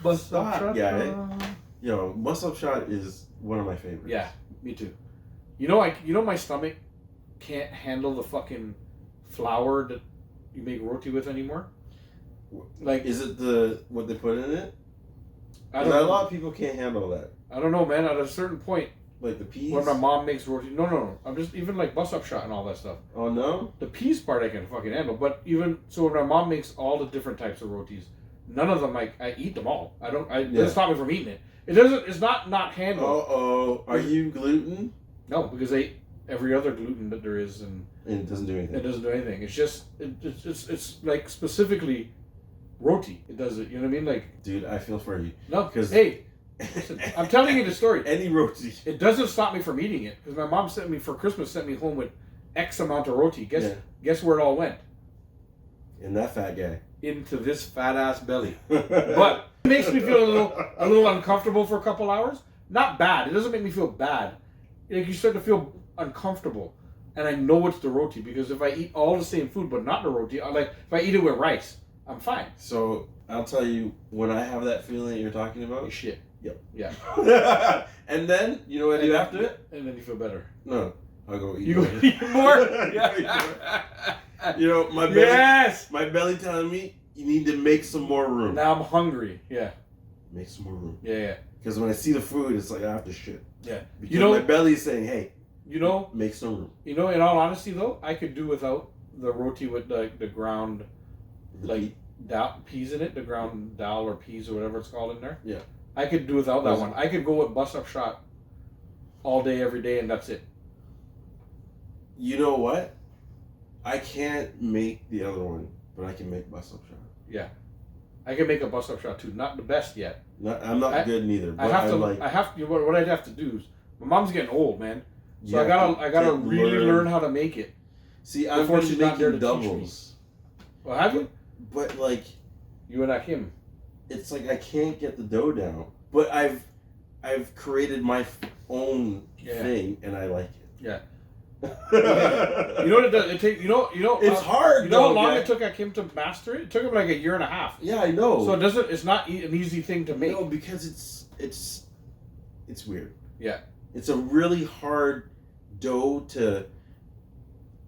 Bust Stop, up shot. guy. Yo, Muscle Shot is one of my favorites. Yeah, me too. You know my stomach can't handle the fucking flour that you make roti with anymore. Like, Is it what they put in it? I 'Cause don't a know. lot of people can't handle that. I don't know, man. At a certain point, Like the peas. when my mom makes roti, no. I'm just even like bus up shot and all that stuff. Oh no. The peas part I can fucking handle, but even so, when my mom makes all the different types of rotis, none of them I eat them all. I don't. It Yeah. doesn't stop me from eating it. It doesn't. It's not handled. Oh, are you gluten? No, because I eat every other gluten that there is, and And it doesn't do anything. it doesn't do anything. It's just it's like specifically roti. It does it. You know what I mean? Like, Dude, I feel for you. no, 'Cause- hey, listen, I'm telling you the story. Any roti. It doesn't stop me from eating it because my mom sent me home with X amount of roti. Guess where it all went? And that fat guy. Into this fat ass belly. But it makes me feel a little uncomfortable for a couple hours. Not bad. It doesn't make me feel bad. Like, you start to feel uncomfortable, and I know it's the roti because if I eat all the same food but not the roti, if I eat it with rice, I'm fine. So I'll tell you, when I have that feeling that you're talking about. Shit. Yep. Yeah. And then you know what I do after it? And then you feel better. No, I'll go eat. You go more. eat more. You know, my belly, Yes. my belly telling me you need to make some more room. Now I'm hungry. Yeah. Make some more room. Yeah. Because when I see the food, it's like I have to shit. Yeah. Because You know- my belly's saying, "Hey, You know. make some room." In all honesty, though, I could do without the roti with the ground, The like, peat- peas in it, the ground dal or peas or whatever it's called in there. Yeah. I could do without that Those- one. I could go with bus up shot all day, every day, and that's it. You know what? I can't make the other one, but I can make bus up shot. Yeah. I can make a bus up shot too. Not the best yet. I'm not I- good neither, but I have to. like, I have to. What I'd have to do is, my mom's getting old, man. So you I have gotta to really learn how to make it. See, I've before been she's not there making to teach me. doubles, Well, have you? but like, You and Akim. it's like I can't get the dough down. But I've created my own Yeah. thing, and I like it. Yeah. You You know what it does? It take. You know. It's hard. You know how though, long guy. it took Akim to master it? It took him like a year and a half. Yeah, I know. So it doesn't. It's not an easy thing to make. No, because it's weird. Yeah. It's a really hard dough to.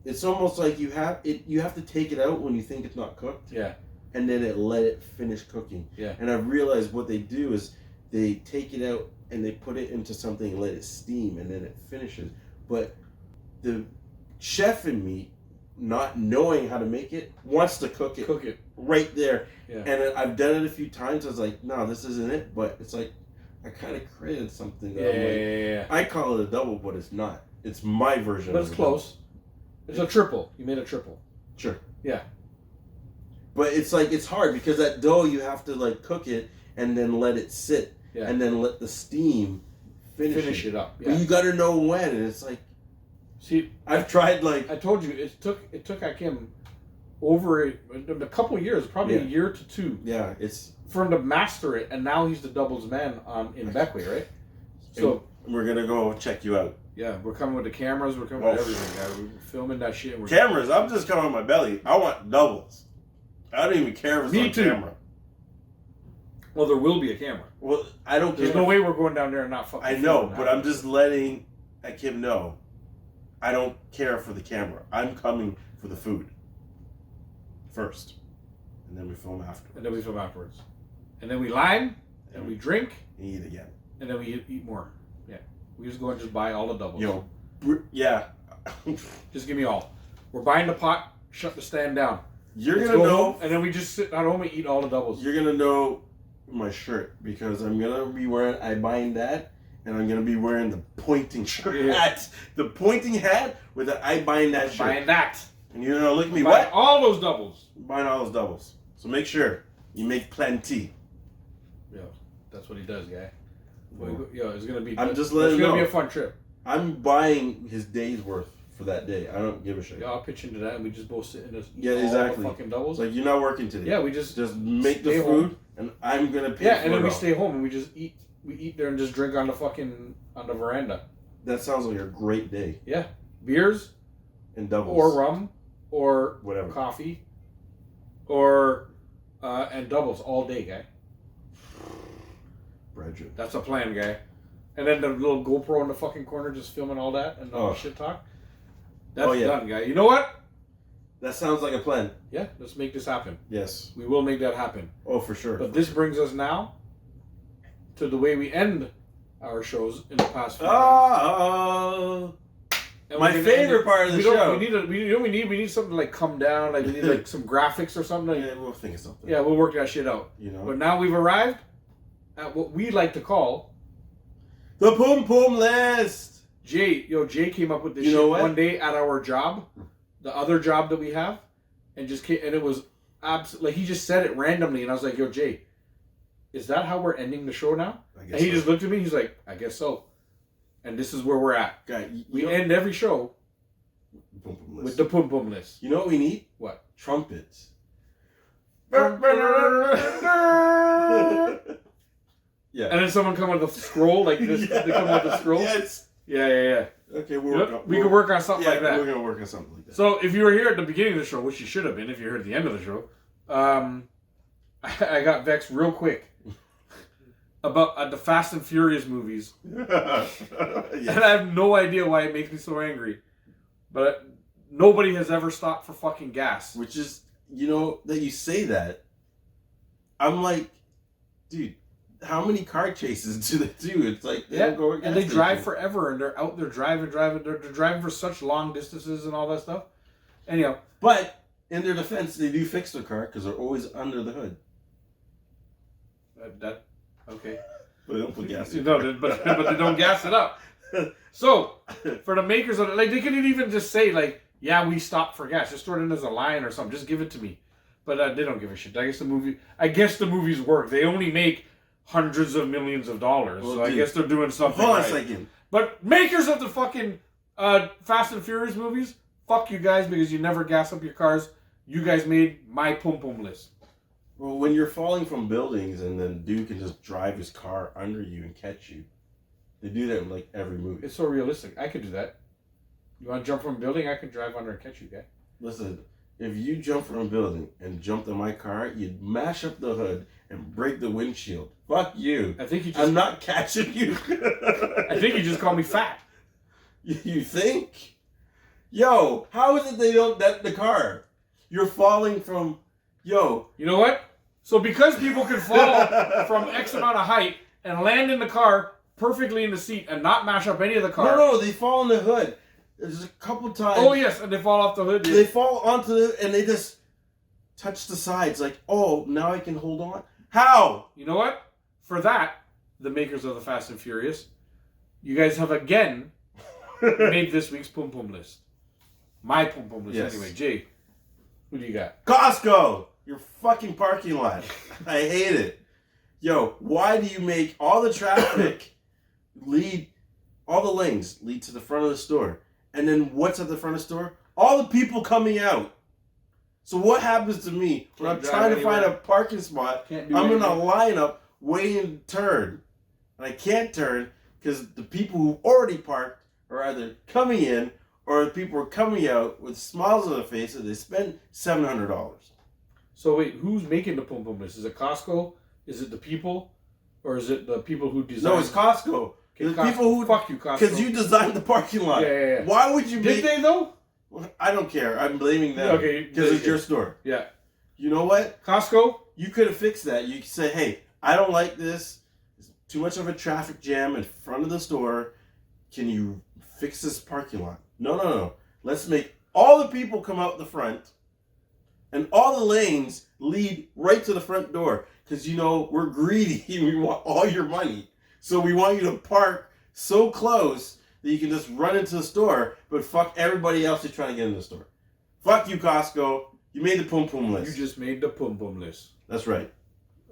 It's almost like you have to take it out when you think it's not cooked, Yeah. and then let it finish cooking. Yeah. And I've realized what they do is they take it out and they put it into something and let it steam, and then it finishes. But the chef in me, not knowing how to make it, wants to cook it right there. Yeah. And I've done it a few times. I was like, no, this isn't it. But it's like, I kind of created something that I'm like, Yeah. I call it a double, but it's not. It's my version But of it's a double. close. It's a triple. You made a triple. Sure. Yeah. But it's like, it's hard because that dough, you have to like cook it and then let it sit. Yeah. And then let the steam finish it up. But Yeah. you got to know when. And it's like, See, I've tried like, I told you it took Akim over a couple years, probably a Yeah. year to two, yeah, it's, for him to master it, and now he's the doubles man in Beckway, right? So we're going to go check you out. yeah, we're coming with the cameras, we're coming with everything, guys. We're filming that shit. And we're Cameras, I'm just coming on my belly. I want doubles. I don't even care if it's Me on too. camera. Well, there will be a camera. Well, I don't There's care. no way we're going down there and not fucking. I know, filming but that. I'm just letting Akim know. I don't care for the camera. I'm coming for the food first, and then we film after. And then we film afterwards, and then we lime, and we drink, And eat again. and then we eat more. Yeah, we just go and just buy all the doubles. Yo, yeah. Just give me all. We're buying the pot. Shut the stand down. You're Let's gonna go know. home, and then we just sit at home and eat all the doubles. You're gonna know my shirt because I'm gonna be wearing. I buying that, and I'm gonna be wearing the pointing shirt Yeah. hat. The pointing hat with the I buying that shirt. Buying that. And you're gonna look at me. Buying What? all those doubles. Buying all those doubles. So make sure you make plenty. Yo, that's what he does, guy. Yo, it's gonna be. I'm just letting It's gonna know. be a fun trip. I'm buying his day's worth for that day. I don't give a shit. Yeah, I'll pitch into that, and we just both sit and just eat Yeah, all exactly. the fucking doubles. It's like you're not working today. Yeah, we just make the stay food, home. and I'm gonna pay. Yeah, for and then it we all. stay home and we just eat. We eat there and just drink on the veranda. That sounds like a great day. Yeah, beers And doubles or rum or whatever. coffee or and doubles all day, guy. Brethren. That's a plan, guy. And then the little GoPro in the fucking corner just filming all that and all the shit talk. That's done, guy. You know what? That sounds like a plan. Yeah, let's make this happen. Yes. We will make that happen. Oh, for sure. But this brings us now to the way we end our shows in the past few Oh, And my we can favorite end it- part of the we don't- show. We need something to like come down. Like we need like some graphics or something. Like, yeah, we'll think of something. yeah, we'll work that shit out. You know. But now we've arrived at what we like to call The Pum Pum List. Jay. Jay came up with this You know shit what? one day at our job, the other job that we have, and just came, and it was like he just said it randomly, and I was like, "Yo, Jay, is that how we're ending the show now?" I And guess he so. just looked at me. He's like, "I guess so." And this is where we're at. Guy, We end every show Pum Pum with List. the Pum Pum list. You know what we need? What? Trumpets. Yeah. And then someone come with a scroll like this. Yeah. They come with a scroll. Yes. Yeah. Okay, We can work on something like that. We're gonna work on something like that. So if you were here at the beginning of the show, which you should have been if you heard the end of the show, I got vexed real quick about the Fast and Furious movies, Yes. and I have no idea why it makes me so angry. But nobody has ever stopped for fucking gas. Which is, that you say that. I'm like, dude, how many car chases do they do? It's like they don't go to and they gas drive stations. forever, and they're out there driving. They're driving for such long distances and all that stuff. Anyhow, But in their defense, they do fix their car because they're always under the hood. okay. But they don't put gas in. No, but they don't gas it up. So, for the makers of it, like, they couldn't even just say, like, yeah, we stopped for gas. Just throw it in as a line or something. Just give it to me. But they don't give a shit. I guess the movies work. They only make hundreds of millions of dollars. Well, so I dude, guess they're doing something Hold on right. a second. But makers of the fucking Fast and Furious movies, fuck you guys because you never gas up your cars. You guys made my Pum Pum list. Well, when you're falling from buildings and then dude can just drive his car under you and catch you, they do that in like every movie. It's so realistic. I could do that. You want to jump from a building? I can drive under and catch you, guy. Listen, if you jump from a building and jumped in my car, you'd mash up the hood and break the windshield. Fuck you. I think you just. I'm not catching you. I think you just called me fat. You think? Yo, how is it they don't dent the car? You're falling from. Yo. You know what? So because people can fall from X amount of height and land in the car perfectly in the seat and not mash up any of the car. No, they fall in the hood. There's a couple times. Oh yes, and they fall off the hood. They fall onto the and they just touch the sides like, oh, now I can hold on. How? You know what? For that, the makers of the Fast and Furious, you guys have again made this week's Pum Pum list. My Pum Pum list, Yes. anyway. Jay, who do you got? Costco, your fucking parking lot. I hate it. Yo, why do you make all the traffic all the lanes lead to the front of the store? And then what's at the front of the store? All the people coming out. So what happens to me when Can't I'm drive trying to find anywhere. a parking spot? Can't do I'm in a anything. lineup waiting to turn. And I can't turn because the people who already parked are either coming in or the people are coming out with smiles on their face and they spend $700. So wait, who's making the Pum Pum list? Is it Costco? Is it the people? Or is it the people who design? No, it's Costco. Okay, The Costco. people who Fuck you, Costco. because you designed the parking lot. Yeah. Why would you Did make? they though? I don't care. I'm blaming them. Okay, because it's your store. Yeah. You know what? Costco? You could have fixed that. You could say, hey, I don't like this. It's too much of a traffic jam in front of the store. Can you fix this parking lot? No. Let's make all the people come out the front and all the lanes lead right to the front door. Because, we're greedy and we want all your money. So we want you to park so close that you can just run into the store, but fuck everybody else who's trying to get in the store. Fuck you, Costco. You made the Pum Pum list. You just made the Pum Pum list. That's right.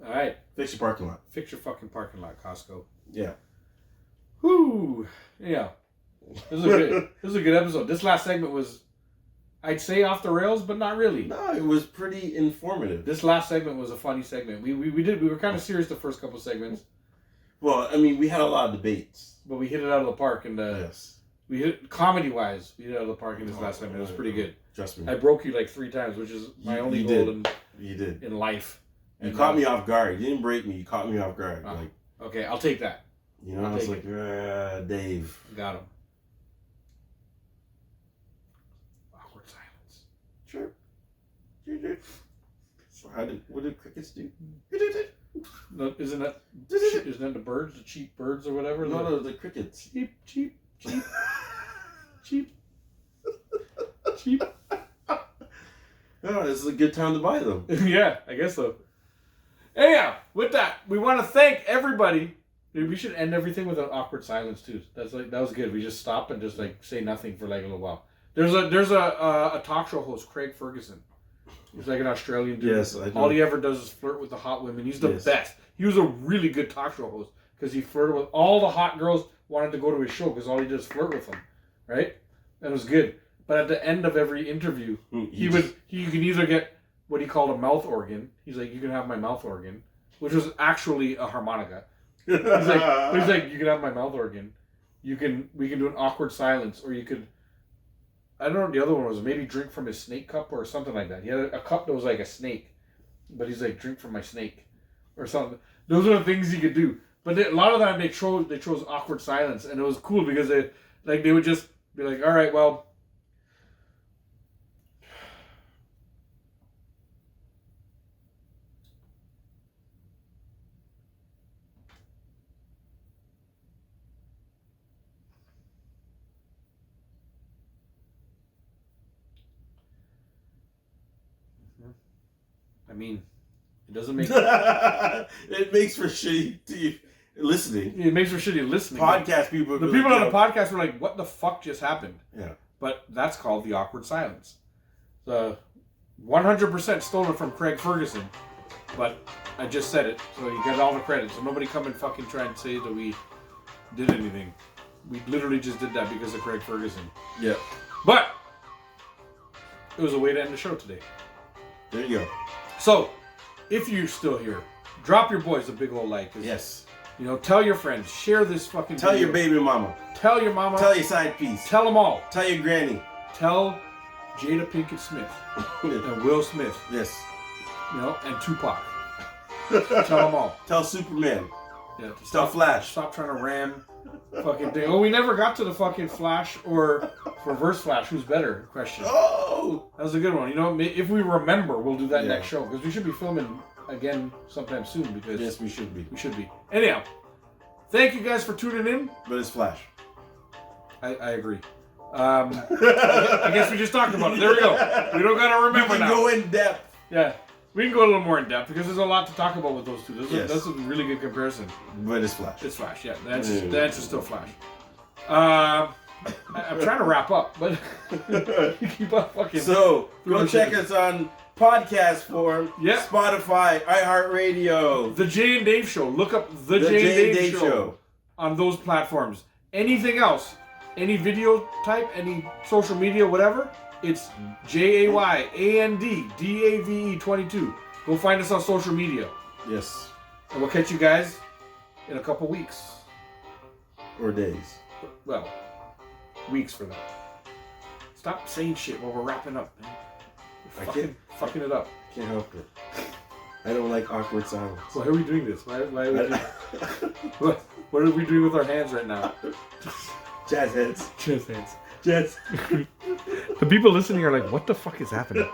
All right. Fix your parking lot. Fix your fucking parking lot, Costco. Yeah. Whoo. Yeah. This was a good episode. This last segment was, I'd say, off the rails, but not really. No, it was pretty informative. This last segment was a funny segment. We were kind of serious the first couple segments, Well, I mean, we had a lot of debates. but we hit it out of the park. And Yes. we hit comedy wise. We hit it out of the park in this last segment. It was pretty good. Trust me. I broke you like 3 times, which is my You- only you goal did. You did. in life. You caught me off guard. You didn't break me. You caught me off guard. Ah. Like Okay, I'll take that. You know, it's like, Dave. Got him. Awkward silence. Sure. So what do crickets do? No, isn't that the birds, the cheap birds or whatever? No, the crickets. Cheap. Oh, this is a good time to buy them. Yeah, I guess so. Anyhow, with that, we want to thank everybody. Dude, we should end everything with an awkward silence too. That was good. We just stop and just like say nothing for like a little while. There's a talk show host, Craig Ferguson. He's like an Australian dude. Yes, I know. All he ever does is flirt with the hot women. He's the best. He was a really good talk show host because he flirted with all the hot girls. Wanted to go to his show because all he did is flirt with them, right? And it was good. But at the end of every interview, you can either get what he called a mouth organ. He's like, you can have my mouth organ, which was actually a harmonica. He's like, you can have my mouth organ. We can do an awkward silence, or you could. I don't know what the other one was. Maybe drink from his snake cup or something like that. He had a cup that was like a snake, but he's like, drink from my snake, or something. Those are the things he could do. But a lot of time they chose awkward silence, and it was cool because they would just be like, all right, well. I mean, it doesn't make it makes for shitty listening. It makes for shitty listening. Podcast people. The people on the podcast were like, "What the fuck just happened?" Yeah. But that's called the awkward silence. The 100% stolen from Craig Ferguson, but I just said it, so you get all the credit. So nobody come and fucking try and say that we did anything. We literally just did that because of Craig Ferguson. Yeah. But it was a way to end the show today. There you go. So, if you're still here, drop your boys a big old like. Yes. You know, tell your friends, share this fucking Tell video. your baby mama. Tell your mama. Tell your side piece. Tell them all. Tell your granny. Tell Jada Pinkett Smith and Will Smith, Yes. you know, and Tupac. Tell them all. Tell Superman. Yeah, Tell Flash. Stop trying to ram fucking thing. Oh, we never got to the fucking Flash or Reverse Flash. Who's better? Question. Oh! That was a good one. You know, if we remember, we'll do that Yeah. next show because we should be filming again sometime soon because Yes, we should be. we should be. Anyhow, thank you guys for tuning in. But it's Flash. I agree. I guess we just talked about it. There we go. We don't gotta remember We can now. go in depth. Yeah, we can go a little more in depth because there's a lot to talk about with those two. Yes. That's a really good comparison. But it's Flash. It's Flash, yeah. The answer's still Flash. I'm trying to wrap up, but you keep on fucking. So, go check us on podcast form. Yeah. Spotify, iHeartRadio. The Jay and Dave Show. Look up the The Jay and Dave Show on those platforms. Anything else, any video type, any social media, whatever, it's JAYANDDAVE22. Go find us on social media. Yes. And we'll catch you guys in a couple weeks. Or days. Well, weeks for that. Stop saying shit while we're wrapping up, man. You're fucking it up. Can't help it. I don't like awkward silence. Why are we doing this? Why are we doing... what are we doing with our hands right now? Jazz heads. Jazz hands. Jazz. The people listening are like, what the fuck is happening?